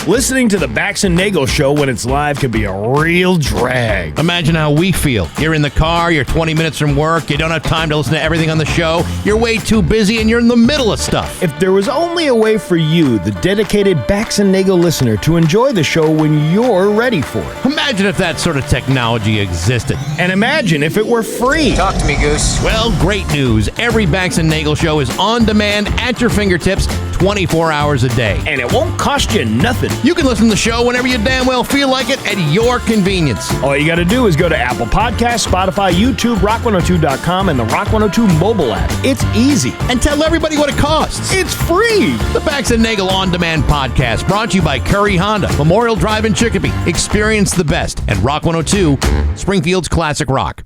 Listening to the Bax and Nagle show when it's live can be a real drag. Imagine how we feel. You're in the car, you're 20 minutes from work, you don't have time to listen to everything on the show, you're way too busy, and you're in the middle of stuff. If there was only a way for you, the dedicated Bax and Nagle listener, to enjoy the show when you're ready for it. Imagine if that sort of technology existed. And imagine if it were free. Talk to me, Goose. Well, great news. Every Bax and Nagle show is on demand at your fingertips 24 hours a day. And it won't cost you nothing. You can listen to the show whenever you damn well feel like it at your convenience. All you got to do is go to Apple Podcasts, Spotify, YouTube, rock102.com, and the Rock 102 mobile app. It's easy. And tell everybody what it costs. It's free. The Bax and Nagle On Demand Podcast, brought to you by Curry Honda, Memorial Drive in Chicopee. Experience the best at Rock 102, Springfield's Classic Rock.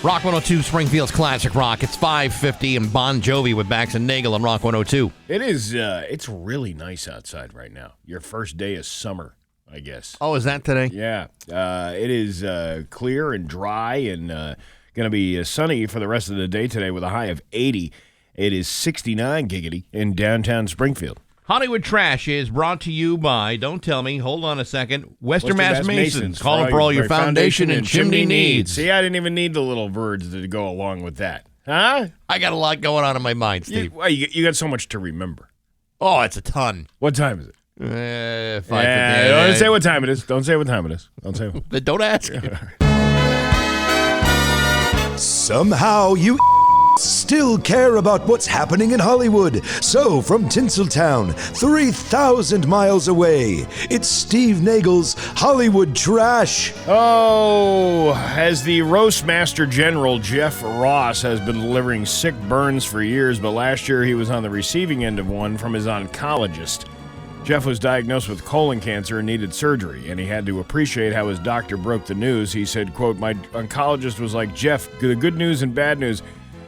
Rock 102, Springfield's Classic Rock. It's 5:50 and Bon Jovi with Bax and Nagle on Rock 102. It is, it's really nice outside right now. Your first day of summer, I guess. Oh, is that today? Yeah. It is clear and dry and going to be sunny for the rest of the day today with a high of 80. It is 69 giggity in downtown Springfield. Hollywood Trash is brought to you by, don't tell me, hold on a second, Western Mass Masons. Call them for all your foundation and chimney needs. See, I didn't even need the little words to go along with that. Huh? I got a lot going on in my mind, Steve. You got so much to remember. Oh, it's a ton. What time is it? 5:50. Don't say what time it is. Don't say what time it is. Don't say. Don't ask. Somehow you still care about what's happening in Hollywood. So, from Tinseltown, 3,000 miles away, it's Steve Nagle's Hollywood Trash. Oh, as the roast master general, Jeff Ross has been delivering sick burns for years, but last year he was on the receiving end of one from his oncologist. Jeff was diagnosed with colon cancer and needed surgery, and he had to appreciate how his doctor broke the news. He said, quote, "My oncologist was like, Jeff, the good news and bad news.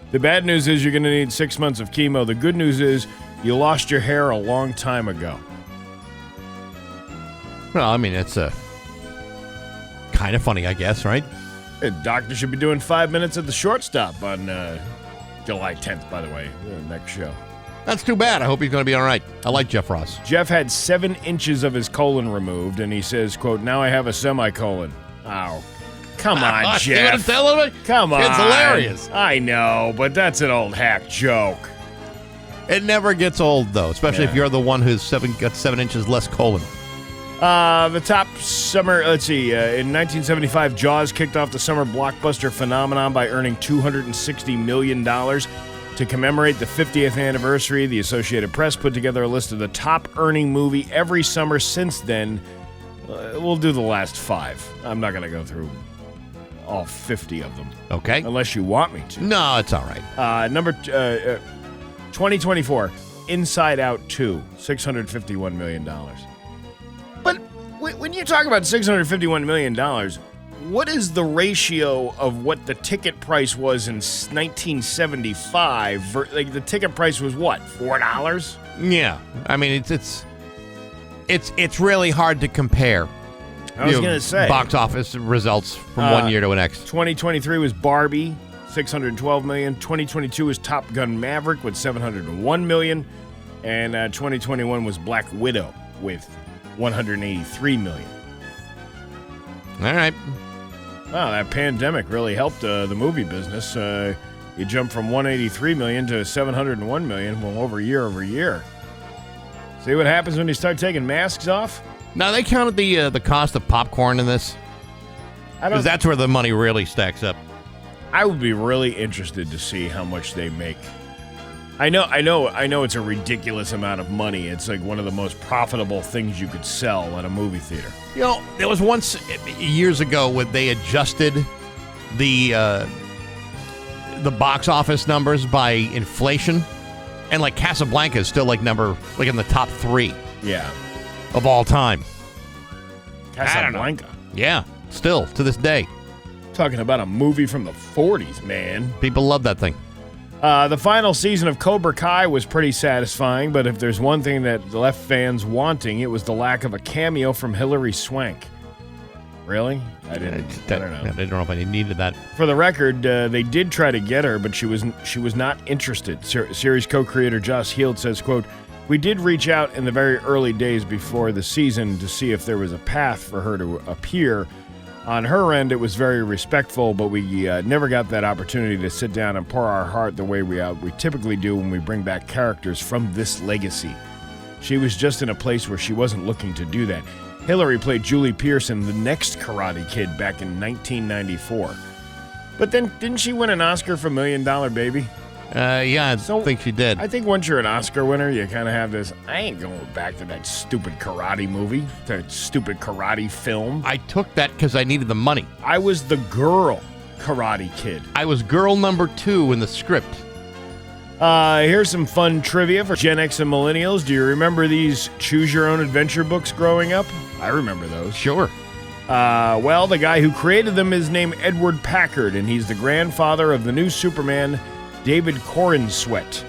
The bad news is you're going to need 6 months of chemo. The good news is you lost your hair a long time ago." Well, I mean, it's kind of funny, I guess, right? The doctor should be doing 5 minutes at the shortstop on July 10th, by the way, the next show. That's too bad. I hope he's going to be all right. I like Jeff Ross. Jeff had 7 inches of his colon removed, and he says, quote, "Now I have a semicolon." Ow. Come on, Jeff. Come on. It's hilarious. I know, but that's an old hack joke. It never gets old, though, especially if you're the one who's got 7 inches less colon. The top summer, in 1975, Jaws kicked off the summer blockbuster phenomenon by earning $260 million. To commemorate the 50th anniversary, the Associated Press put together a list of the top-earning movie every summer since then. We'll do the last 5. I'm not going to go through all 50 of them. Okay. Unless you want me to. No, it's all right. 2024, Inside Out 2, $651 million. But when you talk about $651 million, what is the ratio of what the ticket price was in 1975? Like, the ticket price was what, $4? Yeah. I mean, it's really hard to compare. I was going to say. Box office results from one year to the next. 2023 was Barbie, $612 million. 2022 was Top Gun Maverick with $701 million. And 2021 was Black Widow with $183 million. All right. Wow, that pandemic really helped the movie business. You jumped from $183 million to $701 million, well, over year. See what happens when you start taking masks off? Now, they counted the cost of popcorn in this? Because that's where the money really stacks up. I would be really interested to see how much they make. I know it's a ridiculous amount of money. It's like one of the most profitable things you could sell at a movie theater. You know, there was once years ago when they adjusted the box office numbers by inflation, and like Casablanca is still like in the top 3. Yeah. Of all time. Casablanca. Yeah, still to this day. Talking about a movie from the 40s, man. People love that thing. The final season of Cobra Kai was pretty satisfying, but if there's one thing that left fans wanting, it was the lack of a cameo from Hilary Swank. Really? I don't know. I don't know if I needed that. For the record, they did try to get her, but she was not interested. Series co-creator Joss Heald says, quote, We did reach out in the very early days before the season to see if there was a path for her to appear. On her end, it was very respectful, but we never got that opportunity to sit down and pour our heart the way we typically do when we bring back characters from this legacy. She was just in a place where she wasn't looking to do that. Hillary played Julie Pearson, the next Karate Kid, back in 1994. But then, didn't she win an Oscar for $1 Million Baby? Yeah, I think she did. I think once you're an Oscar winner, you kind of have this, I ain't going back to that stupid karate movie, that stupid karate film. I took that because I needed the money. I was the girl Karate Kid. I was girl number 2 in the script. Here's some fun trivia for Gen X and Millennials. Do you remember these Choose Your Own Adventure books growing up? I remember those. Sure. Well, the guy who created them is named Edward Packard, and he's the grandfather of the new Superman, David Cornsweet.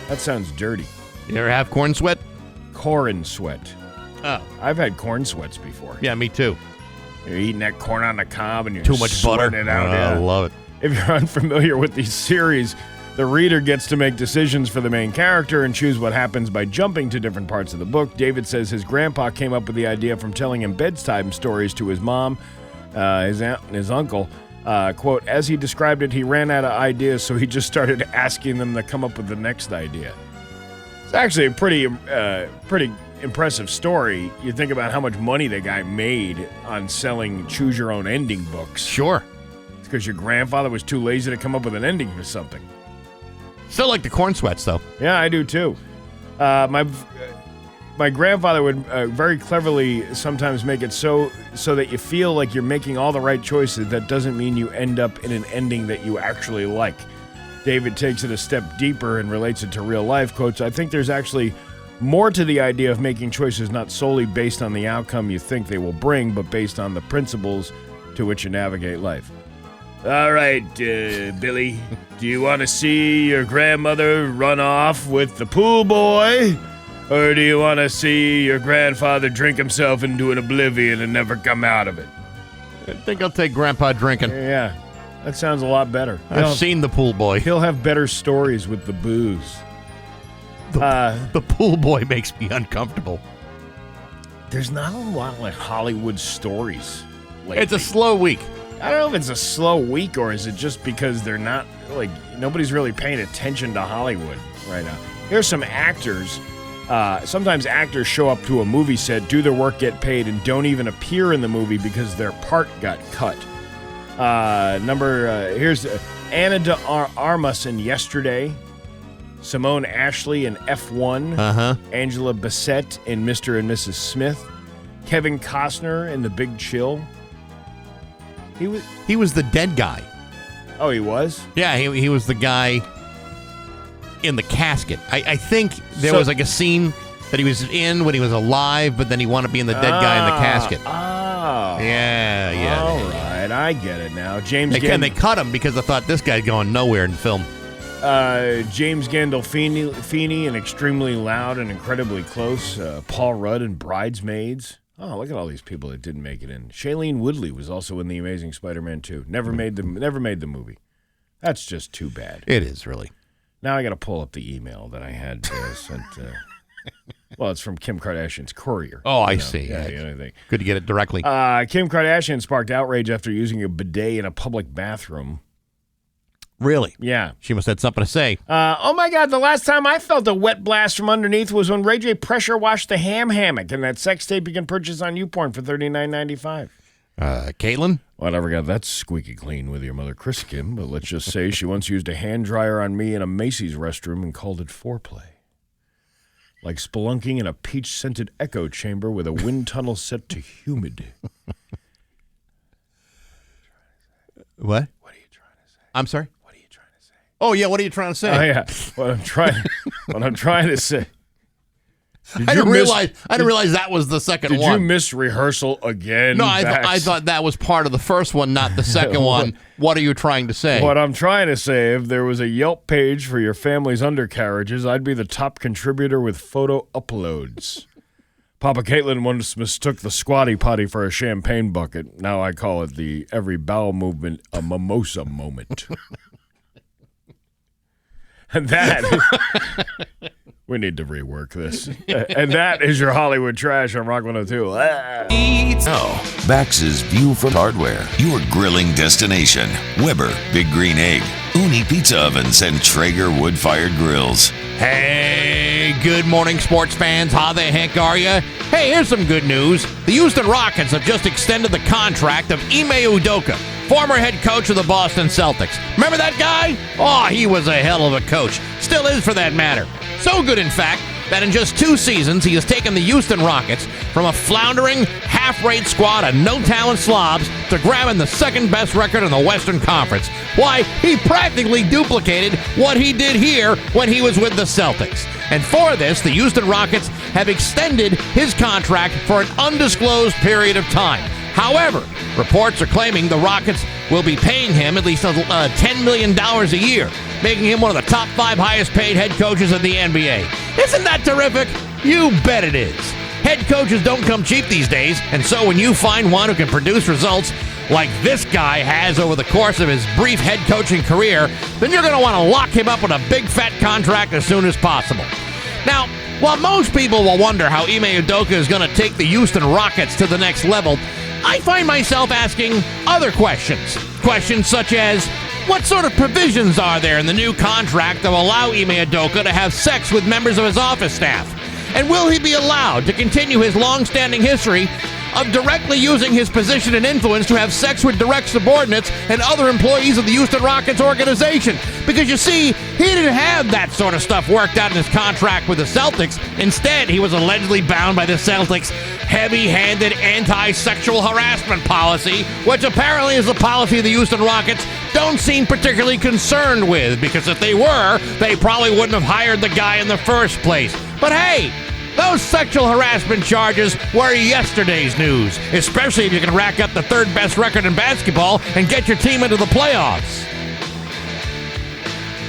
That sounds dirty. You ever have corn sweat? Cornsweet. Oh. I've had corn sweats before. Yeah, me too. You're eating that corn on the cob and you're Too much butter. sweating it out. I love it. If you're unfamiliar with these series, the reader gets to make decisions for the main character and choose what happens by jumping to different parts of the book. David says his grandpa came up with the idea from telling him bedtime stories to his mom, his aunt, and his uncle. Quote, as he described it, he ran out of ideas, so he just started asking them to come up with the next idea. It's actually a pretty impressive story. You think about how much money the guy made on selling choose-your-own-ending books. Sure. It's because your grandfather was too lazy to come up with an ending for something. Still like the corn sweats, though. Yeah, I do, too. My grandfather would very cleverly sometimes make it so that you feel like you're making all the right choices. That doesn't mean you end up in an ending that you actually like. David takes it a step deeper and relates it to real life. Quotes, I think there's actually more to the idea of making choices not solely based on the outcome you think they will bring, but based on the principles to which you navigate life. All right, Billy, do you want to see your grandmother run off with the pool boy? Or do you want to see your grandfather drink himself into an oblivion and never come out of it? I think I'll take Grandpa drinking. Yeah, that sounds a lot better. I've seen the pool boy. He'll have better stories with the booze. The pool boy makes me uncomfortable. There's not a lot of Hollywood stories lately. It's a slow week. I don't know if it's a slow week or is it just because they're not, nobody's really paying attention to Hollywood right now. Here's some actors. Sometimes actors show up to a movie set, do their work, get paid, and don't even appear in the movie because their part got cut. Here's Anna de Armas in Yesterday, Simone Ashley in F1, Angela Bassett in Mr. and Mrs. Smith, Kevin Costner in The Big Chill. He was the dead guy. Oh, he was? Yeah, he was the guy in the casket. I think there was a scene that he was in when he was alive, but then he wanted to be in the dead guy in the casket. Oh. Yeah. All right, I get it now. They cut him because I thought this guy's going nowhere in film. James Gandolfini in Extremely Loud and Incredibly Close. Paul Rudd in Bridesmaids. Oh, look at all these people that didn't make it in. Shailene Woodley was also in The Amazing Spider-Man 2. Never made the movie. That's just too bad. It is, really. Now I got to pull up the email that I had sent. Well, it's from Kim Kardashian's courier. Oh, I see. Yeah, good to get it directly. Kim Kardashian sparked outrage after using a bidet in a public bathroom. Really? Yeah. She must have had something to say. Oh, my God. The last time I felt a wet blast from underneath was when Ray J pressure washed the ham hammock in that sex tape you can purchase on YouPorn for $39.95. Caitlin? Well, I never got that squeaky clean with your mother, Chris Kim, but let's just say she once used a hand dryer on me in a Macy's restroom and called it foreplay. Like spelunking in a peach-scented echo chamber with a wind tunnel set to humid. What? What are you trying to say? I'm sorry? What are you trying to say? Oh, yeah, what are you trying to say? Oh, yeah. What I'm trying to say. I didn't realize that was the second one. Did you miss rehearsal again? No, I thought that was part of the first one, not the second one. What are you trying to say? What I'm trying to say, if there was a Yelp page for your family's undercarriages, I'd be the top contributor with photo uploads. Papa Caitlin once mistook the squatty potty for a champagne bucket. Now I call it the every bowel movement a mimosa moment. That we need to rework this. And that is your Hollywood trash on Rock 102. Now, Bax's View from Hardware, your grilling destination. Weber Big Green Egg, Uni Pizza Ovens, and Traeger wood-fired grills. Hey, good morning, sports fans. How the heck are you? Hey, here's some good news. The Houston Rockets have just extended the contract of Ime Udoka, former head coach of the Boston Celtics. Remember that guy? Oh, he was a hell of a coach. Still is, for that matter. So good, in fact, that in just 2 seasons, he has taken the Houston Rockets from a floundering, half-rate squad of no-talent slobs to grabbing the second-best record in the Western Conference. Why, he practically duplicated what he did here when he was with the Celtics. And for this, the Houston Rockets have extended his contract for an undisclosed period of time. However, reports are claiming the Rockets will be paying him at least $10 million a year, making him one of the top 5 highest-paid head coaches in the NBA. Isn't that terrific? You bet it is. Head coaches don't come cheap these days, and so when you find one who can produce results like this guy has over the course of his brief head coaching career, then you're going to want to lock him up with a big fat contract as soon as possible. Now, while most people will wonder how Ime Udoka is going to take the Houston Rockets to the next level, I find myself asking other questions. Questions such as, what sort of provisions are there in the new contract that will allow Ime Udoka to have sex with members of his office staff? And will he be allowed to continue his long-standing history of directly using his position and influence to have sex with direct subordinates and other employees of the Houston Rockets organization? Because you see, he didn't have that sort of stuff worked out in his contract with the Celtics. Instead, he was allegedly bound by the Celtics' heavy-handed anti-sexual harassment policy, which apparently is a policy the Houston Rockets don't seem particularly concerned with, because if they were, they probably wouldn't have hired the guy in the first place. But hey, those sexual harassment charges were yesterday's news, especially if you can rack up the 3rd best record in basketball and get your team into the playoffs.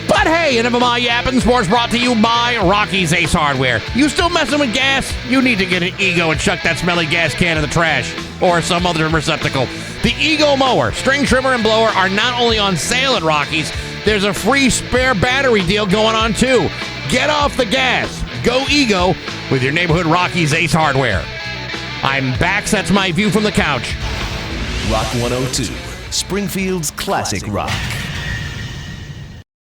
But hey, enough of my yapping. Sports brought to you by Rocky's Ace Hardware. You still messing with gas? You need to get an Ego and chuck that smelly gas can in the trash or some other receptacle. The Ego mower, string trimmer, and blower are not only on sale at Rocky's, there's a free spare battery deal going on too. Get off the gas. Go Ego with your neighborhood Rocky's Ace Hardware. I'm Bax. That's my view from the couch. Rock 102, Springfield's classic rock.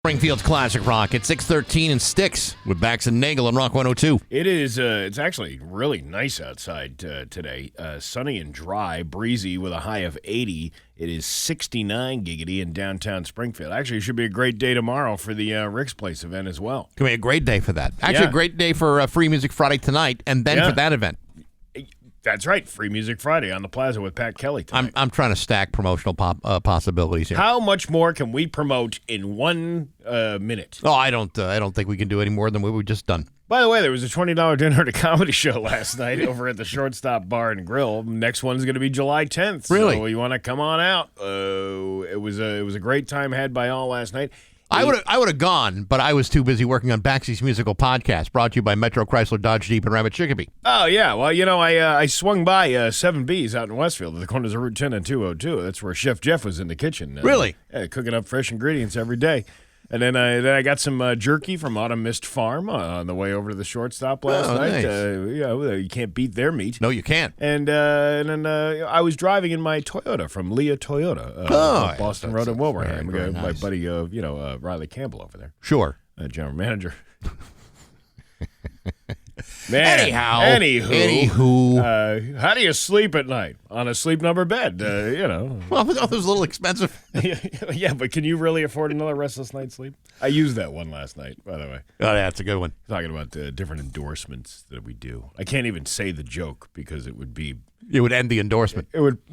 Springfield's classic rock at 6:13 and Sticks with Bax and Nagle on Rock 102. It is. It's actually really nice outside today. Sunny and dry, breezy with a high of 80. It is 69 giggity in downtown Springfield. Actually, it should be a great day tomorrow for the Rick's Place event as well. It's going to be a great day for that. Actually, a great day for Free Music Friday tonight, and then for that event. That's right. Free Music Friday on the Plaza with Pat Kelly tonight. I'm trying to stack promotional possibilities here. How much more can we promote in 1 minute? Oh, I don't think we can do any more than what we've just done. By the way, there was a $20 dinner at a comedy show last night over at the Shortstop Bar and Grill. Next one's going to be July 10th. Really? So you want to come on out? It was a great time had by all last night. I would have gone, but I was too busy working on Baxy's musical podcast, brought to you by Metro Chrysler Dodge Jeep and Rabbit Chicopee. Oh yeah, well I swung by 7B's out in Westfield at the corners of Route 10 and 202. That's where Chef Jeff was in the kitchen. Really? Cooking up fresh ingredients every day. And then I got some jerky from Autumn Mist Farm on the way over to the Shortstop last night. Nice. You can't beat their meat. No, you can't. And then I was driving in my Toyota from Leah Toyota, Boston Road in Wilbraham. Very My nice. buddy, Riley Campbell over there, Sure. general manager. Man, Anywho. how do you sleep at night on a sleep number bed? Well, it was a little expensive. Yeah, but can you really afford another restless night's sleep? I used that one last night, by the way. Oh, that's a good one. Talking about the different endorsements that we do. I can't even say the joke because it would end the endorsement. It would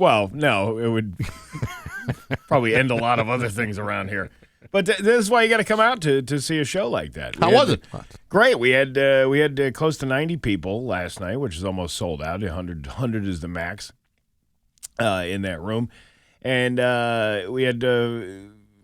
probably end a lot of other things around here. But this is why you got to come out to see a show like that. How was it? Great. We had close to 90 people last night, which is almost sold out. 100 is the max in that room. And we had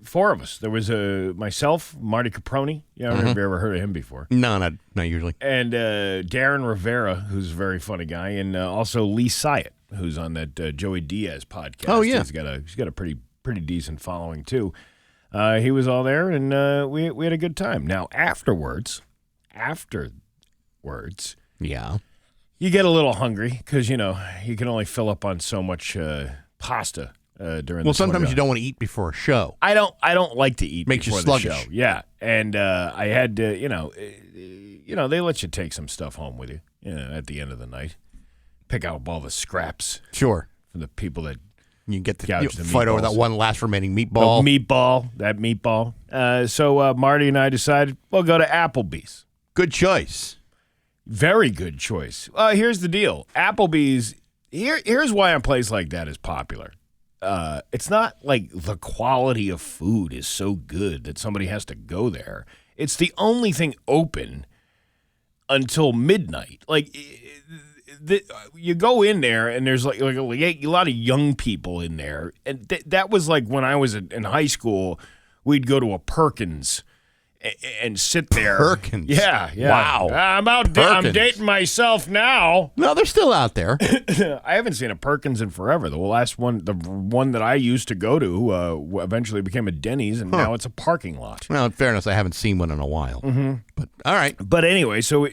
4 of us. There was myself, Marty Caproni. Have you ever heard of him before? No, not usually. And Darren Rivera, who's a very funny guy, and also Lee Syatt, who's on that Joey Diaz podcast. Oh, yeah. He's got a pretty decent following, too. He was all there, and we had a good time. Now, afterwards, Yeah. you get a little hungry because, you can only fill up on so much pasta during Well, the sometimes 20 you don't want to eat before a show. I don't like to eat Makes you before the sluggish. show. Yeah, and I had to, they let you take some stuff home with you, at the end of the night. Pick out all the scraps Sure. from the people that You get Gouge the fight over meatballs. that one last remaining meatball. that meatball. So Marty and I decided we'll go to Applebee's. Good choice. Very good choice. Here's the deal. Applebee's, here's why a place like that is popular. It's not like the quality of food is so good that somebody has to go there. It's the only thing open until midnight. Like, you go in there and there's like a lot of young people in there. And that was like when I was in high school, we'd go to a Perkins and sit there. Perkins? Yeah. Wow. I'm dating myself now. No, they're still out there. I haven't seen a Perkins in forever. The one that I used to go to, eventually became a Denny's, and now it's a parking lot. Well, in fairness, I haven't seen one in a while. Mm-hmm. But all right. But anyway, so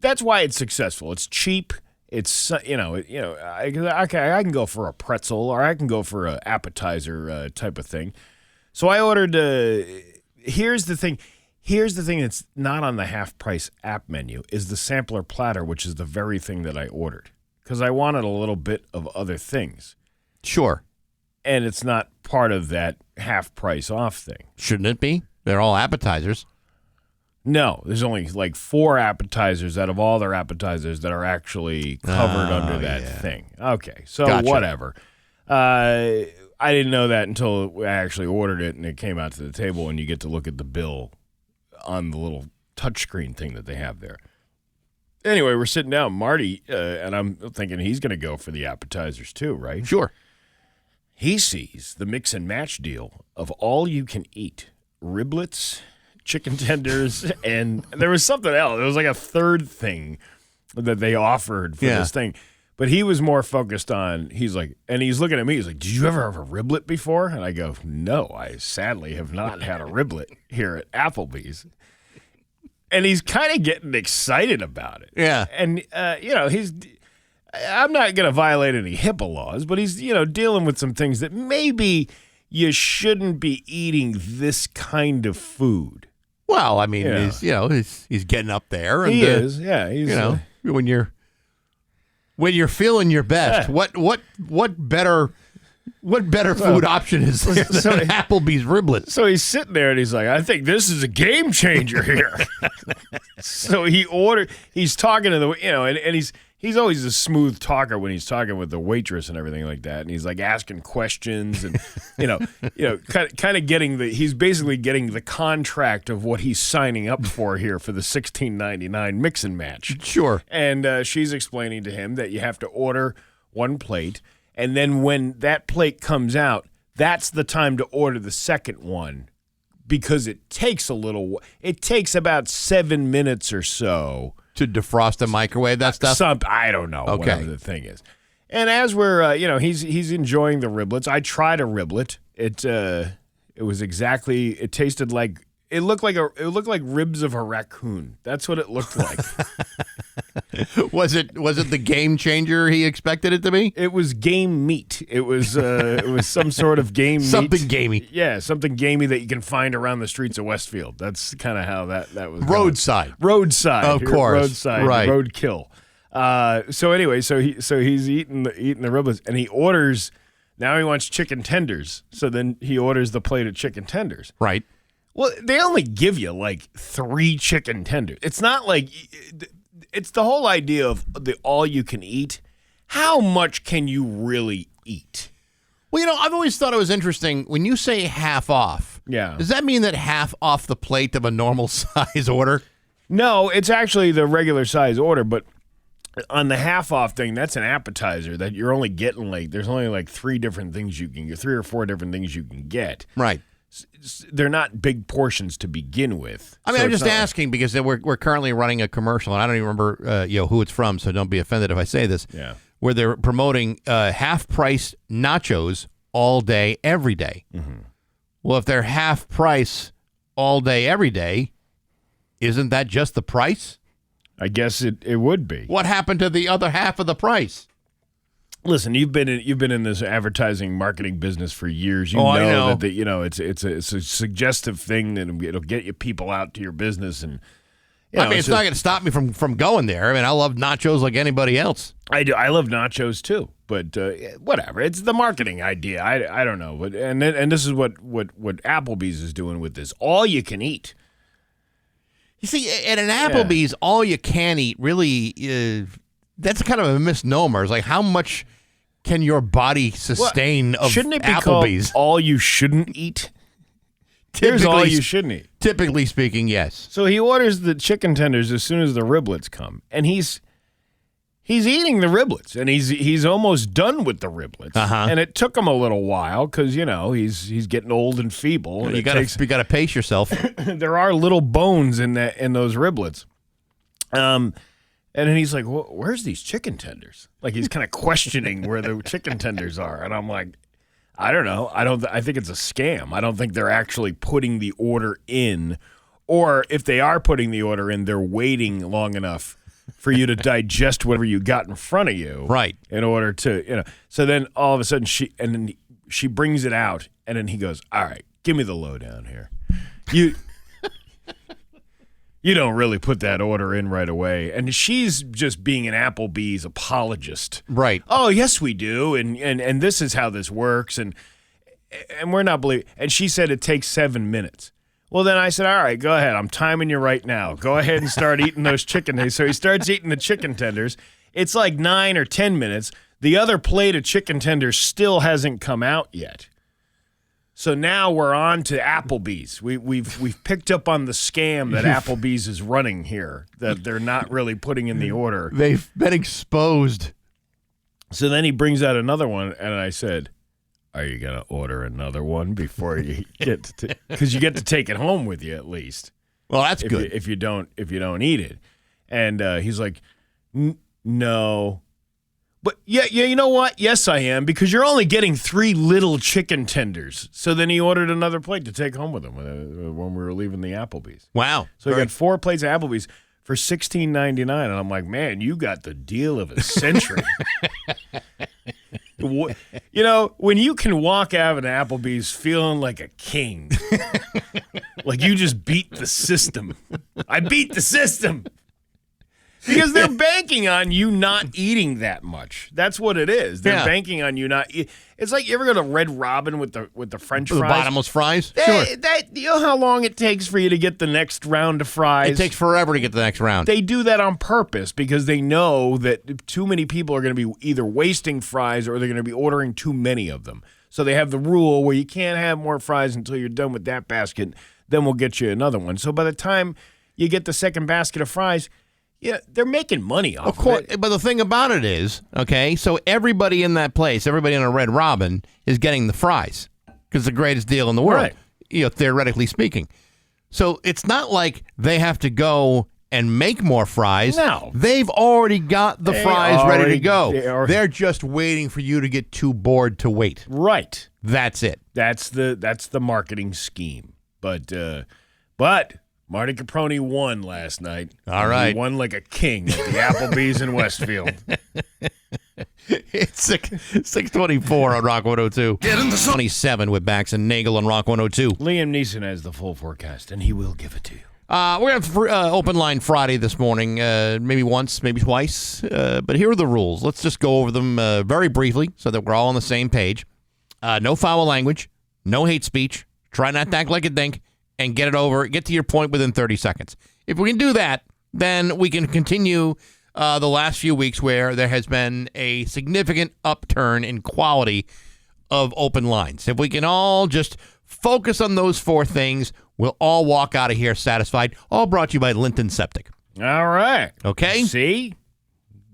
that's why it's successful. It's cheap. It's I can go for a pretzel or I can go for an appetizer type of thing. So I ordered. Here's the thing that's not on the half-price app menu is the sampler platter, which is the very thing that I ordered because I wanted a little bit of other things. Sure. And it's not part of that half-price off thing. Shouldn't it be? They're all appetizers. No, there's only like 4 appetizers out of all their appetizers that are actually covered under that thing. Okay, so Gotcha. whatever. I didn't know that until I actually ordered it and it came out to the table and you get to look at the bill on the little touchscreen thing that they have there. Anyway, we're sitting down, Marty, and I'm thinking he's going to go for the appetizers too, right? Sure. He sees the mix and match deal of all you can eat riblets, chicken tenders, and there was something else. There was like a third thing that they offered for this thing. But he was more focused on, he's looking at me, he's like, did you ever have a riblet before? And I go, no, I sadly have not had a riblet here at Applebee's. And he's kind of getting excited about it. Yeah. And, I'm not going to violate any HIPAA laws, but he's, dealing with some things that maybe you shouldn't be eating this kind of food. Well, I mean, he's getting up there. And, He is, yeah. He's, when you're feeling your best, what better food option is there than Applebee's riblets? So he's sitting there and he's like, I think this is a game changer here. So he's talking to the, and he's always a smooth talker when he's talking with the waitress and everything like that. And he's like asking questions and, kind of he's basically getting the contract of what he's signing up for here for the $16.99 mix and match. Sure. And she's explaining to him that you have to order one plate. And then when that plate comes out, that's the time to order the second one because it takes about 7 minutes or so. To defrost and microwave that stuff? I don't know, okay. Whatever the thing is. And as we're, he's enjoying the riblets. I tried a riblet. It tasted like, it looked like ribs of a raccoon. That's what it looked like. Was it the game changer he expected it to be? It was game meat. It was some sort of game meat. Something gamey. Yeah, something gamey that you can find around the streets of Westfield. That's kind of how that was. Roadside. Roadside. Of course. Roadside. Right. Roadkill. So anyway, so he's eating the riblets and he orders. Now he wants chicken tenders. So then he orders the plate of chicken tenders. Right. Well, they only give you like 3 chicken tenders. It's not like it's the whole idea of the all you can eat. How much can you really eat? Well, I've always thought it was interesting when you say half off. Yeah. Does that mean that half off the plate of a normal size order? No, it's actually the regular size order, but on the half off thing, that's an appetizer that you're only getting there's only 3 different things you can get, 3 or 4 different things you can get. Right. They're not big portions to begin with. I mean, I'm just asking because we're currently running a commercial, and I don't even remember who it's from, so don't be offended if I say this. Yeah. Where they're promoting half-price nachos all day, every day. Mm-hmm. Well, if they're half price all day, every day, isn't that just the price? I guess it would be. What happened to the other half of the price? Listen, you've been in this advertising marketing business for years. I know. That it's a suggestive thing that it'll get you people out to your business, and it's not going to stop me from going there. I mean, I love nachos like anybody else. I do. I love nachos too, but whatever. It's the marketing idea. I don't know, but and this is what Applebee's is doing with this. All you can eat. You see, at an Applebee's, all you can eat really that's kind of a misnomer. It's like, how much can your body sustain of Applebee's? Shouldn't it be called all you shouldn't eat? Here's all you shouldn't eat. Typically speaking, yes. So he orders the chicken tenders as soon as the riblets come, and he's eating the riblets, and he's almost done with the riblets. And it took him a little while because he's getting old and feeble. And you got to pace yourself. There are little bones in those riblets. And then he's like, "Where's these chicken tenders?" Like he's kind of questioning where the chicken tenders are, and I'm like, I don't know. I think it's a scam. I don't think they're actually putting the order in, or if they are putting the order in, they're waiting long enough for you to digest whatever you got in front of you, right? In order to, So then all of a sudden she brings it out, and then he goes, "All right, give me the lowdown here. You don't really put that order in right away." And she's just being an Applebee's apologist. Right. "Oh, yes, we do. And this is how this works. And we're not believing." And she said it takes 7 minutes. Well, then I said, "All right, go ahead. I'm timing you right now. Go ahead and start eating those chicken tenders." So he starts eating the chicken tenders. It's like 9 or 10 minutes. The other plate of chicken tenders still hasn't come out yet. So now we're on to Applebee's. We've picked up on the scam that Applebee's is running here, that they're not really putting in the order. They've been exposed. So then he brings out another one, and I said, "Are you going to order another one before you get to because you get to take it home with you at least." Well, that's good. If you don't eat it. And he's like, "No. But yeah, you know what? Yes, I am, because you're only getting 3 little chicken tenders." So then he ordered another plate to take home with him when we were leaving the Applebee's. Wow. So he got 4 plates of Applebee's for $16.99, and I'm like, man, you got the deal of a century. When you can walk out of an Applebee's feeling like a king, like you just beat the system. I beat the system. Because they're banking on you not eating that much. That's what it is. They're banking on you not eating. It's like, you ever go to Red Robin with the French fries? The bottomless fries? Sure. You know how long it takes for you to get the next round of fries? It takes forever to get the next round. They do that on purpose because they know that too many people are going to be either wasting fries or they're going to be ordering too many of them. So they have the rule where you can't have more fries until you're done with that basket. Then we'll get you another one. So by the time you get the second basket of fries, yeah, they're making money off of course, but the thing about it is, okay, so everybody in that place, everybody in a Red Robin is getting the fries because it's the greatest deal in the world, right. Theoretically speaking. So it's not like they have to go and make more fries. No. They've already got the fries ready to go. They're just waiting for you to get too bored to wait. Right. That's it. That's the marketing scheme. But Marty Caproni won last night. All right. He won like a king at the Applebee's in Westfield. It's 624 on Rock 102. 27 with Bax and Nagle on Rock 102. Liam Neeson has the full forecast, and he will give it to you. We're going to have Open Line Friday this morning, maybe once, maybe twice. But here are the rules. Let's just go over them very briefly so that we're all on the same page. No foul language, no hate speech, try not to act like a dink, and get to your point within 30 seconds. If we can do that, then we can continue the last few weeks where there has been a significant upturn in quality of open lines. If we can all just focus on those 4 things, we'll all walk out of here satisfied. All brought to you by Linton Septic. All right. Okay? See?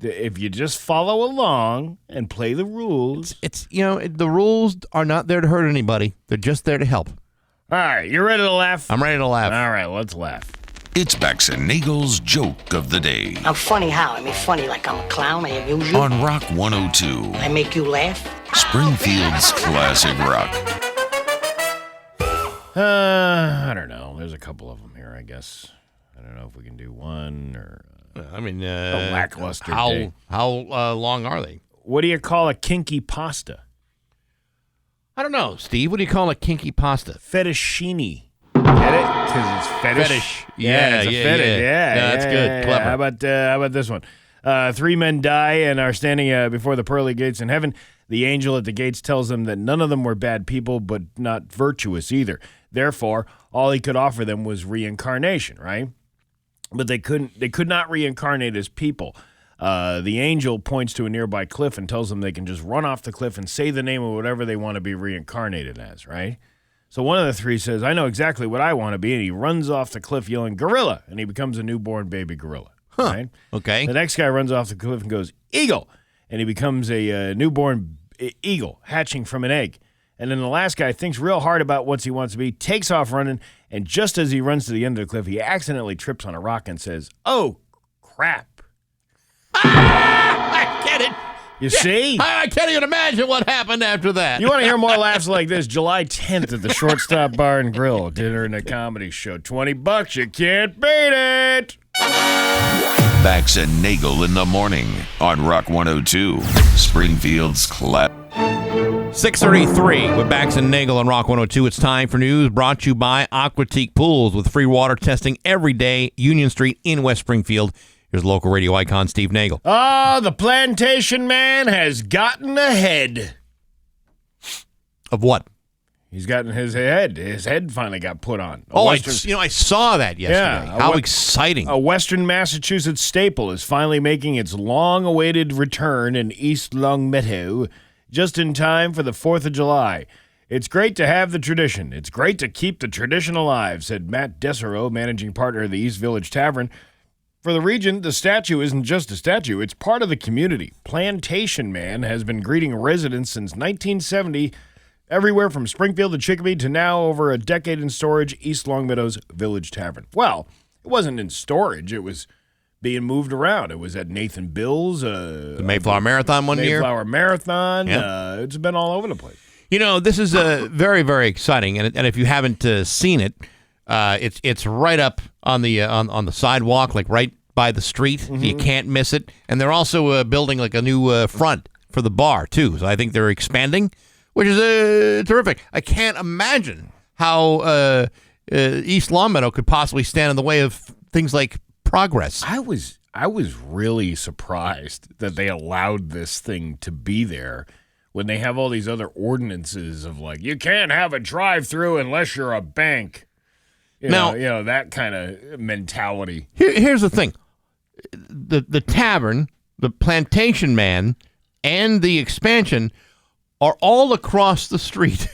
If you just follow along and play the rules. It's the rules are not there to hurt anybody. They're just there to help. All right, you ready to laugh? I'm ready to laugh. All right, let's laugh. It's Bax and Nagle's Joke of the Day. I'm funny how? I mean, funny like I'm a clown, I amuse you. On Rock 102. I make you laugh. Springfield's classic rock. I don't know. There's a couple of them here, I guess. I don't know if we can do one or I mean, a lackluster day. How long are they? What do you call a kinky pasta? I don't know, Steve. What do you call a kinky pasta? Fettuccine. Get it? Because it's fetish. Yeah, it's a fetish. Yeah, that's good. Clever. How about this one? 3 men die and are standing before the pearly gates in heaven. The angel at the gates tells them that none of them were bad people, but not virtuous either. Therefore, all he could offer them was reincarnation, right? But they could not reincarnate as people. The angel points to a nearby cliff and tells them they can just run off the cliff and say the name of whatever they want to be reincarnated as, right? So one of the three says, I know exactly what I want to be, and he runs off the cliff yelling, gorilla, and he becomes a newborn baby gorilla. Huh. Right? Okay. The next guy runs off the cliff and goes, eagle, and he becomes a newborn eagle hatching from an egg. And then the last guy thinks real hard about what he wants to be, takes off running, and just as he runs to the end of the cliff, he accidentally trips on a rock and says, oh, crap. I get it. You see? I can't even imagine what happened after that. You want to hear more laughs like this? July 10th at the Shortstop Bar and Grill. Dinner and a comedy show. $20. You can't beat it. Bax and Nagle in the morning on Rock 102, Springfield's Clap. 6:33 with Bax and Nagle on Rock 102. It's time for news brought to you by Aquatique Pools with free water testing every day. Union Street in West Springfield. Here's local radio icon Steve Nagle. Oh, the plantation man has gotten ahead. Of what? He's gotten his head. His head finally got put on. I saw that yesterday. Yeah, How exciting. A Western Massachusetts staple is finally making its long-awaited return in East Longmeadow just in time for the 4th of July. It's great to have the tradition. It's great to keep the tradition alive, said Matt Desereau, managing partner of the East Village Tavern. For the region, the statue isn't just a statue. It's part of the community. Plantation Man has been greeting residents since 1970, everywhere from Springfield to Chicopee to now over a decade in storage, East Longmeadow's Village Tavern. Well, it wasn't in storage. It was being moved around. It was at Nathan Bill's. The Mayflower Marathon one year. Mayflower Marathon. Yep. It's been all over the place. You know, this is very, very exciting. And if you haven't seen it, it's right up on the sidewalk, like right by the street. Mm-hmm. You can't miss it. And they're also building like a new front for the bar, too. So I think they're expanding, which is terrific. I can't imagine how East Longmeadow could possibly stand in the way of things like progress. I was really surprised that they allowed this thing to be there when they have all these other ordinances of like, you can't have a drive-through unless you're a bank. You know, that kind of mentality. Here's the thing. The tavern, the Plantation Man, and the expansion are all across the street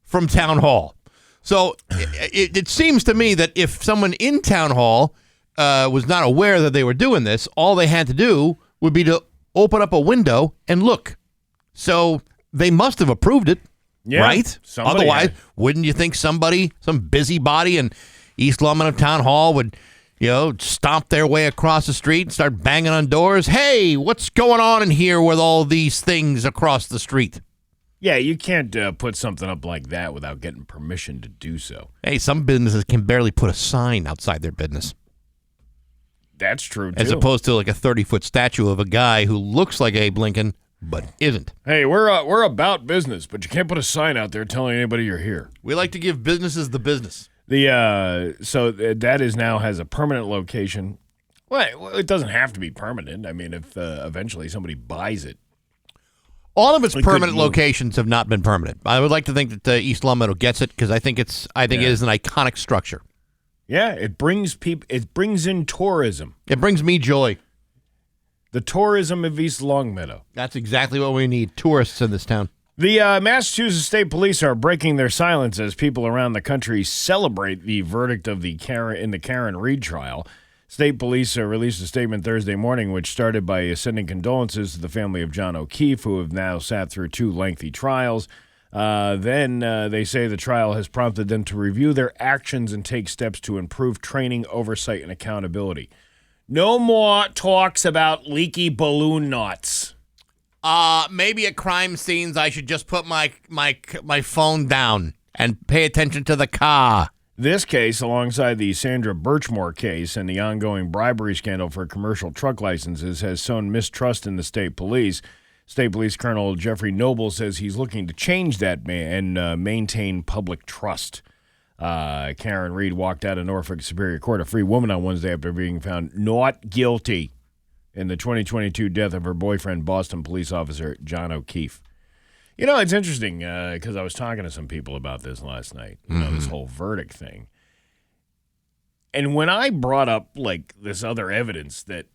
from Town Hall. So it seems to me that if someone in Town Hall was not aware that they were doing this, all they had to do would be to open up a window and look. So they must have approved it, right? Otherwise, wouldn't you think some busybody in East Longmeadow Town Hall would, stomp their way across the street and start banging on doors? Hey, what's going on in here with all these things across the street? Yeah, you can't put something up like that without getting permission to do so. Hey, some businesses can barely put a sign outside their business. That's true, too. As opposed to like a 30-foot statue of a guy who looks like Abe Lincoln, but isn't. Hey, we're about business, but you can't put a sign out there telling anybody you're here. We like to give businesses the business. So that is now has a permanent location. Well, it doesn't have to be permanent. I mean, if eventually somebody buys it. All of its permanent locations have not been permanent. I would like to think that East Longmeadow gets it because I think it is an iconic structure. Yeah, it brings people. It brings in tourism. It brings me joy. The tourism of East Longmeadow. That's exactly what we need. Tourists in this town. The Massachusetts State Police are breaking their silence as people around the country celebrate the verdict of the Karen Reed trial. State Police released a statement Thursday morning, which started by sending condolences to the family of John O'Keefe, who have now sat through 2 lengthy trials. Then they say the trial has prompted them to review their actions and take steps to improve training, oversight, and accountability. No more talks about leaky balloon knots. Maybe at crime scenes I should just put my phone down and pay attention to the car. This case, alongside the Sandra Birchmore case and the ongoing bribery scandal for commercial truck licenses, has sown mistrust in the state police. State Police Colonel Jeffrey Noble says he's looking to change that and maintain public trust. Karen Reed walked out of Norfolk Superior Court, a free woman, on Wednesday after being found not guilty in the 2022 death of her boyfriend, Boston police officer John O'Keefe. You know, it's interesting because I was talking to some people about this last night, this whole verdict thing. And when I brought up, like, this other evidence that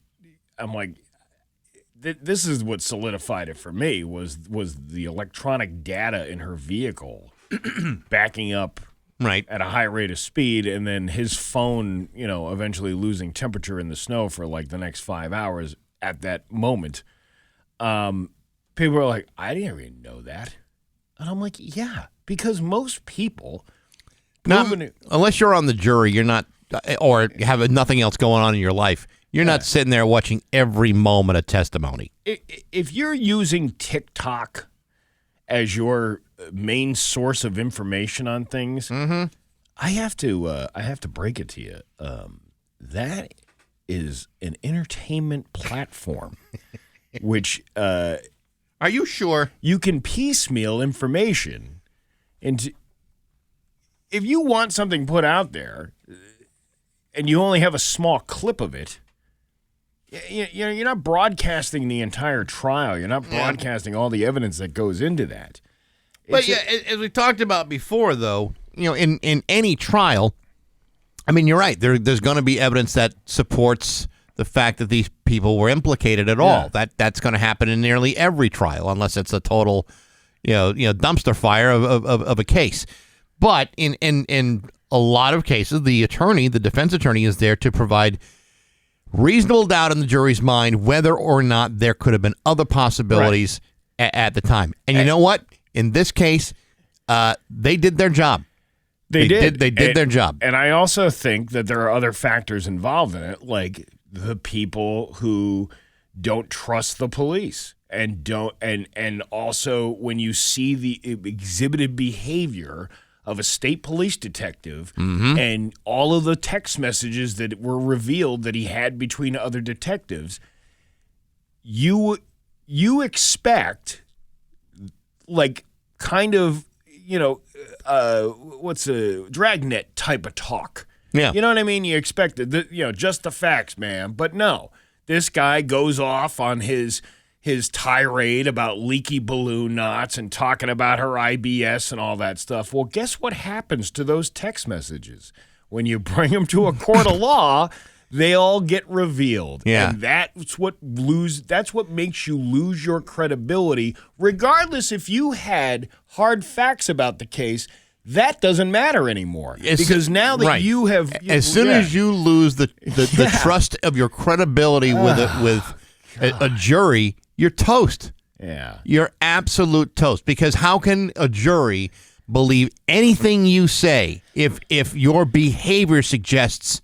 I'm like, this is what solidified it for me was the electronic data in her vehicle backing up right at a high rate of speed, and then his phone, eventually losing temperature in the snow for, like, the next 5 hours at that moment. People are like, I didn't even know that. And I'm like, yeah, because most people... unless you're on the jury, you're not, or have nothing else going on in your life, you're not sitting there watching every moment of testimony. If you're using TikTok as your main source of information on things, I have to break it to you. That is an entertainment platform, which... Are you sure? You can piecemeal information into. If you want something put out there, and you only have a small clip of it, you're not broadcasting the entire trial. You're not broadcasting all the evidence that goes into that. But as we talked about before, though, in any trial, I mean, you're right. There's going to be evidence that supports the fact that these people were implicated at all. That's going to happen in nearly every trial, unless it's a total, dumpster fire of a case. But in a lot of cases, the defense attorney, is there to provide reasonable doubt in the jury's mind whether or not there could have been other possibilities at the time. And you know what? In this case, they did their job. They did their job. And I also think that there are other factors involved in it, like the people who don't trust the police and also when you see the exhibited behavior of a state police detective and all of the text messages that were revealed that he had between other detectives, you expect, like, kind of, what's a dragnet type of talk. Yeah. You know what I mean? You expected, just the facts, man. But no, this guy goes off on his tirade about leaky balloon knots and talking about her IBS and all that stuff. Well, guess what happens to those text messages? When you bring them to a court of law, they all get revealed. Yeah. And that's what makes you lose your credibility, regardless if you had hard facts about the case. That doesn't matter anymore because now that you have, as soon as you lose the trust of your credibility with a jury, you're toast. Yeah, you're absolute toast. Because how can a jury believe anything you say if your behavior suggests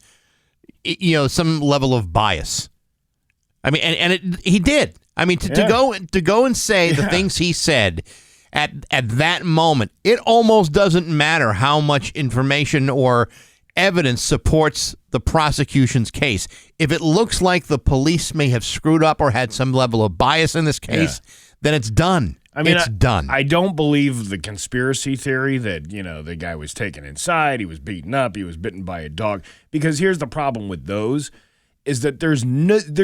some level of bias? I mean, he did. I mean, to go and say the things he said. At that moment, it almost doesn't matter how much information or evidence supports the prosecution's case. If it looks like the police may have screwed up or had some level of bias in this case, then it's done. I mean, it's done. I don't believe the conspiracy theory that, the guy was taken inside, he was beaten up, he was bitten by a dog. Because here's the problem with those, is that there's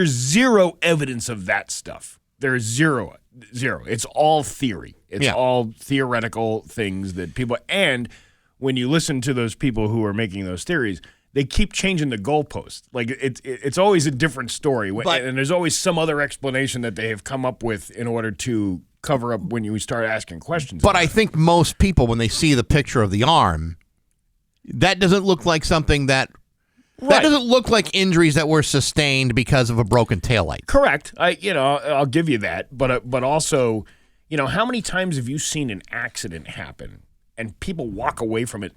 zero evidence of that stuff. There's zero. It's all theory. It's all theoretical things that people, and when you listen to those people who are making those theories, they keep changing the goalposts. Like it's always a different story, and there's always some other explanation that they have come up with in order to cover up when you start asking questions. But I think most people, when they see the picture of the arm, that doesn't look like something that. Right. That doesn't look like injuries that were sustained because of a broken taillight. Correct. I'll give you that. But also, how many times have you seen an accident happen and people walk away from it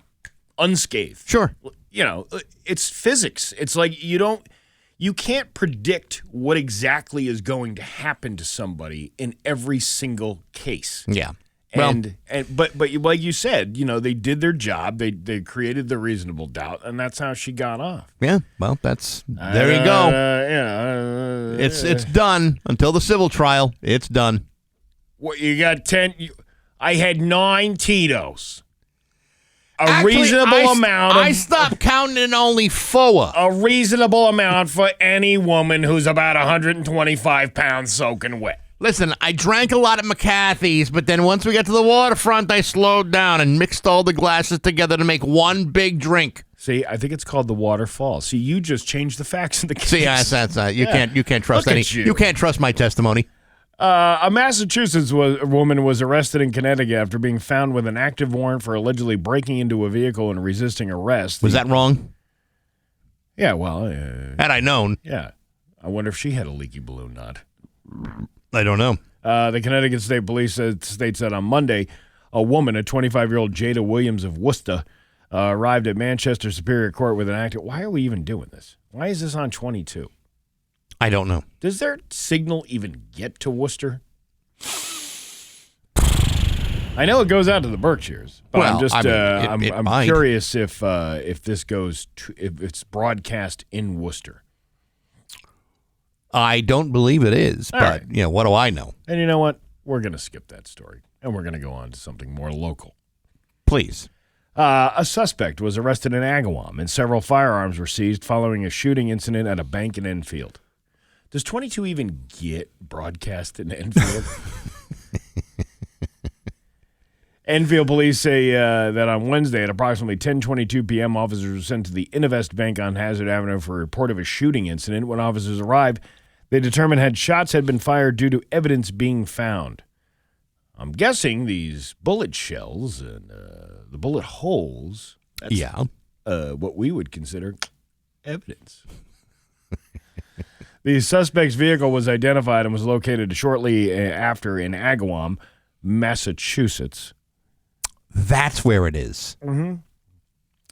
unscathed? Sure. It's physics. It's like you can't predict what exactly is going to happen to somebody in every single case. Yeah. But like you said, they did their job. They created the reasonable doubt, and that's how she got off. Yeah, well, there you go. It's done until the civil trial. It's done. What, you got 10? I had 9 Tito's. I stopped counting in only 4. A reasonable amount for any woman who's about 125 pounds soaking wet. Listen, I drank a lot at McCarthy's, but then once we got to the waterfront, I slowed down and mixed all the glasses together to make one big drink. See, I think it's called the waterfall. See, you just changed the facts in the case. See, that's you can't trust any. You can't trust my testimony. A Massachusetts woman was arrested in Connecticut after being found with an active warrant for allegedly breaking into a vehicle and resisting arrest. Was that wrong? Yeah, well, had I known. Yeah, I wonder if she had a leaky balloon knot. I don't know. The Connecticut State Police states that on Monday, a woman, a 25-year-old Jada Williams of Worcester, arrived at Manchester Superior Court with an active. Why are we even doing this? Why is this on 22? I don't know. Does their signal even get to Worcester? I know it goes out to the Berkshires, but I'm curious if this goes if it's broadcast in Worcester. I don't believe it is, but what do I know? And you know what? We're going to skip that story, and we're going to go on to something more local. Please. A suspect was arrested in Agawam, and several firearms were seized following a shooting incident at a bank in Enfield. Does 22 even get broadcast in Enfield? Enfield police say that on Wednesday at approximately 10:22 p.m., officers were sent to the Innovest Bank on Hazard Avenue for a report of a shooting incident. When officers arrived, they determined shots had been fired due to evidence being found. I'm guessing these bullet shells and the bullet holes, that's what we would consider evidence. The suspect's vehicle was identified and was located shortly after in Agawam, Massachusetts. That's where it is. Mm-hmm.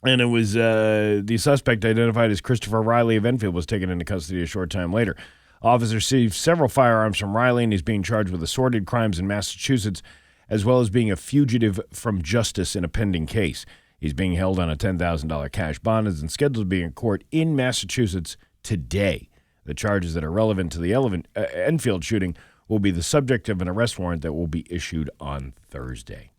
And it was the suspect identified as Christopher Riley of Enfield was taken into custody a short time later. Officers seized several firearms from Riley, and he's being charged with assorted crimes in Massachusetts, as well as being a fugitive from justice in a pending case. He's being held on a $10,000 cash bond and is scheduled to be in court in Massachusetts today. The charges that are relevant to the Enfield shooting will be the subject of an arrest warrant that will be issued on Thursday.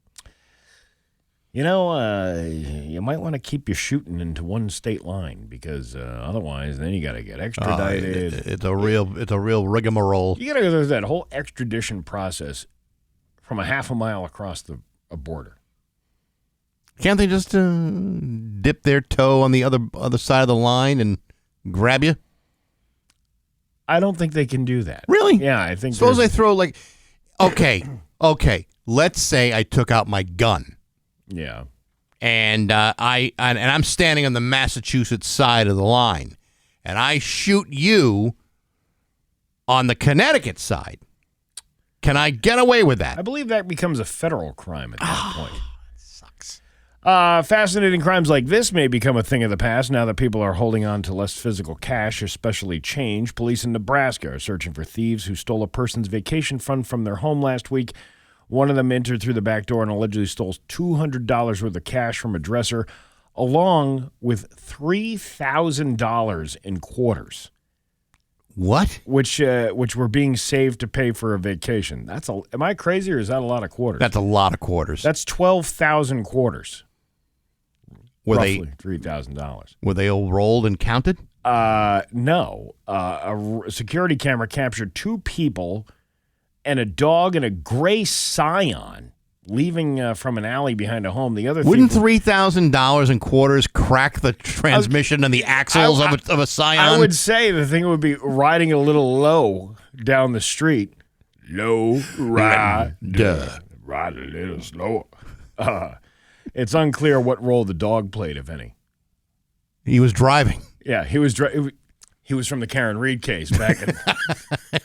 You might want to keep your shooting into one state line because otherwise, then you got to get extradited. It's a real rigmarole. You got to go through that whole extradition process from a half a mile across the border. Can't they just dip their toe on the other side of the line and grab you? I don't think they can do that. Really? Yeah, I think. Suppose I throw okay. Let's say I took out my gun. Yeah. And I'm standing on the Massachusetts side of the line, and I shoot you on the Connecticut side. Can I get away with that? I believe that becomes a federal crime at that point. Sucks. Fascinating crimes like this may become a thing of the past now that people are holding on to less physical cash, especially change. Police in Nebraska are searching for thieves who stole a person's vacation fund from their home last week. One of them entered through the back door and allegedly stole $200 worth of cash from a dresser, along with $3,000 in quarters. What? Which were being saved to pay for a vacation. Am I crazy or is that a lot of quarters? That's a lot of quarters. That's 12,000 quarters. Roughly $3,000. Were they all rolled and counted? No. A security camera captured 2 people and a dog and a gray Scion leaving from an alley behind a home. The other wouldn't $3,000 in quarters crack the transmission and the axles of a Scion? I would say the thing would be riding a little low down the street. Low ride, ride a little slower. It's unclear what role the dog played, if any. He was driving. Yeah, he was driving. He was from the Karen Reed case back in.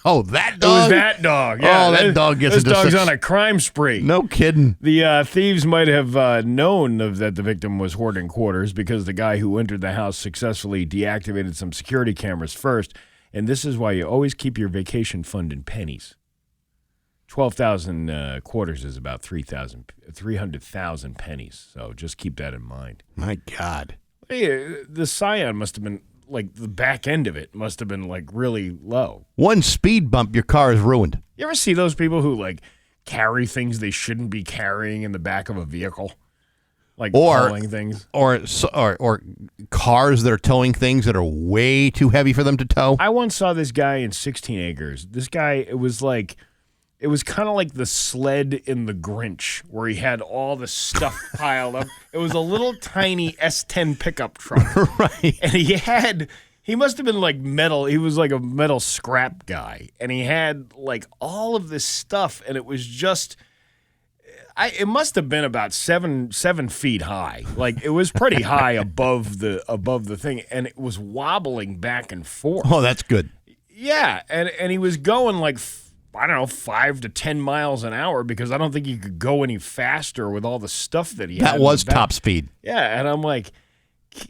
Oh, that dog? It was that dog. Yeah, that dog gets this into dog's on a crime spree. No kidding. The thieves might have known that the victim was hoarding quarters because the guy who entered the house successfully deactivated some security cameras first. And this is why you always keep your vacation fund in pennies. 12,000 quarters is about 300,000 pennies. So just keep that in mind. My God. Hey, the Scion must have been, like, the back end of it must have been, like, really low. One speed bump, your car is ruined. You ever see those people who, like, carry things they shouldn't be carrying in the back of a vehicle? Like hauling things? Or cars that are towing things that are way too heavy for them to tow. I once saw this guy in 16 Acres. This guy, it was kind of like the sled in The Grinch, where he had all the stuff piled up. It was a little tiny S10 pickup truck. Right. And he must have been like metal. He was like a metal scrap guy. And he had like all of this stuff, and it was just... it must have been about seven feet high. Like, it was pretty high above the thing, and it was wobbling back and forth. Oh, that's good. Yeah, and he was going like, I don't know, 5 to 10 miles an hour, because I don't think he could go any faster with all the stuff that he had. That was top speed. Yeah, and I'm like,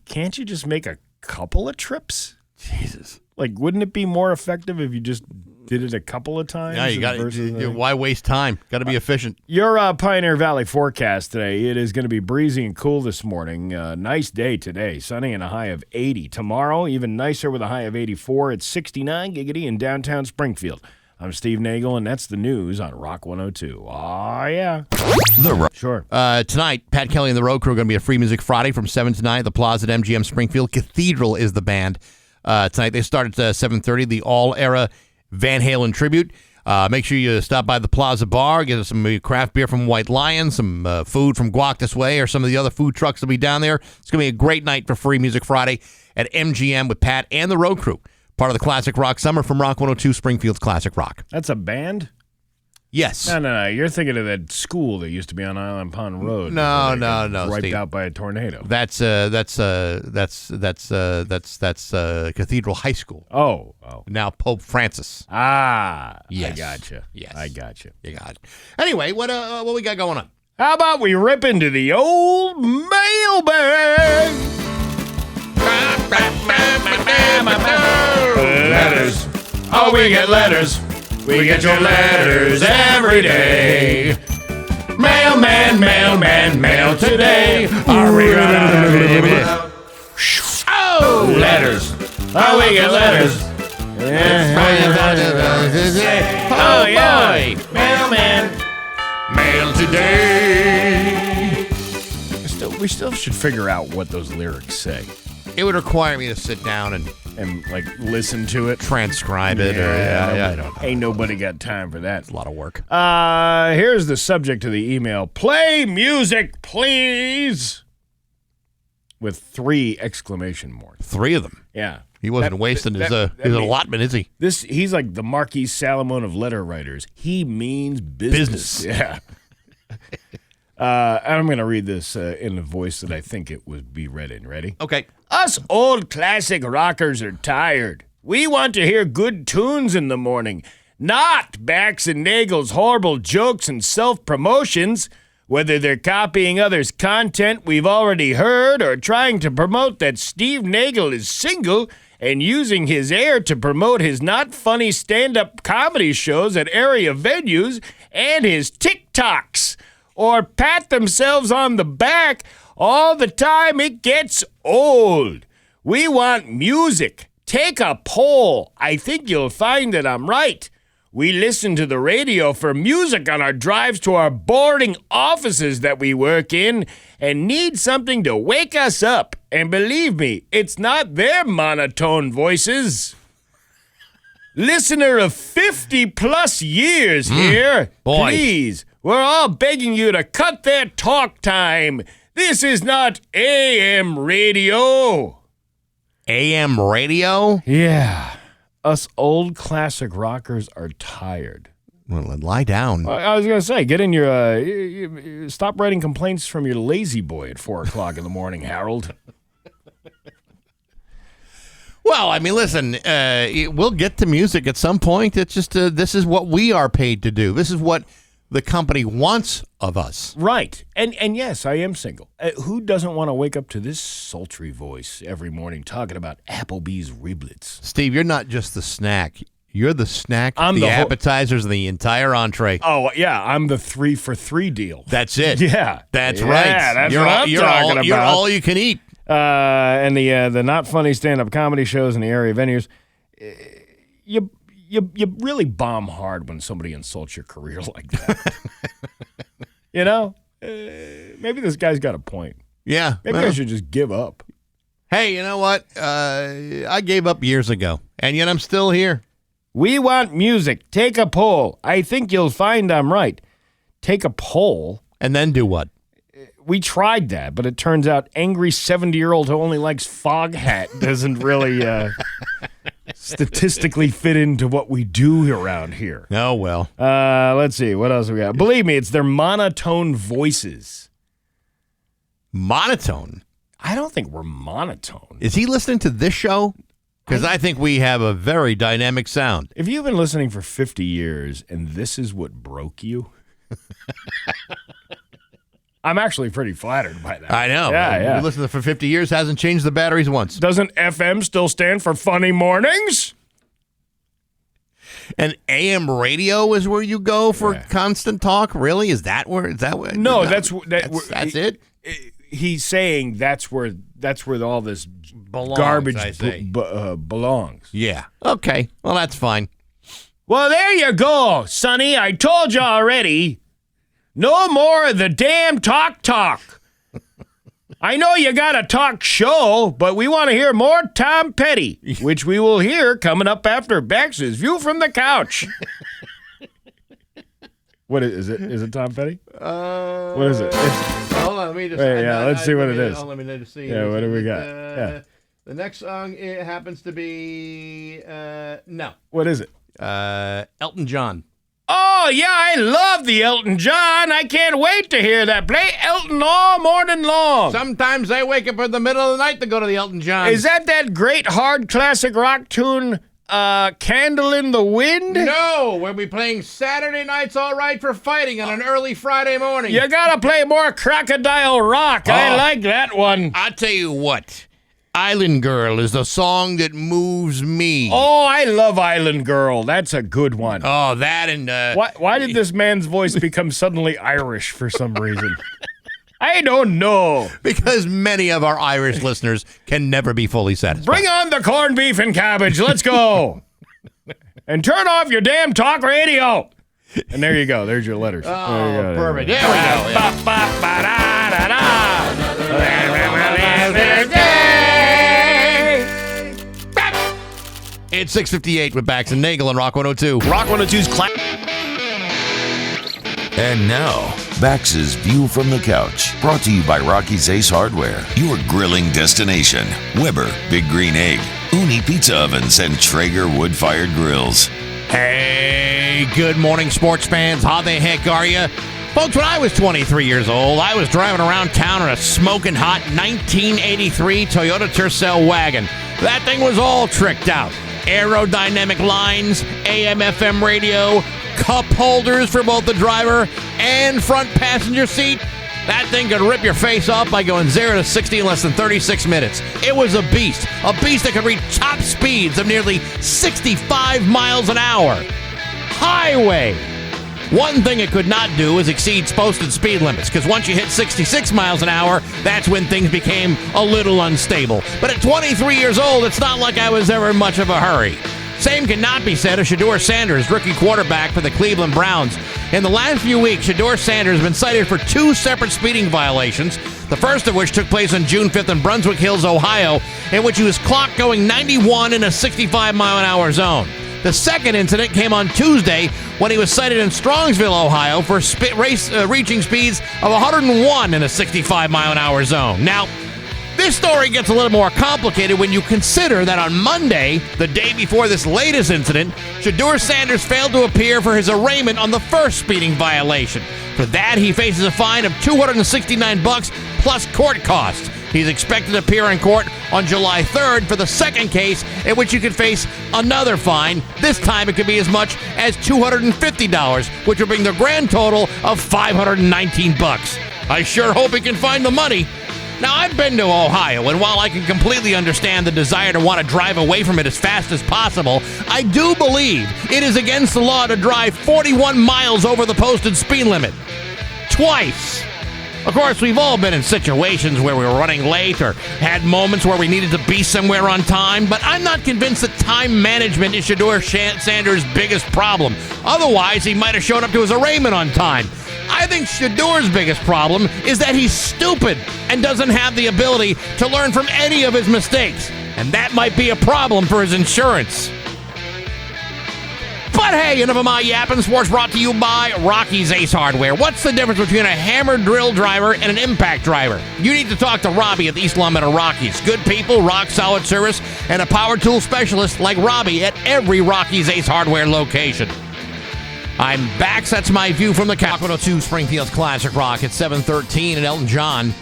can't you just make a couple of trips? Jesus. Like, wouldn't it be more effective if you just did it a couple of times? Yeah, you got it. Why waste time? Got to be efficient. Your Pioneer Valley forecast today, it is going to be breezy and cool this morning. Nice day today, sunny and a high of 80. Tomorrow, even nicer with a high of 84. It's 69 giggity in downtown Springfield. I'm Steve Nagle, and that's the news on Rock 102. Oh, yeah. Sure. Tonight, Pat Kelly and the Road Crew are going to be at Free Music Friday from 7 to 9 at the Plaza at MGM Springfield. Cathedral is the band. Tonight, they start at 7:30, the all-era Van Halen tribute. Make sure you stop by the Plaza Bar, get some craft beer from White Lion, some food from Guac This Way, or some of the other food trucks that will be down there. It's going to be a great night for Free Music Friday at MGM with Pat and the Road Crew. Part of the Classic Rock Summer from Rock 102, Springfield's Classic Rock. That's a band? Yes. No. You're thinking of that school that used to be on Island Pond Road. No, wiped Steve. out by a tornado. That's Cathedral High School. Oh. Now Pope Francis. Yes. I gotcha. Yes. I gotcha. You got it. Anyway, what we got going on? How about we rip into the old mailbag? Letters. Oh, we get letters. We get your letters every day. Mailman, mail today. Oh, letters. Oh, we get letters. Oh, yeah. Mailman, mail today. We still should figure out what those lyrics say. It would require me to sit down and like listen to it, transcribe it, I don't know. Ain't nobody got time for that. It's a lot of work. Here's the subject of the email: play music, please, with 3 exclamation marks. 3 of them. Yeah, he wasn't wasting his allotment, is he? He's like the Marquis Salomon of letter writers. He means business. Yeah. I'm going to read this in the voice that I think it would be read in. Ready? Okay. Us old classic rockers are tired. We want to hear good tunes in the morning, not Bax and Nagle's horrible jokes and self-promotions. Whether they're copying others' content we've already heard or trying to promote that Steve Nagle is single and using his air to promote his not funny stand-up comedy shows at area venues and his TikToks, or pat themselves on the back all the time, it gets old. We want music. Take a poll. I think you'll find that I'm right. We listen to the radio for music on our drives to our boring offices that we work in and need something to wake us up. And believe me, it's not their monotone voices. Listener of 50 plus years here. Boy. Please, we're all begging you to cut their talk time. This is not AM radio. AM radio? Yeah. Us old classic rockers are tired. Well, lie down. I was going to say, get in your... stop writing complaints from your lazy boy at 4 o'clock in the morning, Harold. Well, I mean, listen, we'll get to music at some point. It's just this is what we are paid to do. This is what the company wants of us. Right. And yes, I am single. Who doesn't want to wake up to this sultry voice every morning talking about Applebee's riblets? Steve, you're not just the snack. You're the snack, I'm the the appetizers, and the entire entree. Oh, yeah, I'm the 3 for 3 deal. That's it. Yeah. That's Yeah, right. that's what I'm talking about. You're all you can eat. And the not funny stand-up comedy shows in the area venues, you really bomb hard when somebody insults your career like that. You know? Maybe this guy's got a point. Yeah. Maybe I should just give up. Hey, you know what? I gave up years ago, and yet I'm still here. We want music. Take a poll. I think you'll find I'm right. Take a poll? And then do what? We tried that, but it turns out angry 70-year-old who only likes Foghat doesn't really statistically fit into what we do around here. Oh, well. Let's see. What else we got? Believe me, it's their monotone voices. Monotone? I don't think we're monotone. Is he listening to this show? Because I think we have a very dynamic sound. If you've been listening for 50 years and this is what broke you, I'm actually pretty flattered by that. I know. Yeah. You listened for 50 years, hasn't changed the batteries once. Doesn't FM still stand for funny mornings? And AM radio is where you go for constant talk? Really? Is that where? No, that's it? He's saying that's where all this Belongs, garbage belongs. Yeah. Okay. Well, that's fine. Well, there you go, Sonny. I told you already. No more of the damn talk. I know you got a talk show, but we want to hear more Tom Petty, which we will hear coming up after Bax's View from the Couch. What is it? Is it Tom Petty? What is it? Hold on, let me just. Let's see what it is. Let me just see. Yeah, what do we got? The next song it happens to be no. What is it? Elton John. Oh yeah, I love the Elton John. I can't wait to hear that. Play Elton all morning long. Sometimes I wake up in the middle of the night to go to the Elton John. Is that great hard classic rock tune? Candle in the Wind? No, we'll be playing Saturday Night's All Right for Fighting on an early Friday morning. You gotta play more Crocodile Rock. I like that one. I'll tell you what. Island Girl is the song that moves me. Oh, I love Island Girl. That's a good one. Oh, that and... Why did this man's voice become suddenly Irish for some reason? I don't know. Because many of our Irish listeners can never be fully satisfied. Bring on the corned beef and cabbage. Let's go. And turn off your damn talk radio. And there you go. There's your letters. Oh, there you go, perfect. There we go. It's 6:58 with Bax and Nagle on Rock 102. Rock 102's class. And now, Bax's View from the Couch, brought to you by Rocky's Ace Hardware, your grilling destination. Weber, Big Green Egg, Uni Pizza Ovens, and Traeger wood-fired grills. Hey, good morning, sports fans. How the heck are you? Folks, when I was 23 years old, I was driving around town in a smoking hot 1983 Toyota Tercel wagon. That thing was all tricked out. Aerodynamic lines, AM/FM radio, cup holders for both the driver and front passenger seat. That thing could rip your face off by going 0 to 60 in less than 36 minutes. It was a beast that could reach top speeds of nearly 65 miles an hour. Highway. One thing it could not do is exceed posted speed limits, because once you hit 66 miles an hour, that's when things became a little unstable. But at 23 years old, it's not like I was ever in much of a hurry. Same cannot be said of Shedeur Sanders, rookie quarterback for the Cleveland Browns. In the last few weeks, Shedeur Sanders has been cited for 2 separate speeding violations, the first of which took place on June 5th in Brunswick Hills, Ohio, in which he was clocked going 91 in a 65-mile-an-hour zone. The second incident came on Tuesday when he was cited in Strongsville, Ohio, for reaching speeds of 101 in a 65-mile-an-hour zone. Now, this story gets a little more complicated when you consider that on Monday, the day before this latest incident, Shedeur Sanders failed to appear for his arraignment on the first speeding violation. For that, he faces a fine of $269 plus court costs. He's expected to appear in court on July 3rd for the second case, in which you could face another fine. This time it could be as much as $250, which will bring the grand total of $519. I sure hope he can find the money. Now, I've been to Ohio, and while I can completely understand the desire to want to drive away from it as fast as possible, I do believe it is against the law to drive 41 miles over the posted speed limit. Twice. Of course, we've all been in situations where we were running late or had moments where we needed to be somewhere on time, but I'm not convinced that time management is Shedeur Sanders' biggest problem. Otherwise, he might have shown up to his arraignment on time. I think Shedeur's biggest problem is that he's stupid and doesn't have the ability to learn from any of his mistakes, and that might be a problem for his insurance. But hey, enough of my yapping. Sports brought to you by Rocky's Ace Hardware. What's the difference between a hammer drill driver and an impact driver? You need to talk to Robbie at the East Longmeadow Rockies. Good people, rock solid service, and a power tool specialist like Robbie at every Rocky's Ace Hardware location. I'm Bax. That's my view from the couch. 102 Springfield's Classic Rock at 7:13 at Elton John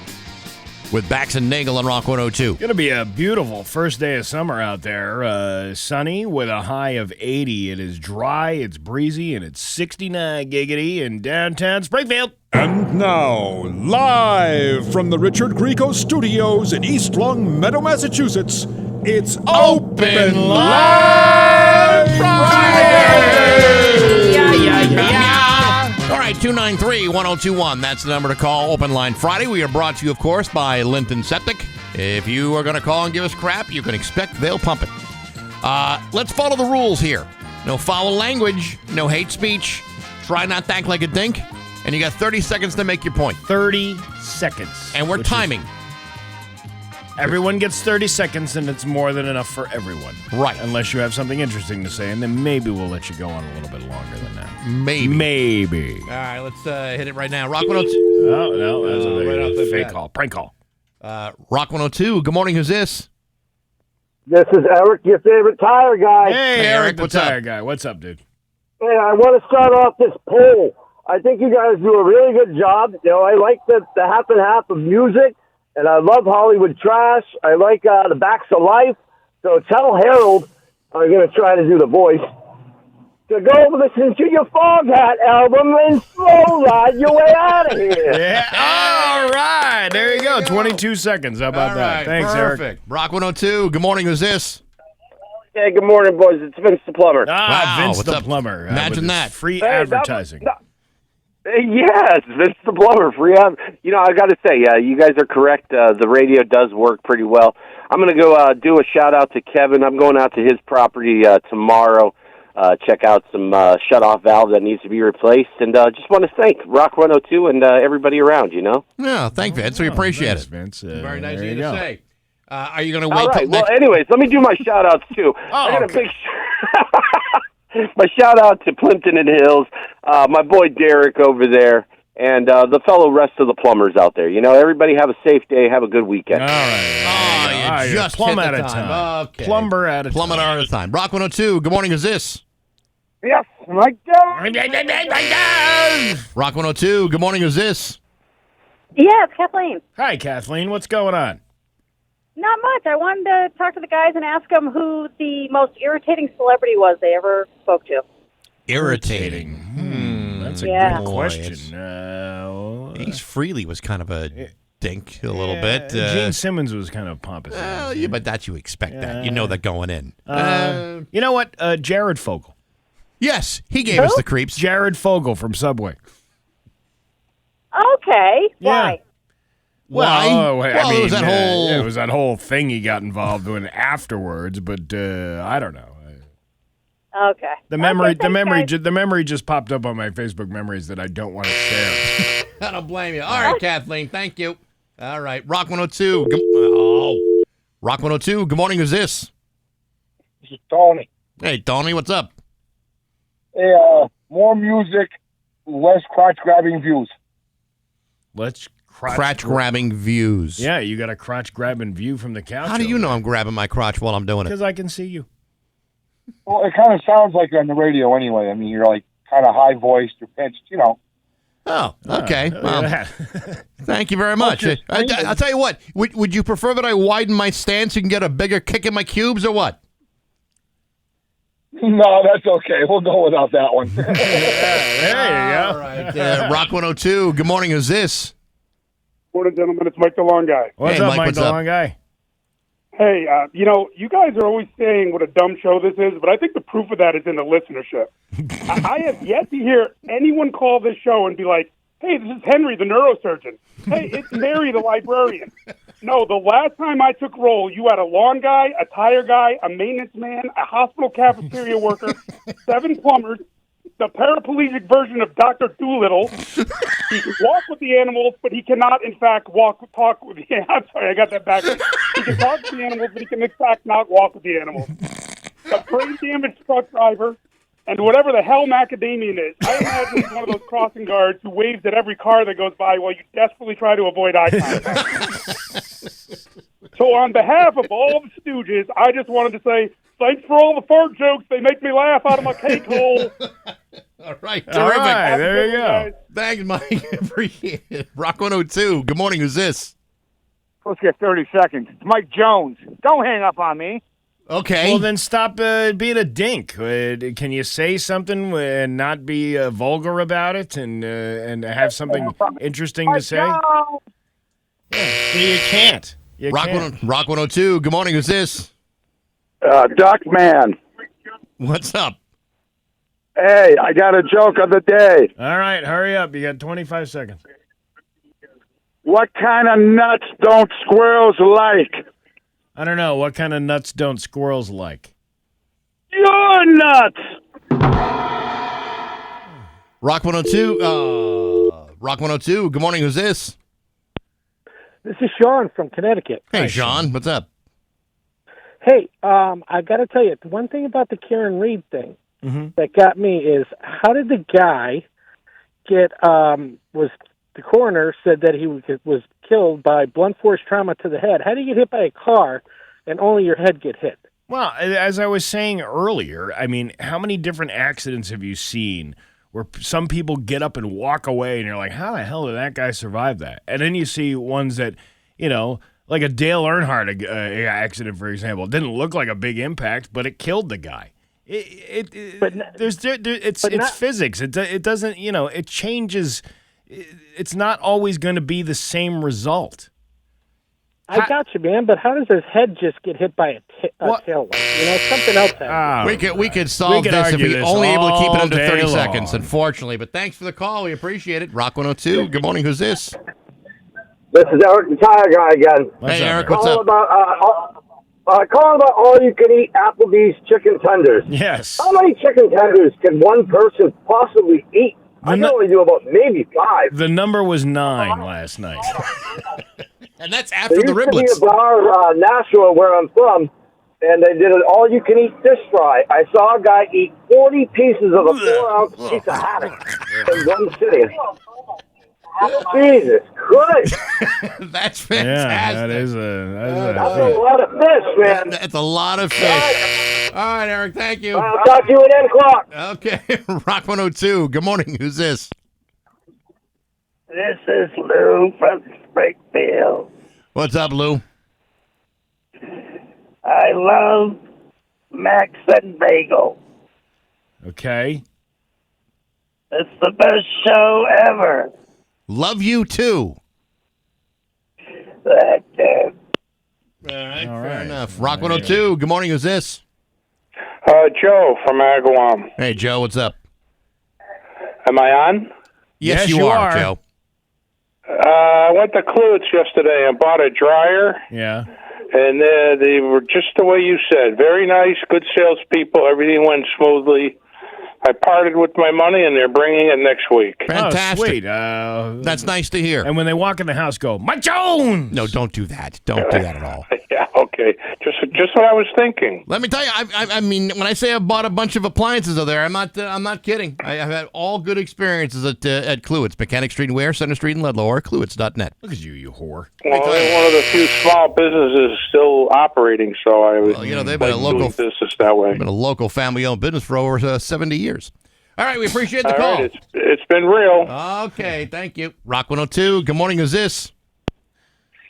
with Bax and Nagle on Rock 102. Going to be a beautiful first day of summer out there. Sunny with a high of 80. It is dry, it's breezy, and it's 69 giggity in downtown Springfield. And now, live from the Richard Grieco Studios in East Longmeadow, Massachusetts, it's Open Live Friday! All right, 293-1021. That's the number to call. Open Line Friday. We are brought to you, of course, by Linton Septic. If you are going to call and give us crap, you can expect they'll pump it. Let's follow the rules here. No foul language, no hate speech. Try not to act like a dink. And you got 30 seconds to make your point. 30 seconds. And we're timing. Everyone gets 30 seconds, and it's more than enough for everyone. Right. Unless you have something interesting to say, and then maybe we'll let you go on a little bit longer than that. Maybe. All right, let's hit it right now. Rock 102. Oh, no, that's right off the fake bat. call. Prank call. Rock 102. Good morning. Who's this? This is Eric, your favorite tire guy. Hey, Eric, the what's tire up? guy. What's up, dude? Hey, I want to start off this poll. I think you guys do a really good job. You know, I like the half and half of music, and I love Hollywood trash. I like the Bax of Life. So tell Harold, I'm going to try to do the voice, to go listen to your Fog Hat album and slow ride your way out of here. Yeah. All right. There you go. 22 seconds. How about All that? right, Thanks, perfect. Eric. Rock 102. Good morning. Who's this? Hey, good morning, boys. It's Vince the Plumber. Ah, Wow, Vince what's the up? Plumber. Imagine with his that. Free Hey, advertising. Yes, Vince the Plumber. Free ad. You know, I got to say, you guys are correct. The radio does work pretty well. I'm going to go do a shout-out to Kevin. I'm going out to his property tomorrow. Check out some shut-off valve that needs to be replaced. And just want to thank Rock 102 and everybody around, you know? Yeah, thank Vince. We appreciate Thanks, it. Vince. Very nice of there you to go. say. Are you going to wait All right. till Well, next... anyways, let me do my shout-outs, too. I got a okay. big my shout-out to Plimpton and Hills, my boy Derek over there, and the fellow rest of the plumbers out there. You know, everybody have a safe day. Have a good weekend. All right. Oh, you All right, just plumb hit at the a time. time. Okay. Plumber at a Plumber time. at a time. Rock 102. Good morning. Who's this? Yes, my God. Rock 102. Good morning. Who's this? Yeah, it's Kathleen. Hi, Kathleen. What's going on? Not much. I wanted to talk to the guys and ask them who the most irritating celebrity was they ever spoke to. Irritating. That's a Yeah. good Boy, question. Ace Frehley was kind of a dink a little bit. Gene Simmons was kind of pompous. Yeah, but that you expect that. You know that going in. You know what? Jared Fogle. Yes, he gave us the creeps. Jared Fogle from Subway. Okay. Why? Why? Well, Well, it was that whole- it was that whole thing he got involved in afterwards, but I don't know. Okay. The memory, Okay, thanks, guys. the memory just popped up on my Facebook memories that I don't want to share. I don't blame you. All right, Kathleen. Thank you. All right, Rock 102. Rock 102. Good morning. Who's this? This is Tony. Hey, Tony. What's up? Hey, more music, less crotch-grabbing views. Let's Crotch grabbing views. Yeah, you got a crotch grabbing view from the couch. How do you know I'm grabbing my crotch while I'm doing it? Because I can see you. Well, it kind of sounds like on the radio anyway. I mean, you're like kind of high-voiced or pitched, you know. Oh, okay. Well, Yeah. thank you very much. just I'll tell you what. Would you prefer that I widen my stance and get a bigger kick in my cubes or what? No, that's okay. We'll go without that one. There you go. All right. Rock 102. Good morning. Who's this? Morning, gentlemen. It's Mike the Long Guy. What's up, Mike the Long Guy? Hey, you guys are always saying what a dumb show this is, but I think the proof of that is in the listenership. I have yet to hear anyone call this show and be like, hey, this is Henry, the neurosurgeon. Hey, it's Mary, the librarian. No, the last time I took roll, you had a lawn guy, a tire guy, a maintenance man, a hospital cafeteria worker, 7 plumbers, the paraplegic version of Dr. Doolittle. He can walk with the animals, but he cannot, in fact, talk with the animals. I'm sorry, I got that backwards. He can talk to the animals, but he can, in fact, not walk with the animals. A brain-damaged truck driver, and whatever the hell macadamian is. I imagine he's one of those crossing guards who waves at every car that goes by while you desperately try to avoid eye contact. So on behalf of all the stooges, I just wanted to say, thanks for all the fart jokes. They make me laugh out of my cake hole. All right, terrific. All right, there you go. Guys. Thanks, Mike. Appreciate it. Rock 102. Good morning. Who's this? Let's get 30 seconds. It's Mike Jones. Don't hang up on me. Okay. Well, then stop being a dink. Can you say something and not be vulgar about it and have something interesting to say? Yeah, you can't. You can't. Rock 102. Good morning. Who's this? Duck Man. What's up? Hey, I got a joke of the day. All right, hurry up. You got 25 seconds. What kind of nuts don't squirrels like? I don't know. What kind of nuts don't squirrels like? Your nuts! Rock 102. Rock 102. Good morning. Who's this? This is Sean from Connecticut. Hey, Sean. What's up? Hey, I got to tell you, the one thing about the Karen Reed thing that got me is how did the guy get, the coroner said that he was killed by blunt force trauma to the head. How do you get hit by a car and only your head get hit? Well, as I was saying earlier, I mean, how many different accidents have you seen where some people get up and walk away and you're like, how the hell did that guy survive that? And then you see ones that, like a Dale Earnhardt accident, for example. It didn't look like a big impact, but it killed the guy. It's physics. It doesn't, it changes. It's not always going to be the same result. I got you, man, but how does his head just get hit by a tail light? Something else happens. We could solve this if we only able to keep it under 30 long. seconds, unfortunately. But thanks for the call. We appreciate it. Rock 102. Good morning. Who's this? This is Eric the Tire Guy again. Hey, Eric, what's up? Calling about all-you-can-eat Applebee's chicken tenders. Yes. How many chicken tenders can one person possibly eat? I can only do about maybe 5. The number was 9 last night. And that's after the riblets. There used to be a bar, Nashua, where I'm from, and they did an all-you-can-eat fish fry. I saw a guy eat 40 pieces of a 4-ounce piece of haddock in one sitting. Jesus Christ! That's fantastic. Yeah, that's a lot of fish, man. That's a lot of fish. All right, Eric, thank you. I'll talk to you at 8 o'clock. Okay, Rock 102. Good morning. Who's this? This is Lou from Springfield. What's up, Lou? I love Bax and Nagle. Okay. It's the best show ever. Love you, too. That dude. All right, fair enough. Rock 102. Good morning. Who's this? Joe from Agawam. Hey, Joe. What's up? Am I on? Yes, you are, Joe. I went to Kluwitz yesterday and bought a dryer. Yeah. And they were just the way you said. Very nice, good salespeople. Everything went smoothly. I parted with my money, and they're bringing it next week. Fantastic. Oh, sweet. That's nice to hear. And when they walk in the house, go, Mike Jones! No, don't do that. Don't do that at all. Yeah, okay. Just what I was thinking. Let me tell you, I mean, when I say I bought a bunch of appliances over there, I'm not kidding. I've had all good experiences at Kluwitz, Mechanic Street and Ware, Center Street and Ludlow, or Kluwitz.net. Look at you whore. Well, they're one of the few small businesses still operating, so I was they've been a local business that way. Been a local family-owned business for over 70 years. All right, we appreciate the call. Right, it's been real. Okay, thank you. Rock 102. Good morning. Who's this?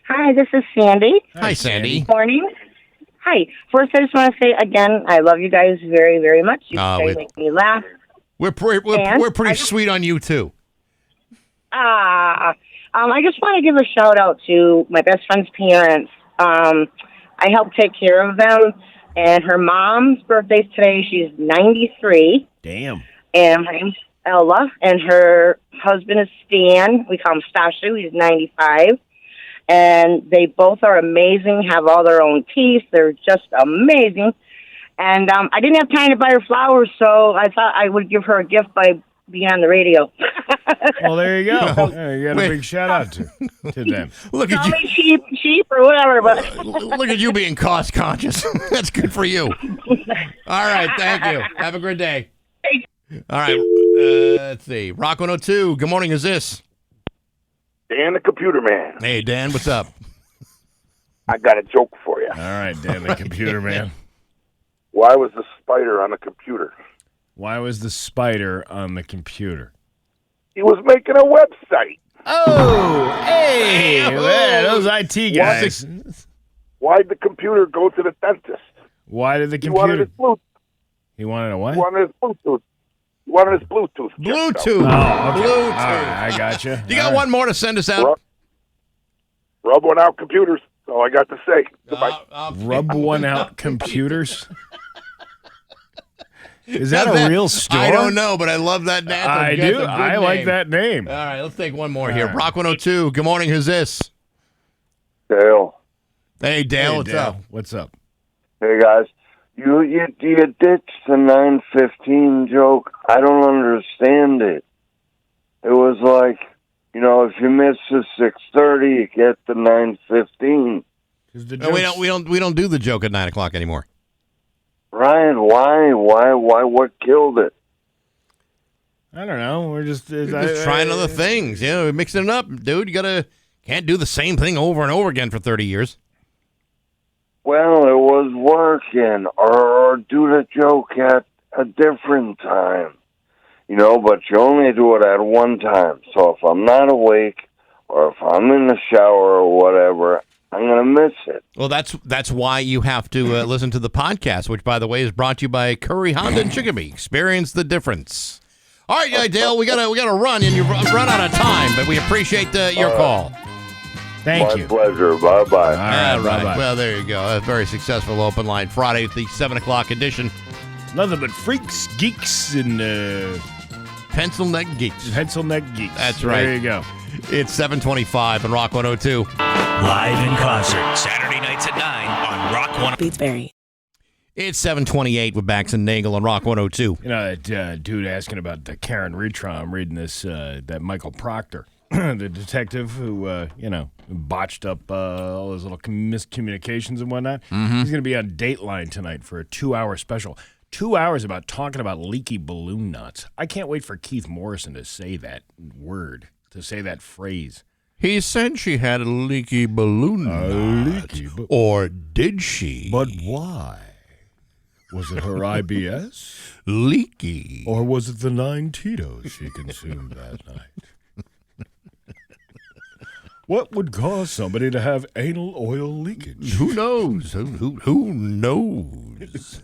Hi, this is Sandy. Hi, Sandy. Good morning. Hi. First, I just want to say again, I love you guys very, very much. You guys make me laugh. We're pretty sweet on you too. I just want to give a shout out to my best friend's parents. I helped take care of them, and her mom's birthday's today. She's 93. Damn. And her name's Ella, and her husband is Stan. We call him Stashu. He's 95. And they both are amazing, have all their own teeth. They're just amazing. And I didn't have time to buy her flowers, so I thought I would give her a gift by being on the radio. Well, there you go. Yeah, you got a big shout out to them. Look at you, cheap or whatever. But look at you being cost conscious. That's good for you. All right, thank you. Have a great day. All right, let's see. Rock 102. Good morning. Is this Dan the Computer Man? Hey, Dan. What's up? I got a joke for you. All right, Dan the Computer Man. Why was the spider on the computer? Why was the spider on the computer? He was making a website. Oh, hey, man, those IT guys. Why'd the computer go to the dentist? Why did the He wanted computer? his Bluetooth. He wanted a what? He wanted his Bluetooth. He wanted his Bluetooth. Bluetooth. Oh, okay. Bluetooth. All right, I gotcha. You got one more to send us out? Rub one out computers. That's all I got to say. Goodbye. Rub one out computers? Is that a real store? I don't know, but I love that name. I do. I like that name. All right, let's take one more here. Rock 102. Good morning. Who's this? Dale. Hey, Dale. Hey, what's Dale. up? What's up? Hey, guys. You ditched the 9:15 joke. I don't understand it. It was like, if you miss the 6:30, you get the 9:15. No, we don't do the joke at 9 o'clock anymore. Ryan, why? What killed it? I don't know. We're just trying other things. We're mixing it up, dude. Can't do the same thing over and over again for 30 years. Well, it was working, or do the joke at a different time. But you only do it at one time. So if I'm not awake, or if I'm in the shower or whatever, I'm going to miss it. Well, that's why you have to listen to the podcast, which, by the way, is brought to you by Curry Honda and Chicopee. Experience the difference. All right, Dale, we gotta run, and you've run out of time, but we appreciate your call. Thank you. My pleasure. Bye-bye. All right. Bye-bye. Well, there you go. A very successful open line Friday with the 7 o'clock edition. Nothing but freaks, geeks, and pencil neck geeks. Pencil neck geeks. That's right. There you go. It's 7:25 on Rock 102. Live in concert, Saturday nights at 9 on Rock 102. Beatsbury. It's 7:28 with Bax and Nagle on Rock 102. That dude asking about the Karen Reed trial. I'm reading this, that Michael Proctor, the detective who, botched up all those little miscommunications and whatnot. Mm-hmm. He's going to be on Dateline tonight for a 2-hour special. 2 hours about talking about leaky balloon nuts. I can't wait for Keith Morrison to say that word, to say that phrase. He said she had a leaky balloon or did she? But why? Was it her IBS? Leaky. Or was it the 9 Tito's she consumed that night? What would cause somebody to have anal oil leakage? Who knows? Who knows?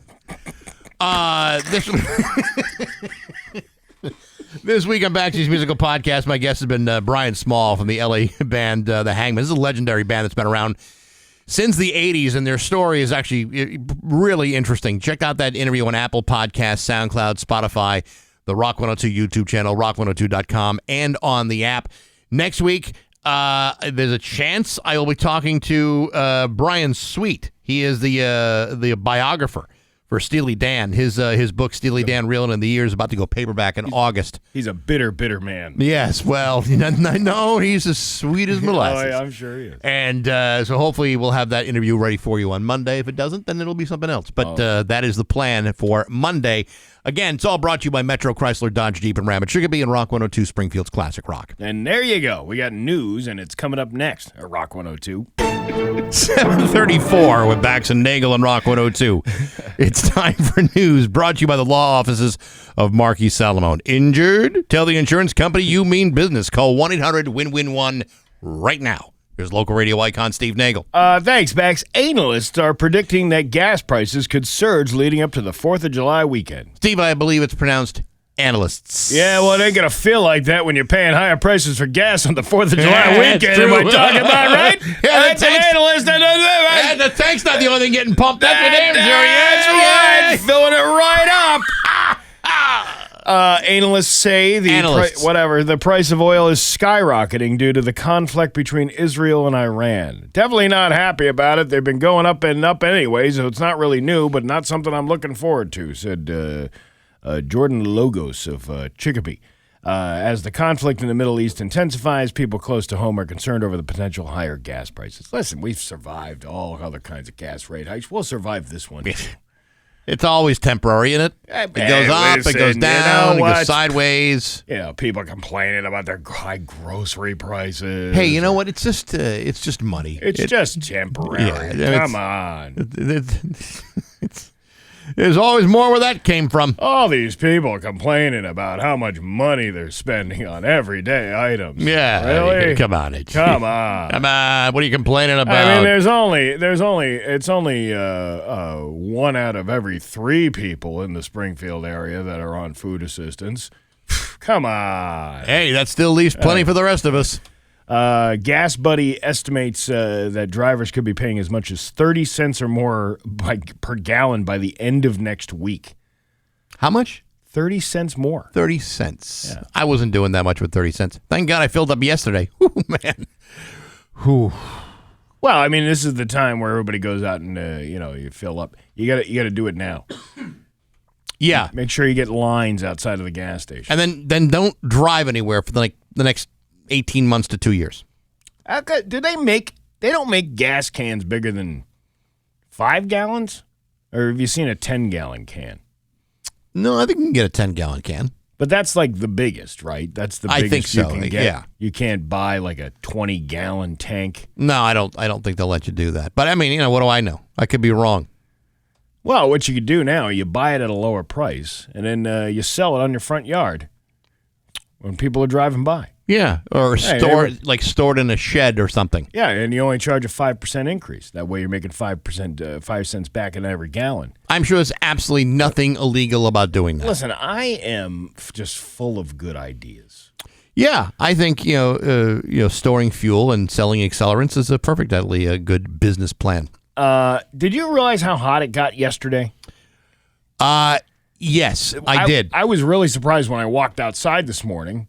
This week on Baxy's Musical Podcast, my guest has been Brian Small from the LA band The Hangman. This is a legendary band that's been around since the 80s, and their story is actually really interesting. Check out that interview on Apple Podcasts, SoundCloud, Spotify, the Rock 102 YouTube channel, rock102.com, and on the app. Next week, there's a chance I will be talking to Brian Sweet. He is the biographer for Steely Dan. His book, Steely Dan, Reelin' in the Years, about to go paperback in August. He's a bitter, bitter man. Yes, well, no, he's as sweet as molasses. Oh, yeah, I'm sure he is. And so hopefully we'll have that interview ready for you on Monday. If it doesn't, then it'll be something else. But that is the plan for Monday. Again, it's all brought to you by Metro Chrysler, Dodge, Jeep, and Ram at Chicopee and Rock 102, Springfield's Classic Rock. And there you go. We got news, and it's coming up next at Rock 102. 7:34 with Bax and Nagle on Rock 102. It's time for news brought to you by the law offices of Marquis Salamone. Injured? Tell the insurance company you mean business. Call 1-800-WIN-WIN-1 right now. Here's local radio icon Steve Nagle. Thanks, Bax. Analysts are predicting that gas prices could surge leading up to the 4th of July weekend. Steve, I believe it's pronounced analysts. Yeah, well, it ain't going to feel like that when you're paying higher prices for gas on the 4th of July weekend. Am I talking about, right? Yeah, the analyst. The tank's not the only thing getting pumped. That's what they're doing. That's right. Filling it right up. Analysts say the price of oil is skyrocketing due to the conflict between Israel and Iran. Definitely not happy about it. They've been going up and up anyway, so it's not really new, but not something I'm looking forward to, said Jordan Logos of Chicopee. As the conflict in the Middle East intensifies, people close to home are concerned over the potential higher gas prices. Listen, we've survived all other kinds of gas rate hikes. We'll survive this one. It's always temporary, isn't it? It goes up, it goes down, it goes sideways. People are complaining about their high grocery prices. Hey, you know what? It's just money. It's just temporary. Yeah, Come on. There's always more where that came from. All these people complaining about how much money they're spending on everyday items. Yeah, really? Come on. Come on. Come on. What are you complaining about? I mean, it's only 1 out of every 3 people in the Springfield area that are on food assistance. Come on. Hey, that still leaves plenty for the rest of us. Gas Buddy estimates that drivers could be paying as much as 30 cents or more per gallon by the end of next week. How much? 30 cents more. 30 cents. Yeah. I wasn't doing that much with 30 cents. Thank God I filled up yesterday. Whew, man. Whew. Well, I mean, this is the time where everybody goes out and you fill up. You got to do it now. Yeah. Make sure you get lines outside of the gas station. And then don't drive anywhere for the next 18 months to 2 years. Do they don't make gas cans bigger than 5 gallons? Or have you seen a 10-gallon can? No, I think you can get a 10-gallon can. But that's like the biggest, right? That's the biggest I think so. You can get. Yeah. You can't buy like a 20-gallon tank. No, I don't think they'll let you do that. But I mean, what do I know? I could be wrong. Well, what you could do now, you buy it at a lower price, and then you sell it on your front yard when people are driving by. Yeah, or stored in a shed or something. Yeah, and you only charge a 5% increase. That way you're making 5 cents back in every gallon. I'm sure there's absolutely nothing illegal about doing that. Listen, I am just full of good ideas. Yeah, I think storing fuel and selling accelerants is a perfectly good business plan. Did you realize how hot it got yesterday? Yes, I did. I was really surprised when I walked outside this morning.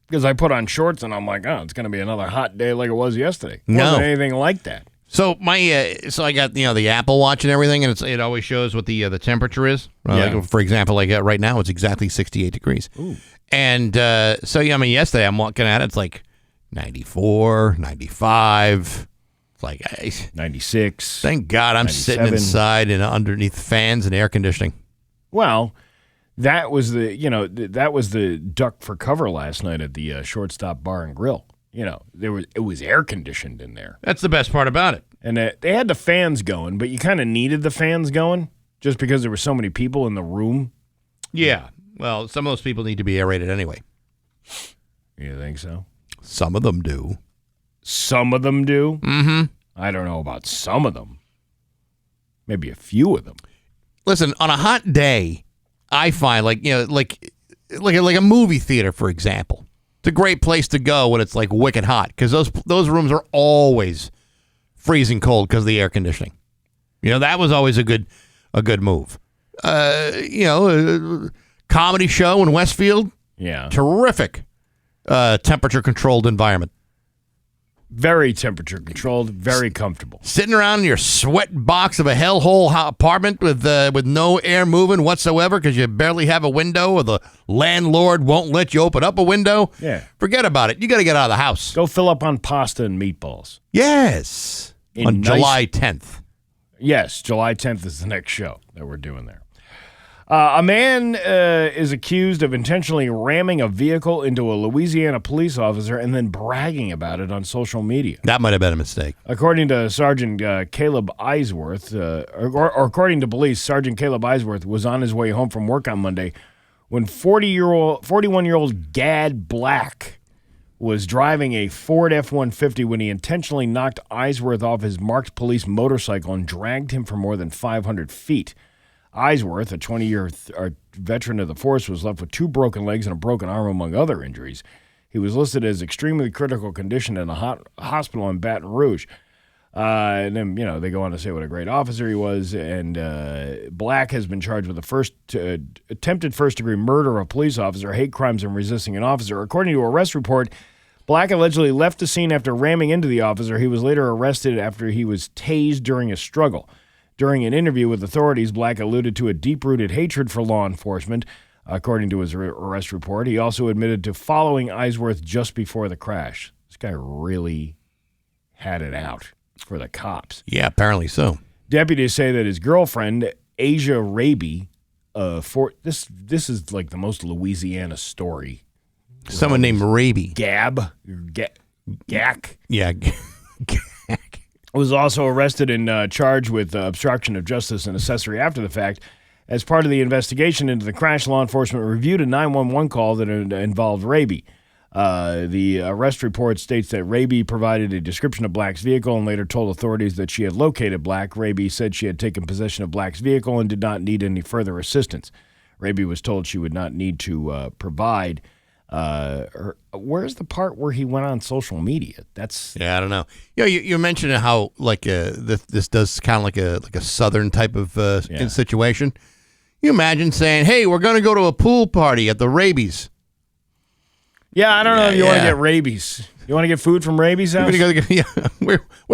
Because I put on shorts and I'm like, it's going to be another hot day like it was yesterday. It wasn't anything like that. So I got the Apple Watch and everything, and it always shows what the temperature is. Like, for example, right now it's exactly 68 degrees. Ooh. And yesterday I'm looking at it, it's like 94, 95. It's like 96. Thank God I'm 97. sitting inside and underneath fans and air conditioning. Well, that was the duck for cover last night at the Shortstop Bar and Grill. It was air conditioned in there. That's the best part about it. And they had the fans going, but you kind of needed the fans going just because there were so many people in the room. Yeah. Well, some of those people need to be aerated anyway. You think so? Some of them do. Some of them do? Mm-hmm. I don't know about some of them. Maybe a few of them. Listen, on a hot day, I find like a movie theater, for example. It's a great place to go when it's like wicked hot because those rooms are always freezing cold because of the air conditioning. That was always a good move. A comedy show in Westfield. Yeah. Terrific temperature controlled environment. Very temperature controlled, very comfortable. Sitting around in your sweat box of a hellhole apartment with no air moving whatsoever because you barely have a window or the landlord won't let you open up a window. Yeah. Forget about it. You got to get out of the house. Go fill up on pasta and meatballs. Yes. On July 10th. Yes, July 10th is the next show that we're doing there. A man is accused of intentionally ramming a vehicle into a Louisiana police officer and then bragging about it on social media. That might have been a mistake. According to Sergeant Caleb Eisworth, or according to police, Sergeant Caleb Eisworth was on his way home from work on Monday when 41-year-old Gad Black was driving a Ford F-150 when he intentionally knocked Eisworth off his marked police motorcycle and dragged him for more than 500 feet. Eisworth, a 20-year veteran of the force, was left with 2 broken legs and a broken arm, among other injuries. He was listed as extremely critical condition in a hospital in Baton Rouge. And then, they go on to say what a great officer he was. And Black has been charged with attempted first-degree murder of a police officer, hate crimes, and resisting an officer. According to an arrest report, Black allegedly left the scene after ramming into the officer. He was later arrested after he was tased during a struggle. During an interview with authorities, Black alluded to a deep-rooted hatred for law enforcement, according to his arrest report. He also admitted to following Eisworth just before the crash. This guy really had it out for the cops. Yeah, apparently so. Deputies say that his girlfriend, Asia Raby, this is like the most Louisiana story. Someone named Raby. Gack. Yeah, was also arrested and charged with obstruction of justice and accessory after the fact. As part of the investigation into the crash, law enforcement reviewed a 911 call that involved Raby. The arrest report states that Raby provided a description of Black's vehicle and later told authorities that she had located Black. Raby said she had taken possession of Black's vehicle and did not need any further assistance. Raby was told she would not need to provide. Where's the part where he went on social media? I don't know. You mentioned how this does kind of like a southern type of situation. You imagine saying, "Hey, we're going to go to a pool party at the Rabies." Yeah, I don't know if you want to get rabies. You want to get food from Raby's house? Where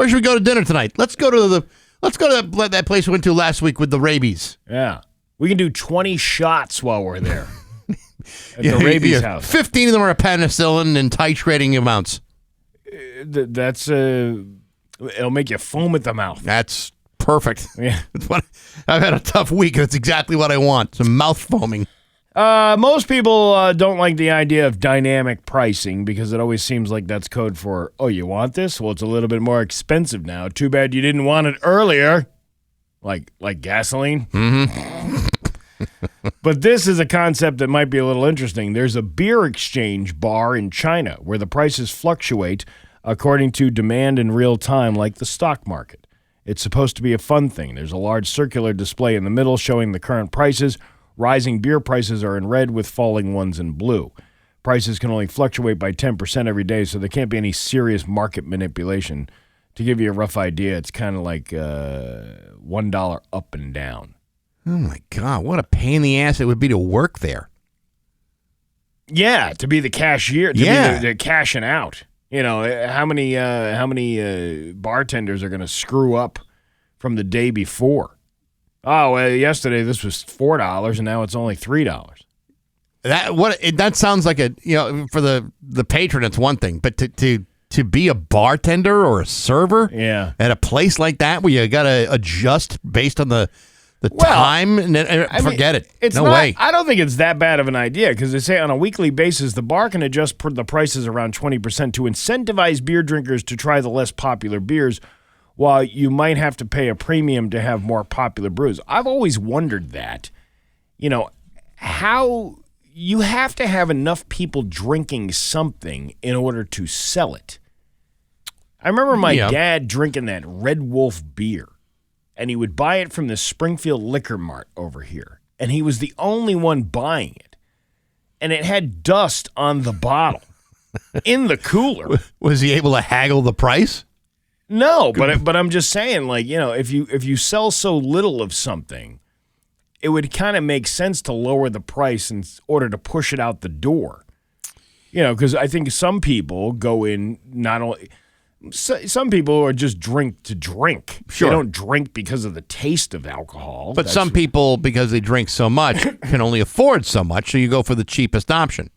should we go to dinner tonight? Let's go to that place we went to last week with the Rabies. Yeah, we can do 20 shots while we're there at the Raby's house. 15 of them are penicillin and titrating amounts. It'll make you foam at the mouth. That's perfect. Yeah, I've had a tough week. That's exactly what I want. Some mouth foaming. Most people don't like the idea of dynamic pricing because it always seems like that's code for, oh, you want this? Well, it's a little bit more expensive now. Too bad you didn't want it earlier. Like gasoline. Mm-hmm. But this is a concept that might be a little interesting. There's a beer exchange bar in China where the prices fluctuate according to demand in real time, like the stock market. It's supposed to be a fun thing. There's a large circular display in the middle showing the current prices. Rising beer prices are in red with falling ones in blue. Prices can only fluctuate by 10% every day, so there can't be any serious market manipulation. To give you a rough idea, it's kind of like $1 up and down. Oh, my God. What a pain in the ass it would be to work there. Yeah, to be the cashier, to be the cashing out. How many bartenders are going to screw up from the day before? Oh, yesterday this was $4 and now it's only $3. That sounds like for the patron it's one thing, but to be a bartender or a server at a place like that where you got to adjust based on the time and forget it. It's no not, way. I don't think it's that bad of an idea because they say on a weekly basis the bar can adjust the prices around 20% to incentivize beer drinkers to try the less popular beers, while you might have to pay a premium to have more popular brews. I've always wondered that, how you have to have enough people drinking something in order to sell it. I remember my dad drinking that Red Wolf beer, and he would buy it from the Springfield Liquor Mart over here, and he was the only one buying it, and it had dust on the bottle in the cooler. Was he able to haggle the price? No, but I'm just saying, if you sell so little of something, it would kind of make sense to lower the price in order to push it out the door. Because I think some people go in not only some people are just drink to drink. Sure, they don't drink because of the taste of alcohol. But some people, because they drink so much, can only afford so much, so you go for the cheapest option,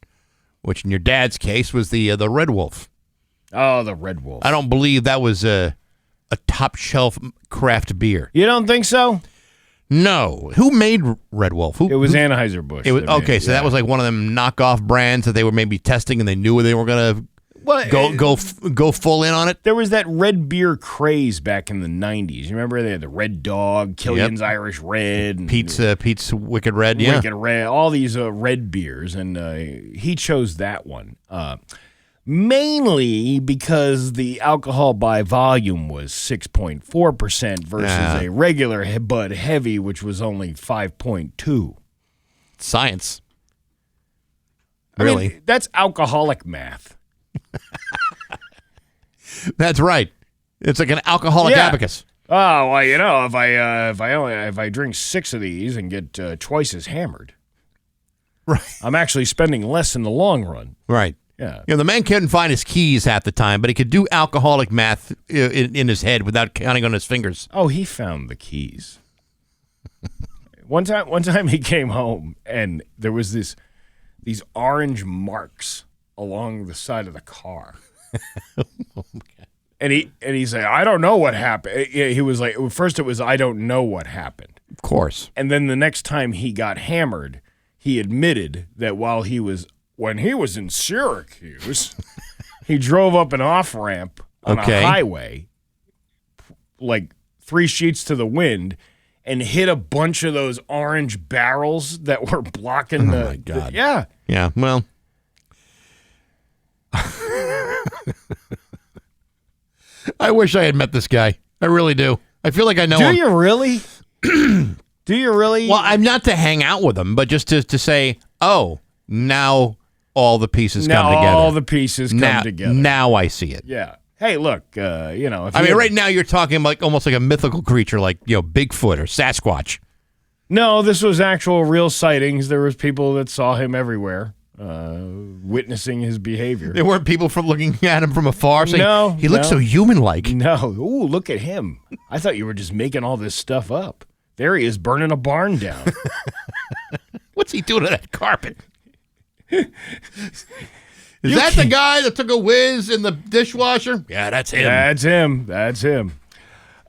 which in your dad's case was the Red Wolf. Oh, the Red Wolf. I don't believe that was a top shelf craft beer. You don't think so? No. Who made Red Wolf? It was Anheuser-Busch. It was okay. So that was like one of them knockoff brands that they were maybe testing, and they knew they were going to go full in on it. There was that red beer craze back in the 90s. You remember they had the Red Dog, Killian's Irish Red, and Pete's Wicked Red, Wicked Red, all these red beers, and he chose that one. mainly because the alcohol by volume was 6.4% versus a regular Bud Heavy, which was only 5.2. Science. Really? I mean, that's alcoholic math. That's right. It's like an alcoholic abacus. Oh, well, if I drink 6 of these and get twice as hammered, right, I'm actually spending less in the long run. Right. Yeah. The man couldn't find his keys half the time, but he could do alcoholic math in his head without counting on his fingers. Oh, he found the keys. One time he came home and there was these orange marks along the side of the car. And he said, I don't know what happened. He was like, first it was, I don't know what happened. Of course. And then the next time he got hammered, he admitted that when he was in Syracuse, he drove up an off-ramp on a highway, like 3 sheets to the wind, and hit a bunch of those orange barrels that were blocking Oh, my God. Yeah. Yeah, well. I wish I had met this guy. I really do. I feel like I know him. Do you really? Do you really? Well, I'm not to hang out with him, but just to say, oh, now all the pieces come together. All the pieces come together. Now I see it. Yeah. Hey, look, right now you're talking like almost like a mythical creature like, Bigfoot or Sasquatch. No, this was actual real sightings. There was people that saw him everywhere, witnessing his behavior. There weren't people from looking at him from afar saying, no, he looks so human-like. No. Ooh, look at him. I thought you were just making all this stuff up. There he is burning a barn down. What's he doing to that carpet? Is that the guy that took a whiz in the dishwasher? Yeah, that's him. That's him.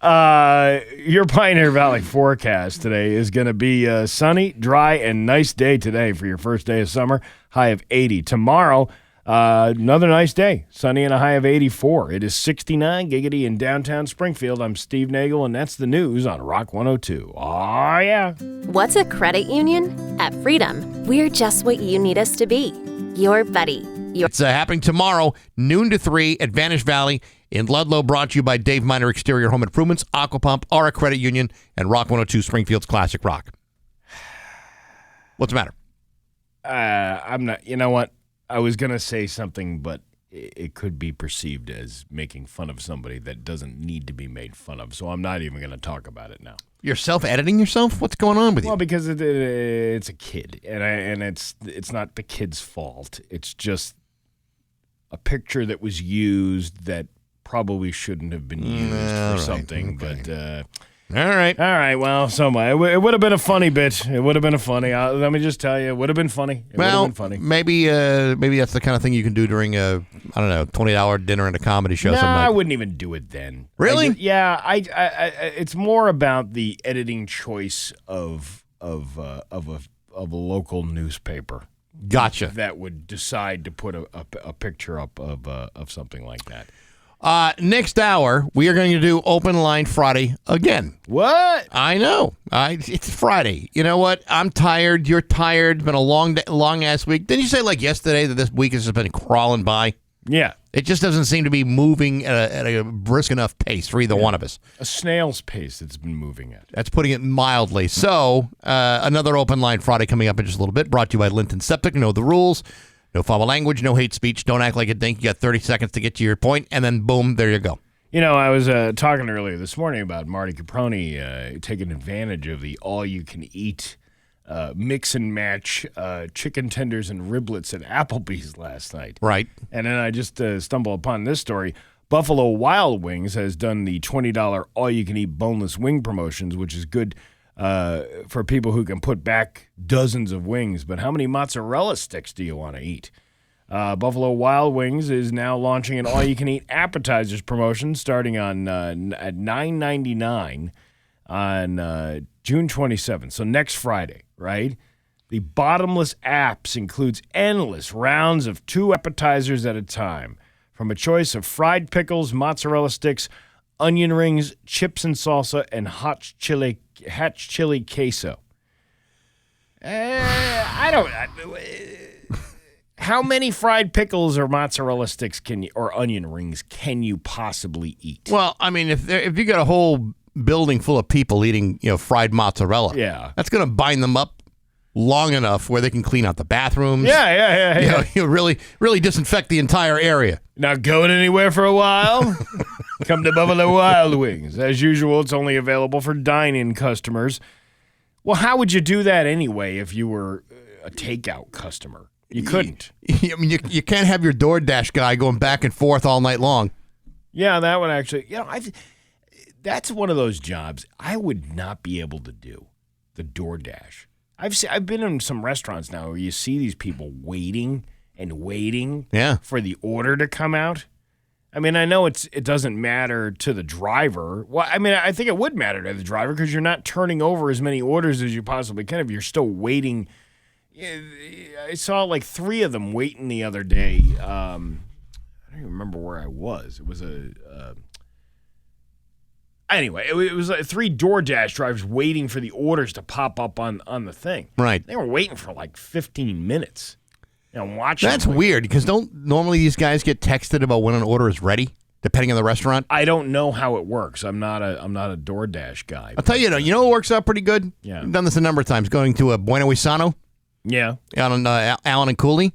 Your Pioneer Valley forecast today is going to be sunny, dry, and nice day today for your first day of summer. High of 80. Tomorrow, another nice day. Sunny and a high of 84. It is 69 giggity in downtown Springfield. I'm Steve Nagle, and that's the news on Rock 102. Oh, yeah. What's a credit union? At Freedom, we're just what you need us to be. Your buddy. It's happening tomorrow, noon to 3 at Vanish Valley in Ludlow, brought to you by Dave Miner Exterior Home Improvements, Aquapump, Aura Credit Union, and Rock 102 Springfield's Classic Rock. What's the matter? I'm not, you know what? I was going to say something, but it could be perceived as making fun of somebody that doesn't need to be made fun of, so I'm not even going to talk about it now. You're self-editing yourself? What's going on with you? Well, because it's a kid, and it's not the kid's fault. It's just a picture that was used that probably shouldn't have been used for something. Okay. But all right. Well, it would have been a funny bit. It would have been a funny. Let me just tell you, it would have been funny. It would have been funny. Maybe that's the kind of thing you can do during a $20 dinner at a comedy show. No, I wouldn't even do it then. Really? I it's more about the editing choice of a local newspaper. Gotcha. That would decide to put a picture up of something like that. Next hour, we are going to do Open Line Friday again. What? I know. It's Friday. You know what? I'm tired. You're tired. It's been a long-ass week. Didn't you say, like, yesterday that this week has just been crawling by? Yeah. It just doesn't seem to be moving at a brisk enough pace for either one of us. A snail's pace it's been moving at. That's putting it mildly. So, another Open Line Friday coming up in just a little bit, brought to you by Linton Septic. Know the rules. No foul language, no hate speech. Don't act like a dink. You got 30 seconds to get to your point, and then boom, there you go. You know, I was talking earlier this morning about Marty Caproni taking advantage of the all-you-can-eat mix and match chicken tenders and riblets at Applebee's last night. Right. And then I just stumbled upon this story. Buffalo Wild Wings has done the $20 all-you-can-eat boneless wing promotions, which is good for people who can put back dozens of wings. But how many mozzarella sticks do you want to eat? Buffalo Wild Wings is now launching an all-you-can-eat appetizers promotion starting on at $9.99 on June 27th. So next Friday, right? The bottomless apps includes endless rounds of 2 appetizers at a time, from a choice of fried pickles, mozzarella sticks, onion rings, chips and salsa, and hot chili queso. How many fried pickles or mozzarella sticks or onion rings can you possibly eat? Well, I mean, if you got a whole building full of people eating, fried mozzarella, that's going to bind them up long enough where they can clean out the bathrooms. Yeah. You really, really disinfect the entire area. Not going anywhere for a while? Come to Buffalo Wild Wings. As usual, it's only available for dine-in customers. Well, how would you do that anyway if you were a takeout customer? You couldn't. I mean, you can't have your DoorDash guy going back and forth all night long. Yeah, that would actually, that's one of those jobs I would not be able to do, the DoorDash. I've been in some restaurants now where you see these people waiting and waiting for the order to come out. I mean, I know it doesn't matter to the driver. Well, I mean, I think it would matter to the driver because you're not turning over as many orders as you possibly can if you're still waiting. I saw like 3 of them waiting the other day. I don't even remember where I was. It was anyway, it was like 3 DoorDash drivers waiting for the orders to pop up on the thing. Right. They were waiting for like 15 minutes. Watching. That's weird because don't normally these guys get texted about when an order is ready, depending on the restaurant? I don't know how it works. I'm not a DoorDash guy. I'll tell you, what works out pretty good? Yeah. I've done this a number of times, going to a Bueno Isano. Yeah. Out on Allen and Cooley.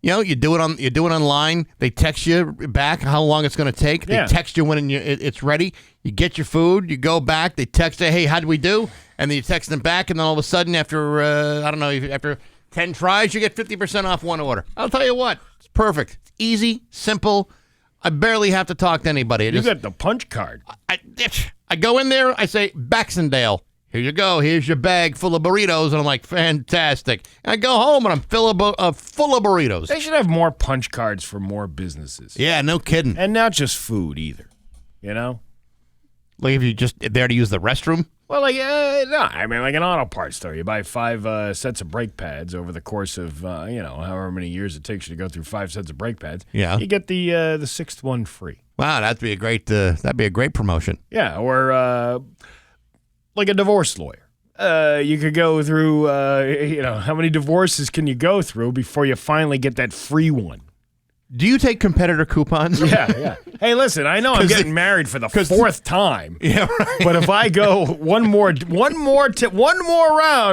You do it online. They text you back how long it's going to take. They text you when it's ready. You get your food. You go back. They text you, hey, how did we do? And then you text them back, and then all of a sudden, after after 10 tries, you get 50% off one order. I'll tell you what, it's perfect. It's easy, simple. I barely have to talk to anybody. You got the punch card. I go in there. I say, Bax and Nagle. Here you go. Here's your bag full of burritos. And I'm like, fantastic. And I go home and I'm full of burritos. They should have more punch cards for more businesses. Yeah, no kidding. And not just food either. Like if you just there to use the restroom? Well, no. I mean, like an auto parts store. You buy 5 sets of brake pads over the course of, however many years it takes you to go through 5 sets of brake pads. Yeah. You get the 6th one free. Wow, that'd be a great promotion. Yeah, or like a divorce lawyer. You could go through, how many divorces can you go through before you finally get that free one? Do you take competitor coupons? Yeah. Hey, listen, I know I'm getting married for the 4th time. Yeah, right. But if I go one more round,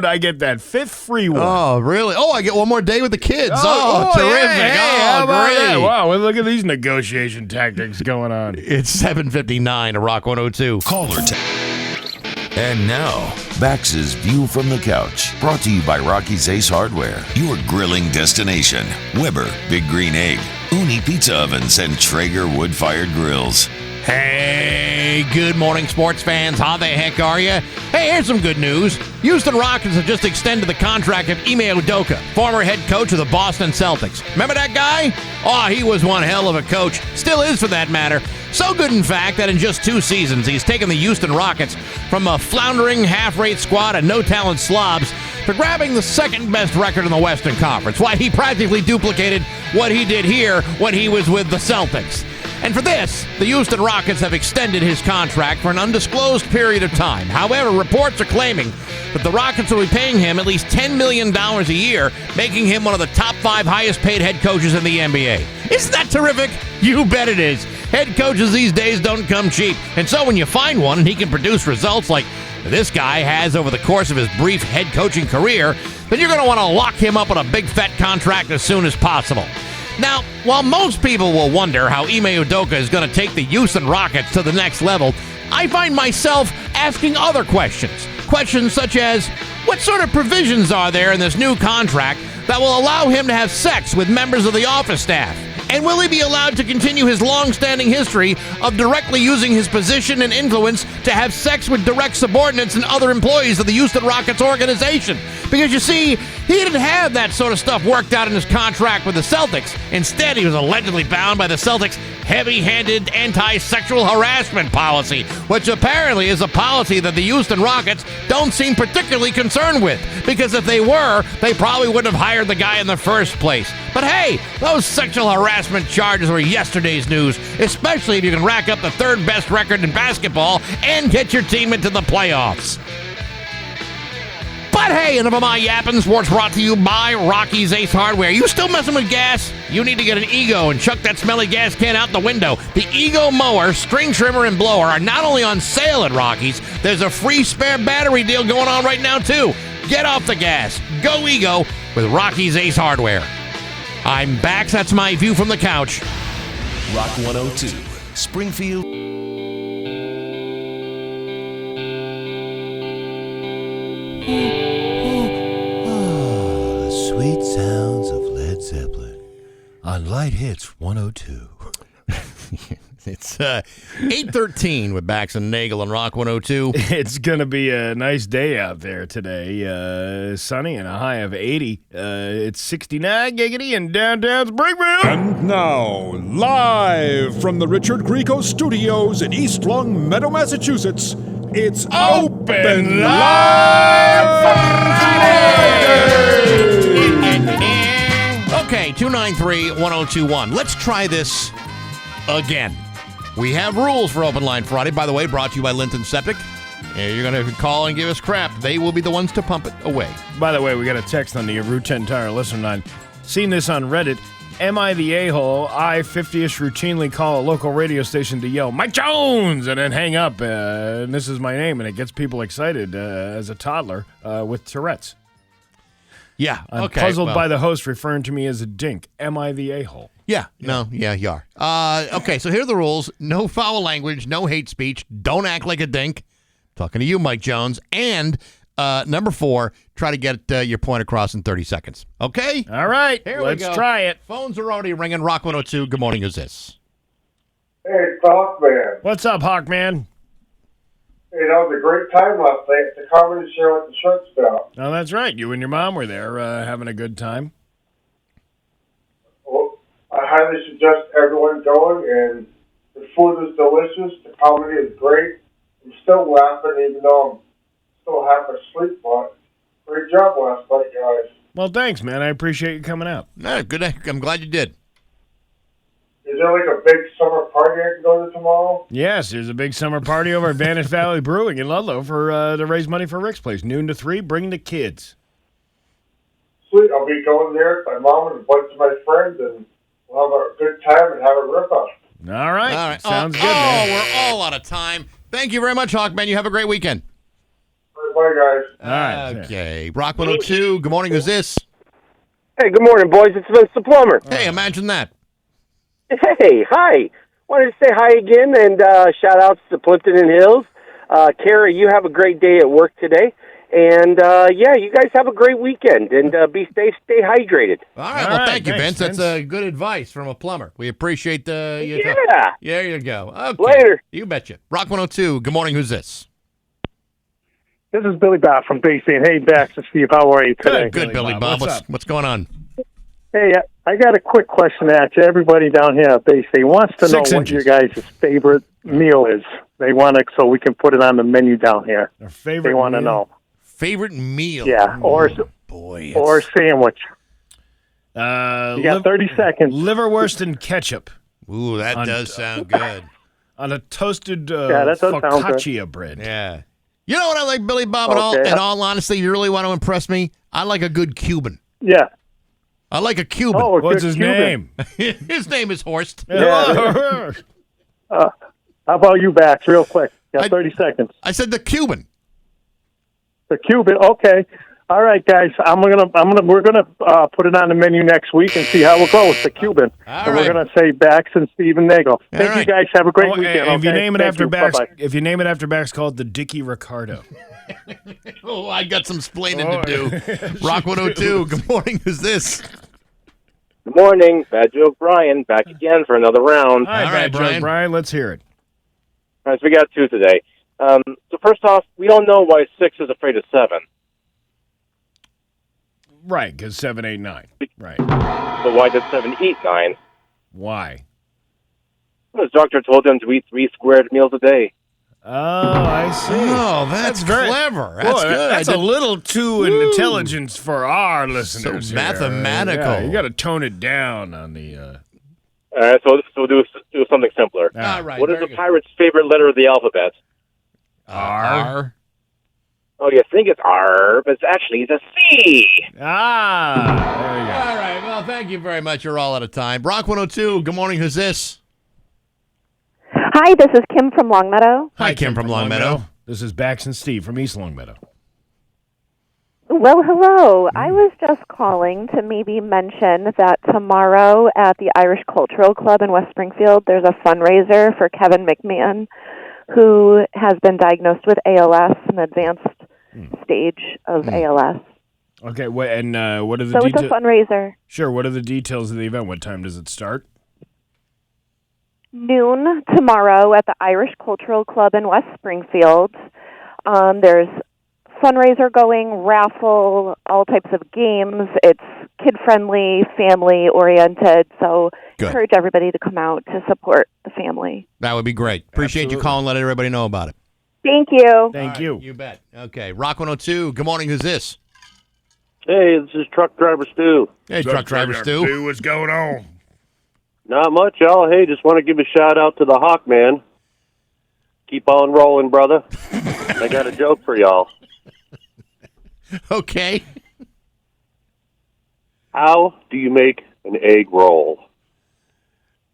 I get that 5th free one. Oh, really? Oh, I get one more day with the kids. Oh, terrific. Hey, great. That? Wow, well, look at these negotiation tactics going on. It's 7:59 to Rock 102. Caller And now, Bax's View from the Couch, brought to you by Rocky's Ace Hardware, your grilling destination. Weber, Big Green Egg, Uni Pizza Ovens, and Traeger Wood-Fired Grills. Hey, good morning, sports fans. How the heck are you? Hey, here's some good news. Houston Rockets have just extended the contract of Ime Udoka, former head coach of the Boston Celtics. Remember that guy? Oh, he was one hell of a coach. Still is, for that matter. So good, in fact, that in just 2 seasons, he's taken the Houston Rockets from a floundering half-rate squad of no-talent slobs to grabbing the 2nd-best record in the Western Conference. Why, he practically duplicated what he did here when he was with the Celtics. And for this, the Houston Rockets have extended his contract for an undisclosed period of time. However, reports are claiming that the Rockets will be paying him at least $10 million a year, making him one of the top 5 highest-paid head coaches in the NBA. Isn't that terrific? You bet it is. Head coaches these days don't come cheap. And so when you find one and he can produce results like this guy has over the course of his brief head coaching career, then you're going to want to lock him up on a big fat contract as soon as possible. Now, while most people will wonder how Ime Udoka is going to take the Houston Rockets to the next level, I find myself asking other questions. Questions such as, what sort of provisions are there in this new contract that will allow him to have sex with members of the office staff? And will he be allowed to continue his long-standing history of directly using his position and influence to have sex with direct subordinates and other employees of the Houston Rockets organization? Because you see, he didn't have that sort of stuff worked out in his contract with the Celtics. Instead, he was allegedly bound by the Celtics' heavy-handed anti-sexual harassment policy, which apparently is a policy that the Houston Rockets don't seem particularly concerned with. Because if they were, they probably wouldn't have hired the guy in the first place. But hey, those sexual harassment charges were yesterday's news, especially if you can rack up the 3rd best record in basketball and get your team into the playoffs. But But hey, enough of my yapping. Sports brought to you by Rocky's Ace Hardware. You still messing with gas? You need to get an Ego and chuck that smelly gas can out the window. The Ego mower, string trimmer, and blower are not only on sale at Rocky's, there's a free spare battery deal going on right now, too. Get off the gas. Go Ego with Rocky's Ace Hardware. I'm Bax. That's my view from the couch. Rock 102, Springfield. The sweet sounds of Led Zeppelin on Light Hits 102. It's 8:13 with Bax and Nagle on Rock 102. It's going to be a nice day out there today. Sunny and a high of 80. It's 69 giggity in downtown Springfield. And now, live from the Richard Grieco Studios in East Long Meadow, Massachusetts, it's Open Live Okay, 293-1021. Let's try this again. We have rules for Open Line Friday. By the way, brought to you by Linton Septic. You're going to call and give us crap. They will be the ones to pump it away. By the way, we got a text on the Route 10 Tire listener line. Seen this on Reddit. Am I the a-hole? I, 50-ish, routinely call a local radio station to yell, Mike Jones, and then hang up. And this is my name, and it gets people excited as a toddler with Tourette's. Yeah, I'm okay. puzzled by the host referring to me as a dink. Am I the a-hole? Yeah, no, yeah, you are. Okay, so here are the rules. No foul language, no hate speech. Don't act like a dink. Talking to you, Mike Jones. And number 4, try to get your point across in 30 seconds. Okay? All right, Here let's we go. try it. Phones are already ringing. Rock 102. Good morning. Who's this? Hey, Hawkman. What's up, Hawkman? Hey, that was a great time last night at the comedy show at the Short Spout. Oh, that's right. You and your mom were there having a good time. Well, I highly suggest everyone going, and the food is delicious. The comedy is great. I'm still laughing, even though I'm still half asleep, but great job last night, guys. Well, thanks, man. I appreciate you coming out. No, good. I'm glad you did. Is there like a big summer party I can go to tomorrow? Yes, there's a big summer party over at Vanish Valley Brewing in Ludlow for to raise money for Rick's Place. Noon to 3, bring the kids. Sweet, I'll be going there with my mom and a bunch of my friends, and we'll have a good time and have a rip-up. All right. All right. Sounds good, man. We're all out of time. Thank you very much, Hawkman. You have a great weekend. Bye, guys. All right. Okay. Rock 102. Good morning. Who's this? Hey, good morning, boys. It's Vince the Plumber. Hey, imagine that. Hey, hi. Wanted to say hi again and shout outs to Plimpton and Hills. Kara, you have a great day at work today. And, yeah, you guys have a great weekend. And be safe, stay hydrated. All right. Well, thank you, Vince. That's good advice from a plumber. We appreciate the... Yeah. There you go. Okay. Later. You betcha. Rock 102. Good morning. Who's this? This is Billy Bob from Bay State. Hey, Bax and Steve, how are you today? Good, Billy Bob. What's going on? Hey, I got a quick question at you. Everybody down here at Bay State wants to know what your guys' favorite meal is. They want to, so we can put it on the menu down here. Their favorite They want to meal? know. Favorite meal? Yeah, or sandwich. You got 30 seconds. Liverwurst and ketchup. Ooh, that does sound good. On a toasted Yeah, that does sound good. focaccia bread. Yeah. You know what I like, Billy Bob? In all honesty, you really want to impress me? I like a good Cuban. Yeah. I like a Cuban. Oh, What's his name? His name is Horst. Yeah. How about you, Bax, real quick? Got 30 seconds. I said the Cuban. The Cuban. Okay. All right, guys. We're gonna put it on the menu next week and see how it goes. The Cuban. All We're gonna say Bax and Stephen Nagel. Thank you, guys. Have a great weekend. If you okay? name it Thank after you. Bax, Bye-bye. if you name it after Bax, call it the Dickie Ricardo. Oh, I got some splaining to do. Rock 102. Good morning. Who's this? Good morning. Bad Joke Brian back again for another round. All right, Brian. Brian, let's hear it. All right, so we got 2 today. So first off, we all know why 6 is afraid of 7. Right, because 7, 8, 9. Right. But why did 7 eat 9? Why? Well, his doctor told him to eat 3 squared meals a day. Oh, I see. Oh, that's very clever. That's Boy, good. That's a little too intelligent for our listeners. So here. mathematical. Yeah, you got to tone it down on the. All right, so we'll do something simpler. All right. What is a pirate's favorite letter of the alphabet? R. Oh, you think it's R, but it's actually a C. Ah, there you go. All right. Well, thank you very much. You're all out of time. Rock 102. Good morning. Who's this? Hi, this is Kim from Longmeadow. Hi, Kim from Longmeadow. This is Bax and Steve from East Longmeadow. Well, hello. I was just calling to maybe mention that tomorrow at the Irish Cultural Club in West Springfield, there's a fundraiser for Kevin McMahon, who has been diagnosed with ALS, an advanced stage of ALS. Okay, and what are the So details? it's a fundraiser. Sure, what are the details of the event? What time does it start? Noon tomorrow at the Irish Cultural Club in West Springfield. There's fundraiser going, raffle, all types of games. It's kid-friendly, family-oriented, so encourage everybody to come out to support the family. That would be great. Appreciate you calling, let everybody know about it. Thank you. Thank you. You bet. Okay, Rock 102. Good morning. Who's this? Hey, this is Truck Driver Stu. Hey, Truck Driver Stu. What's going on? Not much, y'all. Hey, just want to give a shout-out to the Hawkman. Keep on rolling, brother. I got a joke for y'all. Okay. How do you make an egg roll?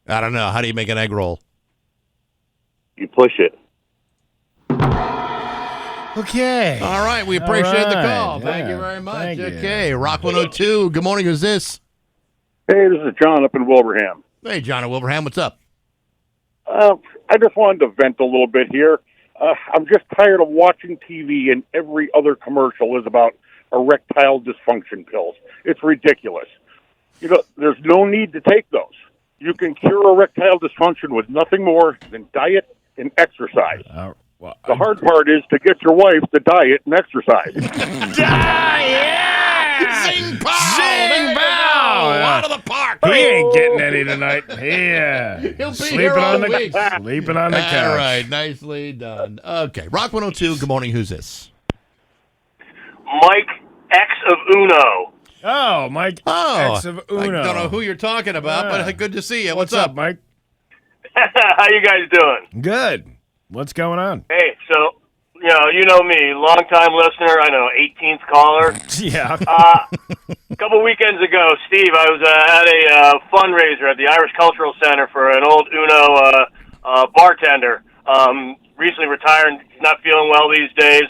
I don't know. How do you make an egg roll? You push it. Okay. All right. We appreciate the All right. call. Thank you Yeah. very much. Thank you. Okay. Rock 102. Good morning. Who's this? Hey, this is John up in Wilbraham. Hey, John at Wilbraham. What's up? I just wanted to vent a little bit here. I'm just tired of watching TV and every other commercial is about erectile dysfunction pills. It's ridiculous. You know, there's no need to take those. You can cure erectile dysfunction with nothing more than diet and exercise. The hard part is to get your wife to diet and exercise. Zing pow! Zing pow! Out of the park! He ain't getting any tonight. He'll be sleeping here all on the week. sleeping on the couch. All right, nicely done. Okay, Rock 102. Good morning. Who's this? Mike X of Uno. Oh, Mike X of Uno. I don't know who you're talking about, but good to see you. What's up, Mike? How you guys doing? Good. What's going on? Hey, so you know me, long-time listener. I know, 18th caller. Yeah. A couple weekends ago, Steve, I was at a fundraiser at the Irish Cultural Center for an old Uno bartender. Recently retired, not feeling well these days.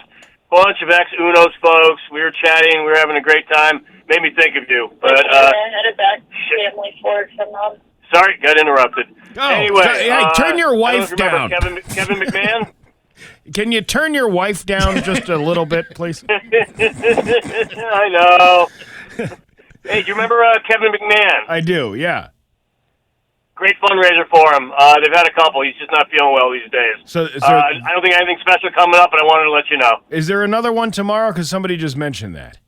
Bunch of ex-Unos folks. We were chatting. We were having a great time. Made me think of you. But headed back to family for some. Sorry, got interrupted. Oh, anyway, hey, turn your I don't wife remember down. Kevin McMahon? Can you turn your wife down just a little bit, please? I know. Hey, do you remember Kevin McMahon? I do, yeah. Great fundraiser for him. They've had a couple. He's just not feeling well these days. So I don't think anything special coming up, but I wanted to let you know. Is there another one tomorrow? Because somebody just mentioned that.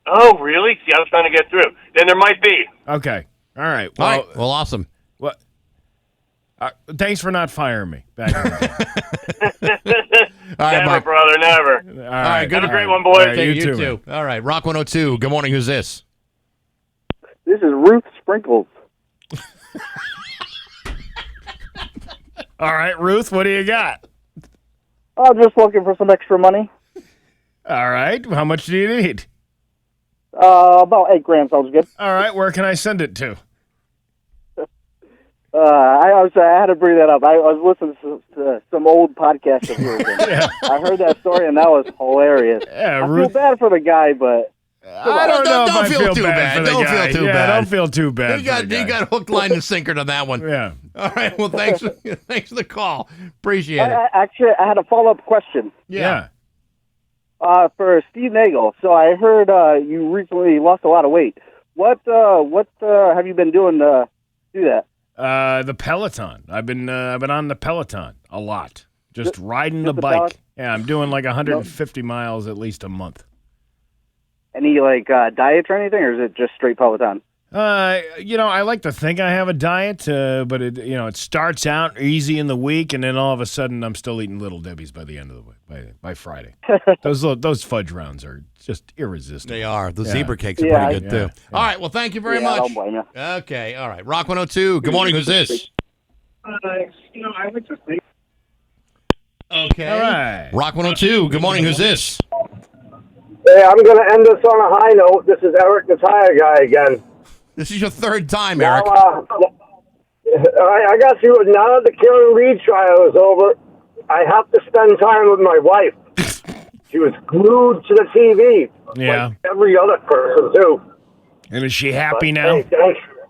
Oh, really? See, I was trying to get through. Then there might be. Okay. All right. All right. Well, awesome. What? Thanks for not firing me. Back All right, never, Mike. brother, never. All right, good. have a great one, boys. All right, You you too. All right, Rock 102. Good morning. Who's this? This is Ruth Sprinkles. All right, Ruth, what do you got? I'm just looking for some extra money. All right. How much do you need? About 8 grand sounds good. All right. Where can I send it to? I had to bring that up. I was listening to some old podcast of yours. Yeah. I heard that story, and that was hilarious. Yeah, I feel Ruth. bad for the guy, but I don't know if I feel too bad bad. for the Don't guy. feel too yeah, bad. Don't feel too bad. He got hook, line, and sinker to that one. Yeah. All right. Well, thanks for the call. Appreciate it. Actually, I had a follow-up question. Yeah. For Steve Nagle. So I heard you recently lost a lot of weight. What have you been doing to do that? The Peloton. I've been on the Peloton a lot. Just riding the the bike. Peloton? Yeah, I'm doing like 150 miles at least a month. Any diets or anything, or is it just straight Peloton? I like to think I have a diet, but it starts out easy in the week, and then all of a sudden I'm still eating Little Debbie's by the end of the week, by Friday. Those fudge rounds are just irresistible. They are. The Yeah. zebra cakes are pretty good, too. All right. Well, thank you very I much. don't blame you. Okay. All right. Rock 102. Good morning. Who's this? I would just think. Okay. All right. Rock 102. Good morning. Who's this? Hey, I'm going to end this on a high note. This is Eric the Tire Guy again. This is your third time, Eric. Now, I got you. Now that the Karen Reed trial is over, I have to spend time with my wife. She was glued to the TV. Yeah. Like every other person, too. And is she happy now? Hey,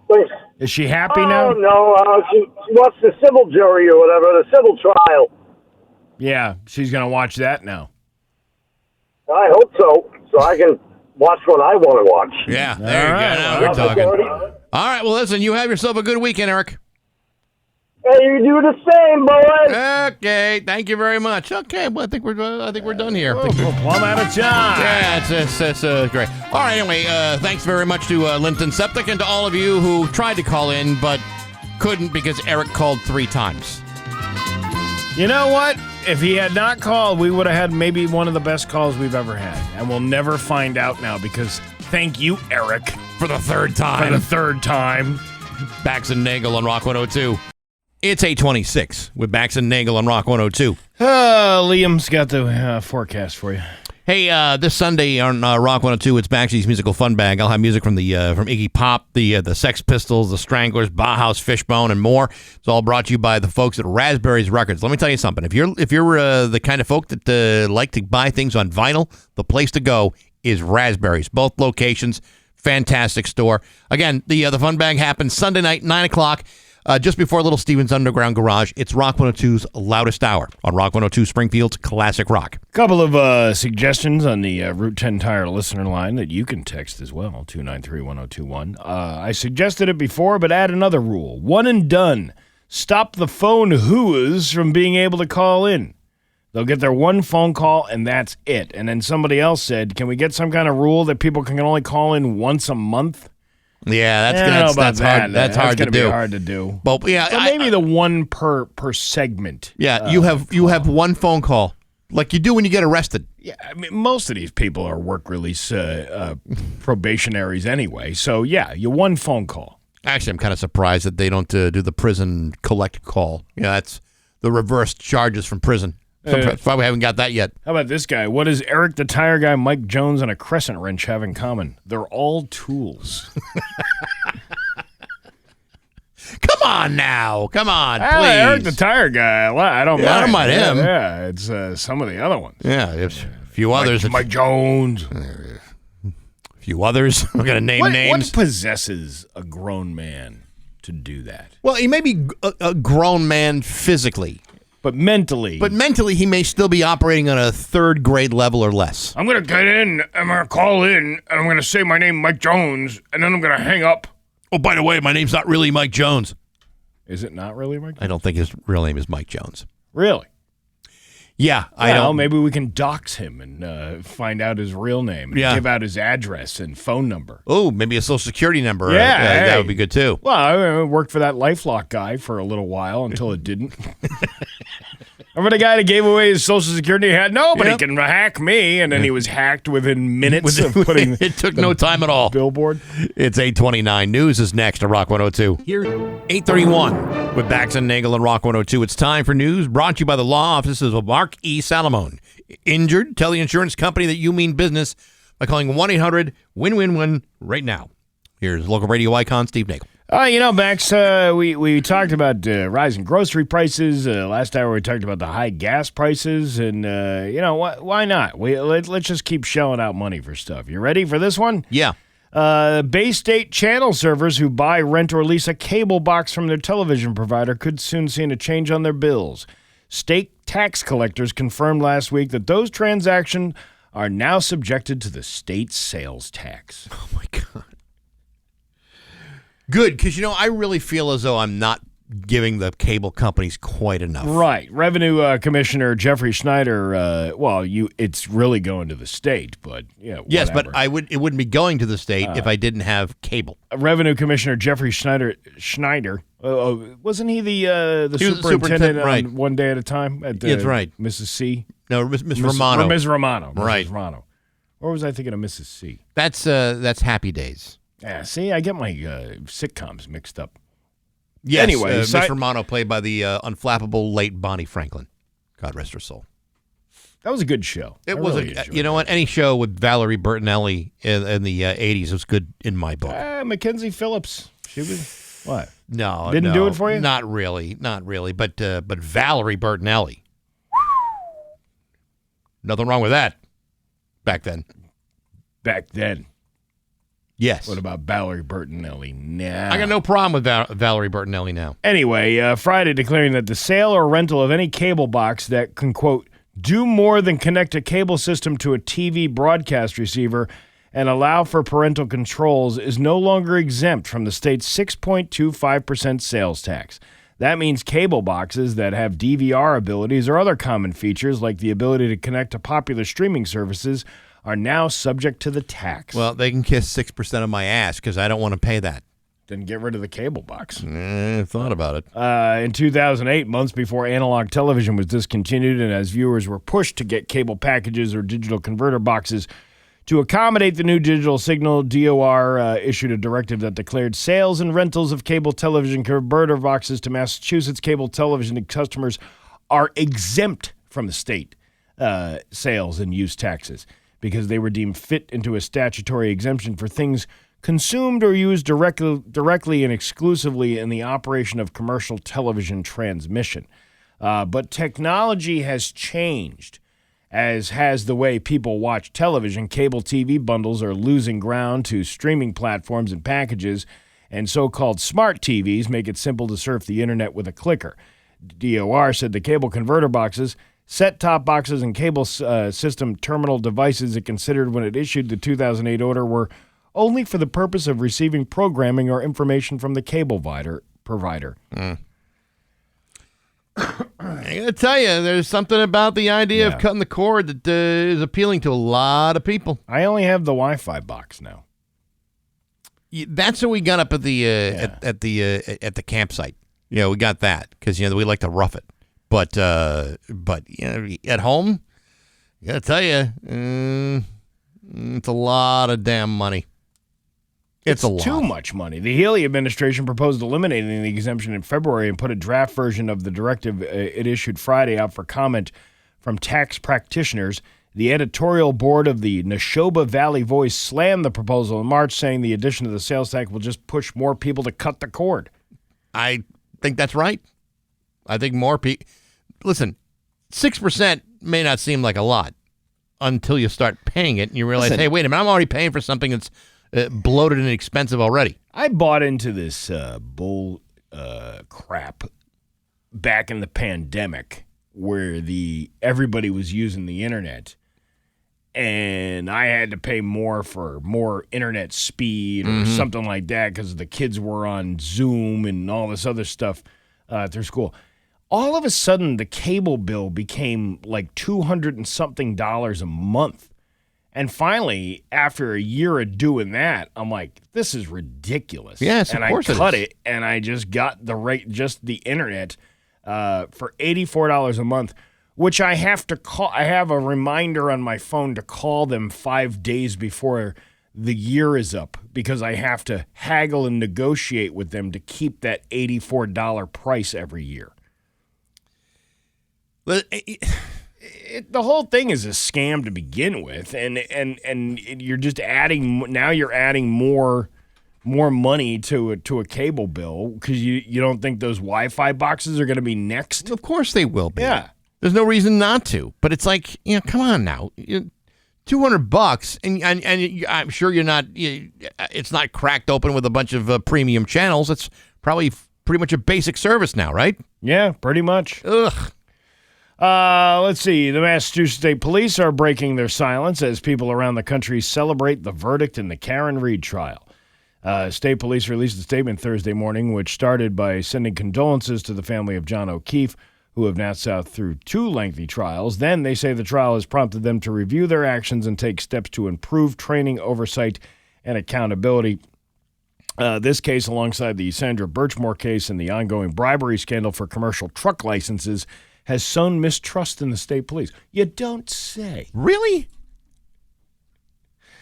thanks. Is she happy now? Oh, no. She watched the civil jury or whatever, the civil trial. Yeah, she's going to watch that now. I hope so I can watch what I want to watch. Yeah, there you go. Now we're talking. All right, well, listen, you have yourself a good weekend, Eric. Hey, you do the same, boy. Okay, thank you very much. Okay, well, I think we're done here. We're plumb out of time. Yeah, it's great. All right, anyway, thanks very much to Linton Septic and to all of you who tried to call in but couldn't because Eric called 3 times. You know what? If he had not called, we would have had maybe one of the best calls we've ever had. And we'll never find out now because thank you, Eric. For the third time. Bax and Nagle on Rock 102. It's 8:26 with Bax and Nagle on Rock 102. Liam's got the forecast for you. Hey, this Sunday on Rock 102, it's Baxy's Musical Fun Bag. I'll have music from Iggy Pop, the Sex Pistols, the Stranglers, Bauhaus, Fishbone, and more. It's all brought to you by the folks at Raspberries Records. Let me tell you something. If you're the kind of folk that like to buy things on vinyl, the place to go is Raspberries. Both locations, fantastic store. Again, the Fun Bag happens Sunday night, 9 o'clock. Just before Little Steven's Underground Garage, it's Rock 102's Loudest Hour on Rock 102 Springfield's Classic Rock. Couple of suggestions on the Route 10 Tire listener line that you can text as well, 293-1021. I suggested it before, but add another rule. One and done. Stop the phone whoas from being able to call in. They'll get their one phone call, and that's it. And then somebody else said, can we get some kind of rule that people can only call in once a month? Yeah, that's hard. That's hard to do. Be hard to do. But yeah, maybe the one per segment. Yeah, you have one phone call, like you do when you get arrested. Yeah, I mean, most of these people are work release probationaries anyway. So yeah, you one phone call. Actually, I'm kind of surprised that they don't do the prison collect call. Yeah, that's the reverse charges from prison. That's why we haven't got that yet. How about this guy? What does Eric the Tire Guy, Mike Jones, and a crescent wrench have in common? They're all tools. Come on now. Come on, please. Eric the Tire Guy. I don't mind. I don't mind him. Yeah, it's some of the other ones. Yeah, a few others. Mike Jones. A few others. I'm going to name names. What possesses a grown man to do that? Well, he may be a grown man physically. But mentally, he may still be operating on a 3rd grade level or less. I'm going to get in, I'm going to call in, and I'm going to say my name, Mike Jones, and then I'm going to hang up. Oh, by the way, my name's not really Mike Jones. Is it not really Mike Jones? I don't think his real name is Mike Jones. Really? Yeah, I don't. Maybe we can dox him and find out his real name and give out his address and phone number. Oh, maybe a social security number. Yeah, that would be good too. Well, I worked for that LifeLock guy for a little while until it didn't. Remember the guy that gave away his social security? He had nobody can hack me, and then he was hacked within minutes of putting. It took no time at all. Billboard. It's 8:29. News is next to Rock 102. Here, 8:31 with Bax and Nagle and Rock 102. It's time for news brought to you by the law offices of Mark E. Salamone. Injured? Tell the insurance company that you mean business by calling 1-800-WIN-WIN-WIN right now. Here's local radio icon Steve Nagle. Bax, we talked about rising grocery prices. Last hour we talked about the high gas prices. And, why not? Let's just keep shelling out money for stuff. You ready for this one? Yeah. Bay State channel servers who buy, rent, or lease a cable box from their television provider could soon see a change on their bills. State tax collectors confirmed last week that those transactions are now subjected to the state sales tax. Oh, my God. Good, because, I really feel as though I'm not giving the cable companies quite enough. Right. Revenue Commissioner Jeffrey Schneider, it's really going to the state, but, yes, whatever. but it wouldn't be going to the state if I didn't have cable. Revenue Commissioner Jeffrey Schneider, wasn't he the superintendent right. on One Day at a Time? That's right. Mrs. C? No, Miss Romano. Ms. Romano. Right. Mrs. Romano. Or was I thinking of Mrs. C? That's Happy Days. Yeah, see, I get my sitcoms mixed up. Yes, anyway, Miss Romano played by the unflappable late Bonnie Franklin. God rest her soul. That was a good show. It was you know what? Any show with Valerie Bertinelli in the 80s was good in my book. Mackenzie Phillips. She was what? No, Didn't do it for you? Not really. But Valerie Bertinelli. Nothing wrong with that. Back then. Yes. What about Valerie Bertinelli now? I got no problem with Valerie Bertinelli now. Anyway, Friday declaring that the sale or rental of any cable box that can, quote, do more than connect a cable system to a TV broadcast receiver and allow for parental controls is no longer exempt from the state's 6.25% sales tax. That means cable boxes that have DVR abilities or other common features like the ability to connect to popular streaming services are now subject to the tax. Well, they can kiss 6% of my ass because I don't want to pay that. Then get rid of the cable box. I thought about it. In 2008, months before analog television was discontinued and as viewers were pushed to get cable packages or digital converter boxes to accommodate the new digital signal, DOR issued a directive that declared sales and rentals of cable television converter boxes to Massachusetts cable television customers are exempt from the state sales and use taxes because they were deemed fit into a statutory exemption for things consumed or used directly and exclusively in the operation of commercial television transmission. But technology has changed, as has the way people watch television. Cable TV bundles are losing ground to streaming platforms and packages, and so-called smart TVs make it simple to surf the internet with a clicker. DOR said the cable converter boxes, set-top boxes, and cable system terminal devices it considered when it issued the 2008 order were only for the purpose of receiving programming or information from the cable provider. I gotta tell you, there's something about the idea of cutting the cord that is appealing to a lot of people. I only have the Wi-Fi box now. That's what we got up at the at the campsite. You know, we got that because we like to rough it. But at home, I gotta tell you, it's a lot of damn money. It's a lot. Too much money. The Healy administration proposed eliminating the exemption in February and put a draft version of the directive it issued Friday out for comment from tax practitioners. The editorial board of the Neshoba Valley Voice slammed the proposal in March, saying the addition of the sales tax will just push more people to cut the cord. I think that's right. I think more people... Listen, 6% may not seem like a lot until you start paying it and you realize, hey, wait a minute, I'm already paying for something that's bloated and expensive already. I bought into this bull crap back in the pandemic where everybody was using the internet and I had to pay more for more internet speed or something like that because the kids were on Zoom and all this other stuff through school. All of a sudden, the cable bill became like $200 and something a month. And finally, after a year of doing that, I'm like, this is ridiculous. Yes, and of course I cut it, and I just got the internet for $84 a month, which I have to call. I have a reminder on my phone to call them 5 days before the year is up because I have to haggle and negotiate with them to keep that $84 price every year. The whole thing is a scam to begin with, and you're just adding more money to a cable bill because you don't think those Wi-Fi boxes are going to be next. Of course they will be. Yeah, there's no reason not to. But it's like, come on now, $200, and I'm sure you're not. It's not cracked open with a bunch of premium channels. It's probably pretty much a basic service now, right? Yeah, pretty much. Ugh. Let's see. The Massachusetts State Police are breaking their silence as people around the country celebrate the verdict in the Karen Reed trial. State Police released a statement Thursday morning, which started by sending condolences to the family of John O'Keefe, who have now sat through 2 lengthy trials. Then they say the trial has prompted them to review their actions and take steps to improve training, oversight, and accountability. This case, alongside the Sandra Birchmore case and the ongoing bribery scandal for commercial truck licenses, has sown mistrust in the state police. You don't say. Really?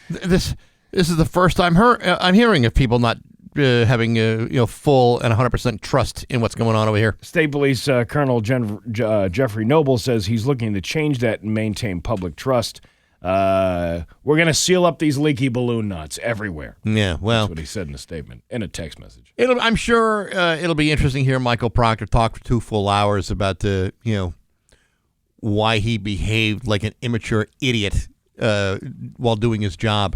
This is the first I'm hearing of people not having full and 100% trust in what's going on over here. State Police Colonel Jeffrey Noble says he's looking to change that and maintain public trust. We're going to seal up these leaky balloon knots everywhere. Yeah, well. That's what he said in a statement, in a text message. I'm sure it'll be interesting to hear Michael Proctor talk for 2 full hours about why he behaved like an immature idiot while doing his job.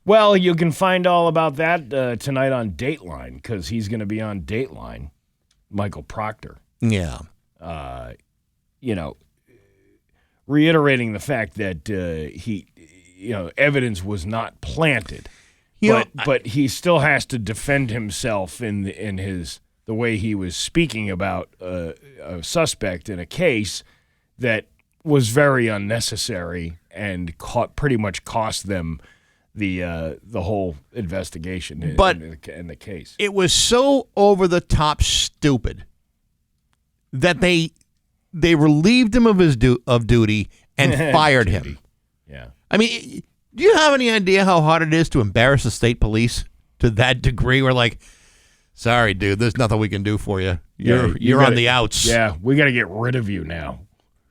Well, you can find all about that tonight on Dateline, because he's going to be on Dateline, Michael Proctor. Yeah. Reiterating the fact that evidence was not planted, but he still has to defend himself in the way he was speaking about a suspect in a case that was very unnecessary and pretty much cost them the whole investigation in the case. It was so over the top stupid that they relieved him of his duty and fired him. Yeah. I mean, do you have any idea how hard it is to embarrass the state police to that degree? We're like, sorry, dude, there's nothing we can do for you. You're on the outs. Yeah, we got to get rid of you now.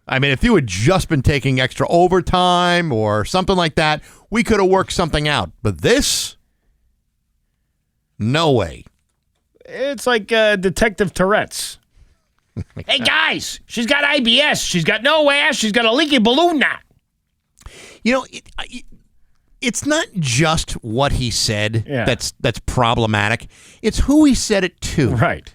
I mean, if you had just been taking extra overtime or something like that, we could have worked something out. But this? No way. It's like Detective Tourette's. Hey, guys, she's got IBS. She's got no ass. She's got a leaky balloon knot. It's not just what he said that's problematic. It's who he said it to. Right.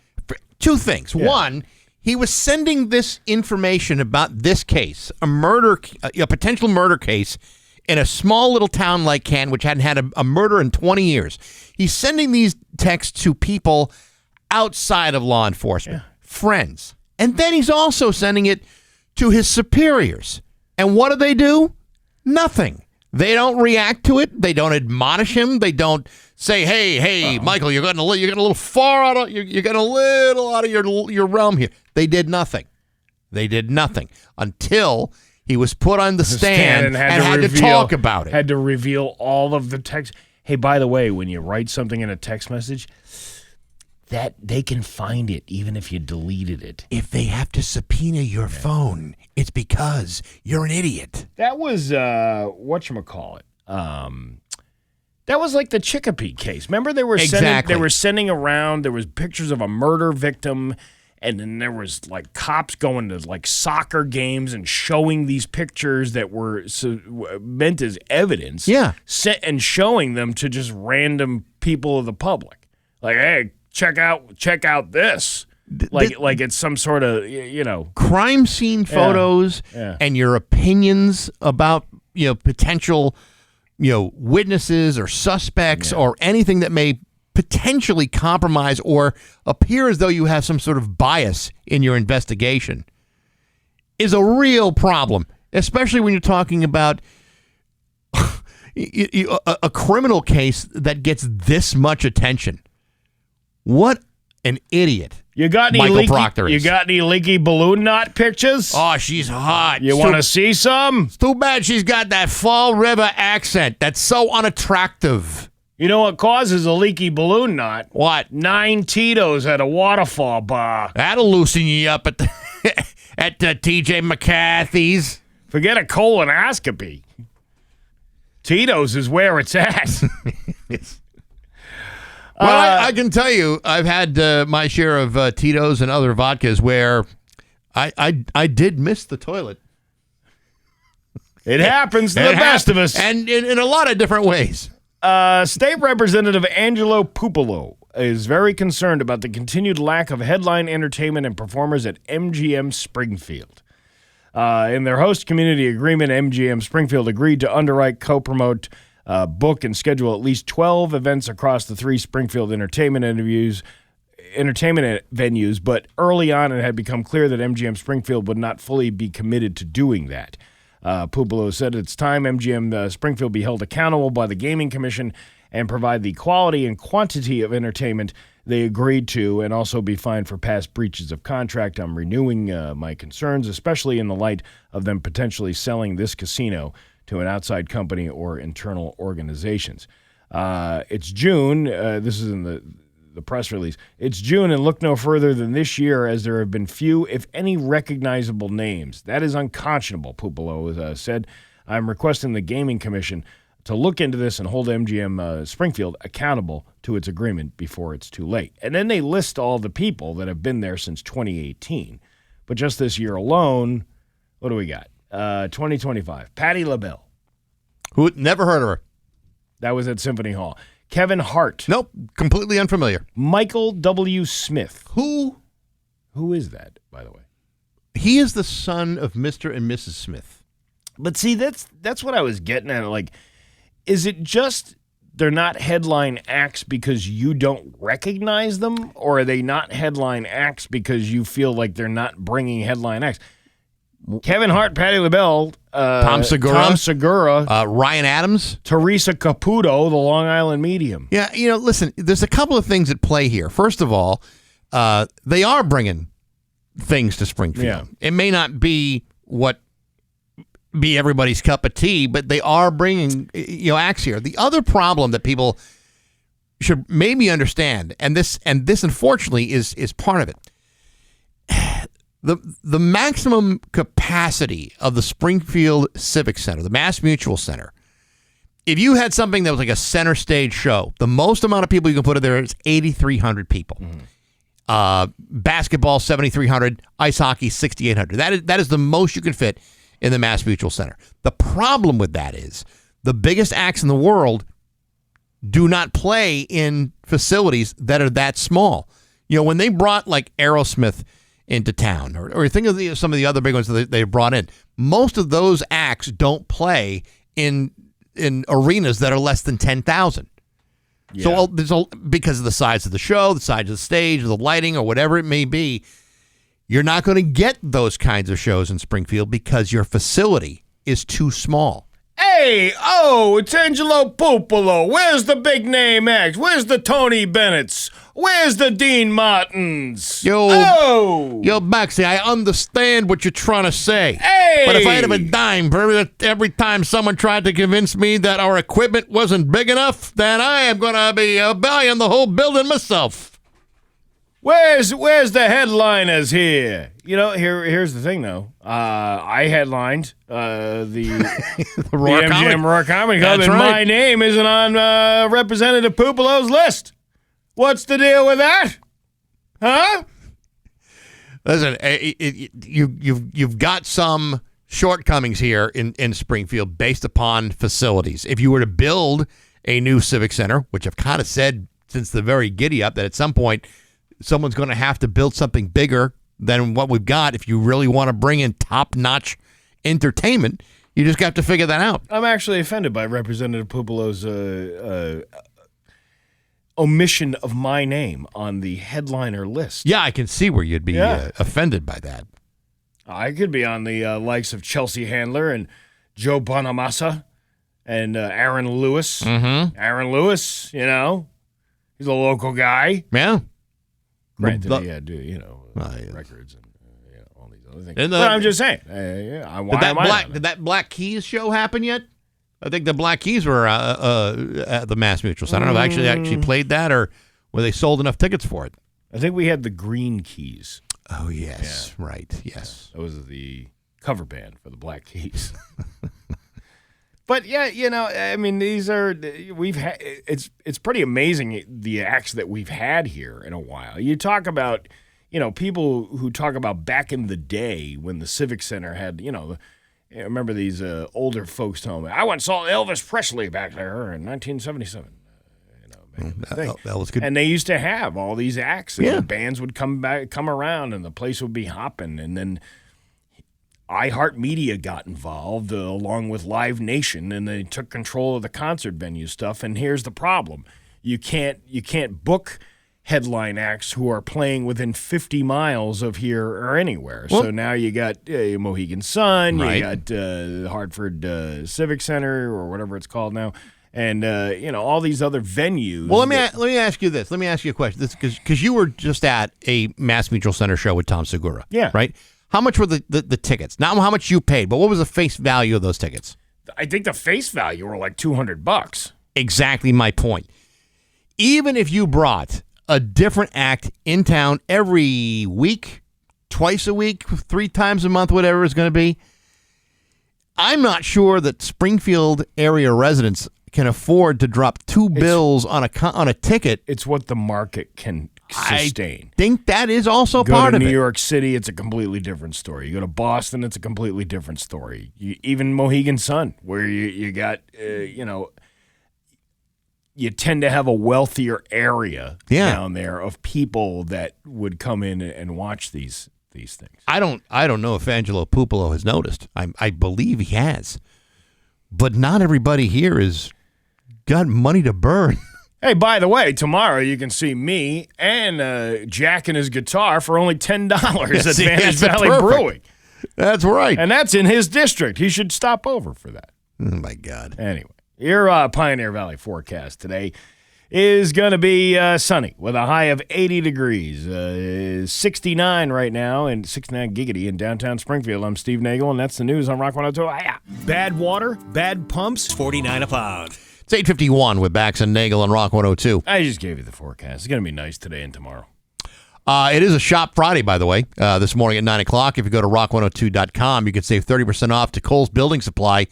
2 things. Yeah. One, he was sending this information about this case, a potential murder case in a small little town like Canton, which hadn't had a murder in 20 years. He's sending these texts to people outside of law enforcement, friends. And then he's also sending it to his superiors. And what do? Nothing. They don't react to it. They don't admonish him. They don't say, "Hey, Michael, you're getting a little far out of you're getting a little out of your realm here." They did nothing. They did nothing until he was put on the stand and had to talk about it. Had to reveal all of the text. Hey, by the way, when you write something in a text message, that they can find it even if you deleted it. If they have to subpoena your phone, it's because you're an idiot. That was whatchamacallit. That was like the Chicopee case. Remember they were sending around, there was pictures of a murder victim, and then there was like cops going to like soccer games and showing these pictures that were meant as evidence. Yeah. And showing them to just random people of the public. Like, hey, check out this. Like it's some sort of, crime scene photos and your opinions about, potential, witnesses or suspects or anything that may potentially compromise or appear as though you have some sort of bias in your investigation is a real problem, especially when you're talking about a criminal case that gets this much attention. What an idiot. You got any leaky balloon knot pictures? Oh, she's hot. You want to see some? It's too bad she's got that Fall River accent. That's so unattractive. You know what causes a leaky balloon knot? What? 9 Tito's at a waterfall bar. That'll loosen you up at the T.J. McCarthy's. Forget a colonoscopy. Tito's is where it's at. Well, I can tell you, I've had my share of Tito's and other vodkas where I did miss the toilet. It happens to the best of us. And in a lot of different ways. State Representative Angelo Pupolo is very concerned about the continued lack of headline entertainment and performers at MGM Springfield. In their host community agreement, MGM Springfield agreed to underwrite, co-promote, book, and schedule at least 12 events across the 3 Springfield entertainment venues, but early on it had become clear that MGM Springfield would not fully be committed to doing that. Pupolo said it's time MGM Springfield be held accountable by the Gaming Commission and provide the quality and quantity of entertainment they agreed to, and also be fined for past breaches of contract. I'm renewing my concerns, especially in the light of them potentially selling this casino to an outside company or internal organizations. It's June. This is in the press release. It's June, and look no further than this year, as there have been few, if any, recognizable names. That is unconscionable, Pupolo said. I'm requesting the Gaming Commission to look into this and hold MGM Springfield accountable to its agreement before it's too late. And then they list all the people that have been there since 2018. But just this year alone, what do we got? 2025. Patti LaBelle. Who never heard of her? That was at Symphony Hall. Kevin Hart. Nope, completely unfamiliar. Michael W. Smith. Who? Who is that, by the way? He is the son of Mr. and Mrs. Smith. But see, that's what I was getting at. Like, is it just they're not headline acts because you don't recognize them, or are they not headline acts because you feel like they're not bringing headline acts? Kevin Hart, Patti LaBelle, Tom Segura, Ryan Adams, Teresa Caputo, the Long Island medium. Yeah, listen, there's a couple of things at play here. First of all, they are bringing things to Springfield. Yeah. It may not be everybody's cup of tea, but they are bringing acts here. The other problem that people should maybe understand, and this unfortunately is part of it. The maximum capacity of the Springfield Civic Center, the Mass Mutual Center, if you had something that was like a center stage show, the most amount of people you can put in there is 8,300 people. Mm-hmm. Basketball, 7,300. Ice hockey, 6,800. That is the most you can fit in the Mass Mutual Center. The problem with that is the biggest acts in the world do not play in facilities that are that small. When they brought like Aerosmith into town, or think of some of the other big ones that they brought in, most of those acts don't play in arenas that are less than 10,000. Yeah. So because of the size of the show, the size of the stage, the lighting, or whatever it may be, you're not going to get those kinds of shows in Springfield because your facility is too small. Hey, it's Angelo Pupolo. Where's the big name acts? Where's the Tony Bennett's? Where's the Dean Martins? Yo, Baxie, I understand what you're trying to say. Hey! But if I had a dime for every time someone tried to convince me that our equipment wasn't big enough, then I am going to be buying the whole building myself. Where's the headliners here? Here's the thing, though. I headlined the MGM Roar Comedy Club, and my name isn't on Representative Pupolo's list. What's the deal with that? Huh? Listen, you've got some shortcomings here in Springfield based upon facilities. If you were to build a new civic center, which I've kind of said since the very giddy up that at some point someone's going to have to build something bigger than what we've got if you really want to bring in top-notch entertainment. You just got to figure that out. I'm actually offended by Representative Pupolo's omission of my name on the headliner list. Yeah, I can see where you'd be offended by that. I could be on the likes of Chelsea Handler and Joe Bonamassa and Aaron Lewis. Mm-hmm. Aaron Lewis, he's a local guy. Yeah. Granted, records and all these other things. But I'm just saying. Did that Black Keys show happen yet? I think the Black Keys were at the Mass Mutual Center. I don't know if they actually played that, or were they sold enough tickets for it? I think we had the Green Keys. Oh, yes. Yeah. Right. Yes. That was the cover band for the Black Keys. But these are it's pretty amazing the acts that we've had here in a while. You talk about, people who talk about back in the day when the Civic Center had, I remember these older folks telling me, I once saw Elvis Presley back there in 1977. That was good. And they used to have all these acts, and the bands would come around, and the place would be hopping, and then iHeartMedia got involved along with Live Nation, and they took control of the concert venue stuff. And here's the problem: you can't book headline acts who are playing within 50 miles of here or anywhere. Well, so now you got Mohegan Sun, you got Hartford Civic Center or whatever it's called now, and all these other venues. Well, let me ask you this. Let me ask you a question. This because you were just at a Mass Mutual Center show with Tom Segura. Yeah. Right. How much were the tickets? Not how much you paid, but what was the face value of those tickets? I think the face value were like $200. exactly my point. Even if you brought a different act in town every week, twice a week, 3 times a month, whatever it's going to be, I'm not sure that Springfield area residents can afford to drop $2 on a ticket. It's what the market can sustain. I think that is also Go part to of New it. York City, it's a completely different story. You go to Boston, it's a completely different story. Even Mohegan Sun, where you got, you tend to have a wealthier area down there of people that would come in and watch these things. I don't know if Angelo Pupolo has noticed. I believe he has. But not everybody here has got money to burn. Hey, by the way, tomorrow you can see me and Jack and his guitar for only $10 at Vantage Valley Brewing. That's right. And that's in his district. He should stop over for that. Oh, my God. Anyway, your Pioneer Valley forecast today is going to be sunny with a high of 80 degrees. 69 right now and 69 giggity in downtown Springfield. I'm Steve Nagle, and that's the news on Rock 102. Bad water, bad pumps. $49 a pound. It's 8:51 with Bax and Nagle on Rock 102. I just gave you the forecast. It's going to be nice today and tomorrow. It is a Shop Friday, by the way, this morning at 9 o'clock. If you go to rock102.com, you can save 30% off to Kohl's Building Supply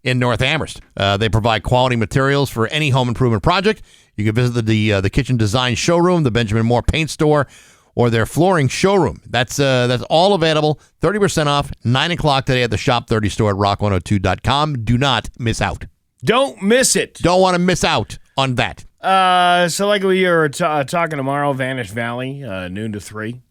in North Amherst. They provide quality materials for any home improvement project. You can visit the Kitchen Design Showroom, the Benjamin Moore Paint Store, or their flooring showroom. That's all available. 30% off, 9 o'clock today at the Shop 30 store at rock102.com. Do not miss out. Don't miss it. Don't want to miss out on that. So like we are talking tomorrow, Vantage Valley, noon to 3,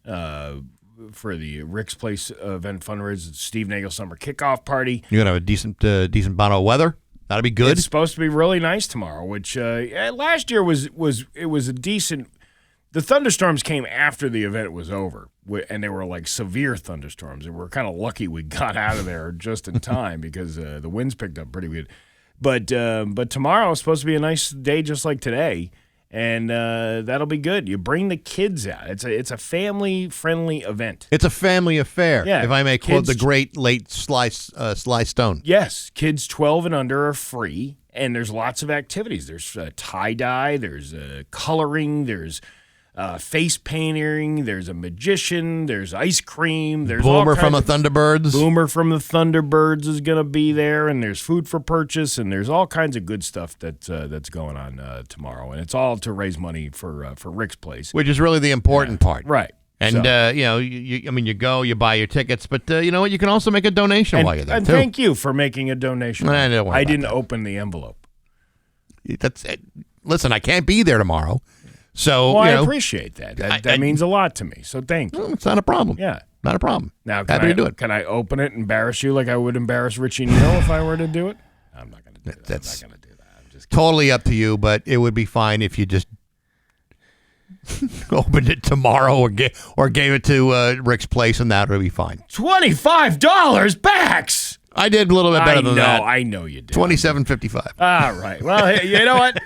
for the Rick's Place event fundraiser, Steve Nagle Summer Kickoff Party. You're going to have a decent bout of weather. That'll be good. It's supposed to be really nice tomorrow, which last year was a decent. The thunderstorms came after the event was over, and they were like severe thunderstorms. And we're kind of lucky we got out of there just in time because the winds picked up pretty good. But tomorrow is supposed to be a nice day just like today, and that'll be good. You bring the kids out. It's a family-friendly event. It's a family affair, Yeah, if I may quote kids- the great late Sly Stone. Yes, kids 12 and under are free, and there's lots of activities. There's tie-dye, there's coloring, there's face painting, there's a magician, there's ice cream, there's Boomer all from the kinds Thunderbirds. Boomer from the Thunderbirds is going to be there, and there's food for purchase, and there's all kinds of good stuff that's going on tomorrow, and it's all to raise money for Rick's Place, Which is really the important part. right? And, So- you go, you buy your tickets, but you know what? You can also make a donation while you're there, and too. thank you for making a donation. I don't worry I about didn't that. open the envelope. That's it. Listen, I can't be there tomorrow. So, Well, you I know, appreciate that. That means a lot to me. So thank you. it's not a problem. Yeah. Not a problem. Now, Happy to do it. Can I open it and embarrass you like I would embarrass Richie Neal if I were to do it? I'm not going to do that. That's I'm not going to do that. I'm just totally up to you, but it would be fine if you just opened it tomorrow or gave it to Rick's Place, and that would be fine. $25 Bax. I did a little bit better than that. I know you did. $27.55. All right. Well, hey, you know what?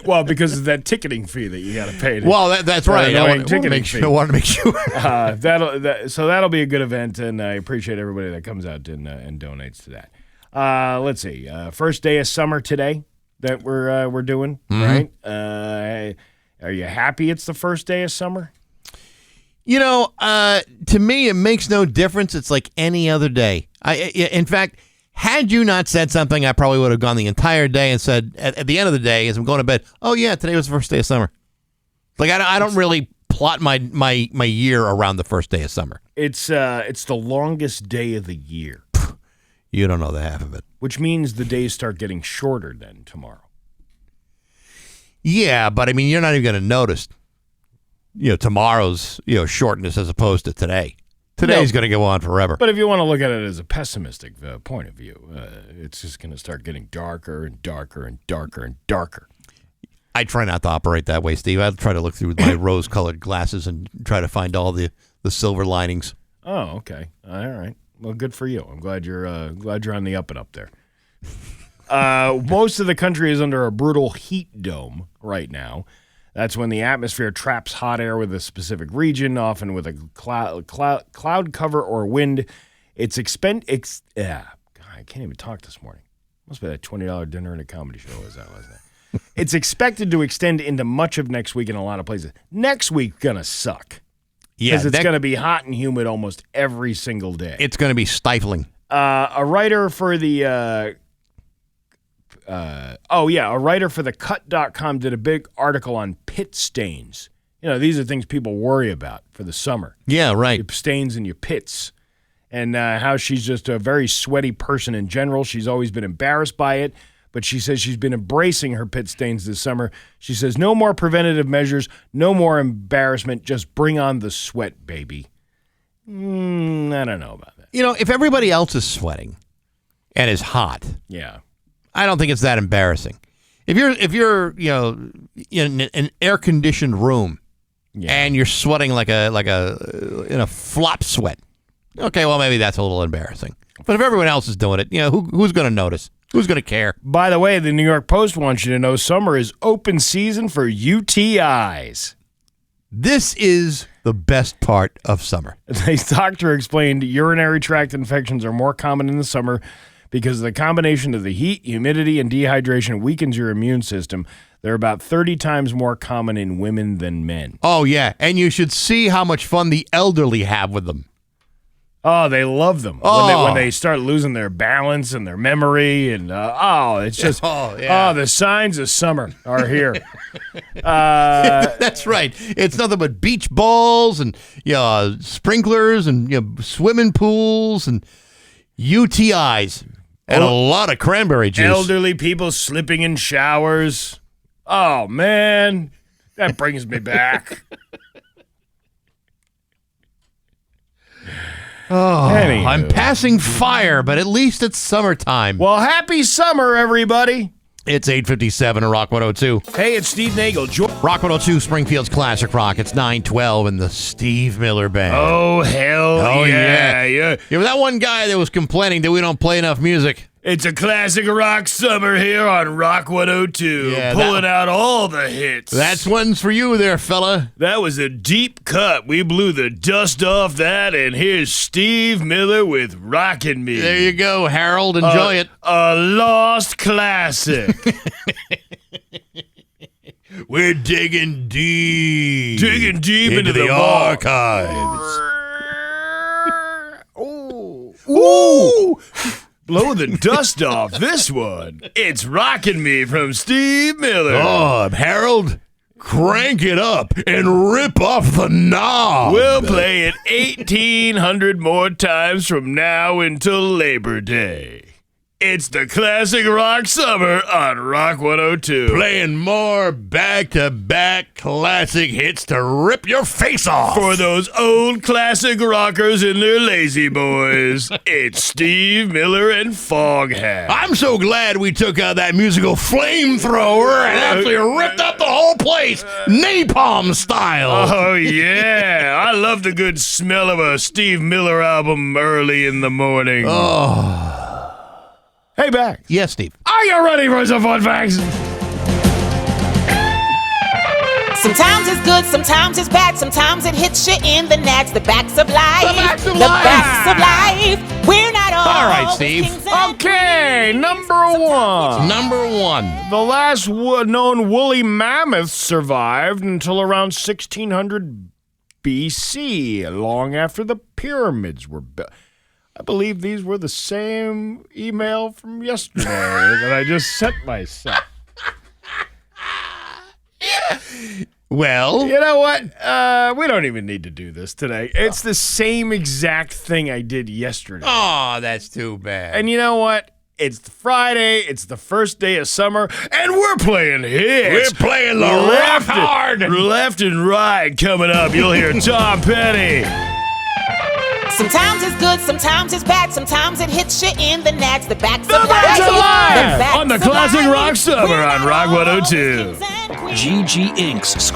Well, because of that ticketing fee that you got to pay. Well, that's right. I wanted to make sure. That'll be a good event, and I appreciate everybody that comes out and donates to that. Let's see. First day of summer today that we're doing, right? Are you happy it's the first day of summer? You know, to me, it makes no difference. It's like any other day. In fact, had you not said something, I probably would have gone the entire day and said, at the end of the day, as I'm going to bed, oh, yeah, today was the first day of summer. Like, I don't really plot my year around the first day of summer. It's the longest day of the year. You don't know the half of it. Which means the days start getting shorter then tomorrow. Yeah, but, I mean, you're not even going to notice, tomorrow's, shortness as opposed to today. Today's going to go on forever. But if you want to look at it as a pessimistic point of view, it's just going to start getting darker and darker and darker and darker. I try not to operate that way, Steve. I try to look through my rose-colored glasses and try to find all the silver linings. Oh, okay. All right. Well, good for you. I'm glad you're on the up and up there. Most of the country is under a brutal heat dome right now. That's when the atmosphere traps hot air with a specific region, often with a cloud cover or wind. I can't even talk this morning. Must be that $20 dinner and a comedy show was that last night. It's expected to extend into much of next week in a lot of places. Next week gonna suck. Yeah, because it's going to be hot and humid almost every single day. It's going to be stifling. A writer for the cut.com did a big article on pit stains. You know, these are things people worry about for the summer. Yeah, right. Your stains in your pits. And how she's just a very sweaty person in general. She's always been embarrassed by it, but she says she's been embracing her pit stains this summer. She says, no more preventative measures, no more embarrassment, just bring on the sweat, baby. I don't know about that. You know, if everybody else is sweating and is hot, yeah, I don't think it's that embarrassing. If you're in an air conditioned room and you're sweating like in a flop sweat, okay, well maybe that's a little embarrassing. But if everyone else is doing it, who's going to notice? Who's going to care? By the way, the New York Post wants you to know summer is open season for UTIs. This is the best part of summer. The doctor explained urinary tract infections are more common in the summer because the combination of the heat, humidity, and dehydration weakens your immune system. They're about 30 times more common in women than men. Oh, yeah. And you should see how much fun the elderly have with them. Oh, they love them. Oh. When they start losing their balance and their memory. And, it's just, the signs of summer are here. That's right. It's nothing but beach balls and sprinklers and swimming pools and UTIs and a lot of cranberry juice. Elderly people slipping in showers. Oh, man. That brings me back. Oh, Anywho. I'm passing fire, but at least it's summertime. Well, happy summer, everybody. It's 8:57 at Rock 102. Hey, it's Steve Nagle. Rock 102, Springfield's Classic Rock. It's 9:12 in the Steve Miller Band. Oh, hell yeah. You're that one guy that was complaining that we don't play enough music. It's a classic rock summer here on Rock 102, pulling out all the hits. That's one's for you there, fella. That was a deep cut. We blew the dust off that, and here's Steve Miller with Rockin' Me. There you go, Harold. Enjoy it. A lost classic. We're digging deep. Digging deep into the archives. Ooh. Blow the dust off this one. It's Rockin' Me from Steve Miller. Oh, Harold, crank it up and rip off the knob. We'll play it 1,800 more times from now until Labor Day. It's the classic rock summer on Rock 102. Playing more back-to-back classic hits to rip your face off. For those old classic rockers and their lazy boys, it's Steve Miller and Foghat. I'm so glad we took out that musical flamethrower and actually ripped up the whole place, napalm style. Oh, yeah. I love the good smell of a Steve Miller album early in the morning. Oh. Hey, Bax. Yes, Steve. Are you ready for some fun facts? Sometimes it's good, sometimes it's bad, sometimes it hits you in the nads. The backs of life. The backs of the life. Backs of life. We're not all right, Steve. Okay, number one. The last known woolly mammoths survived until around 1600 BC, long after the pyramids were built. I believe these were the same email from yesterday that I just sent myself. Well, you know what? We don't even need to do this today. It's the same exact thing I did yesterday. Oh, that's too bad. And you know what? It's Friday. It's the first day of summer, and we're playing hits. We're playing the rock hard. Left and right coming up. You'll hear Tom Petty. Sometimes it's good, sometimes it's bad, sometimes it hits you in the nads. The backs The of Backs life. of Life The backs on the of classic life. rock summer on Rock 102. GG Inc.'s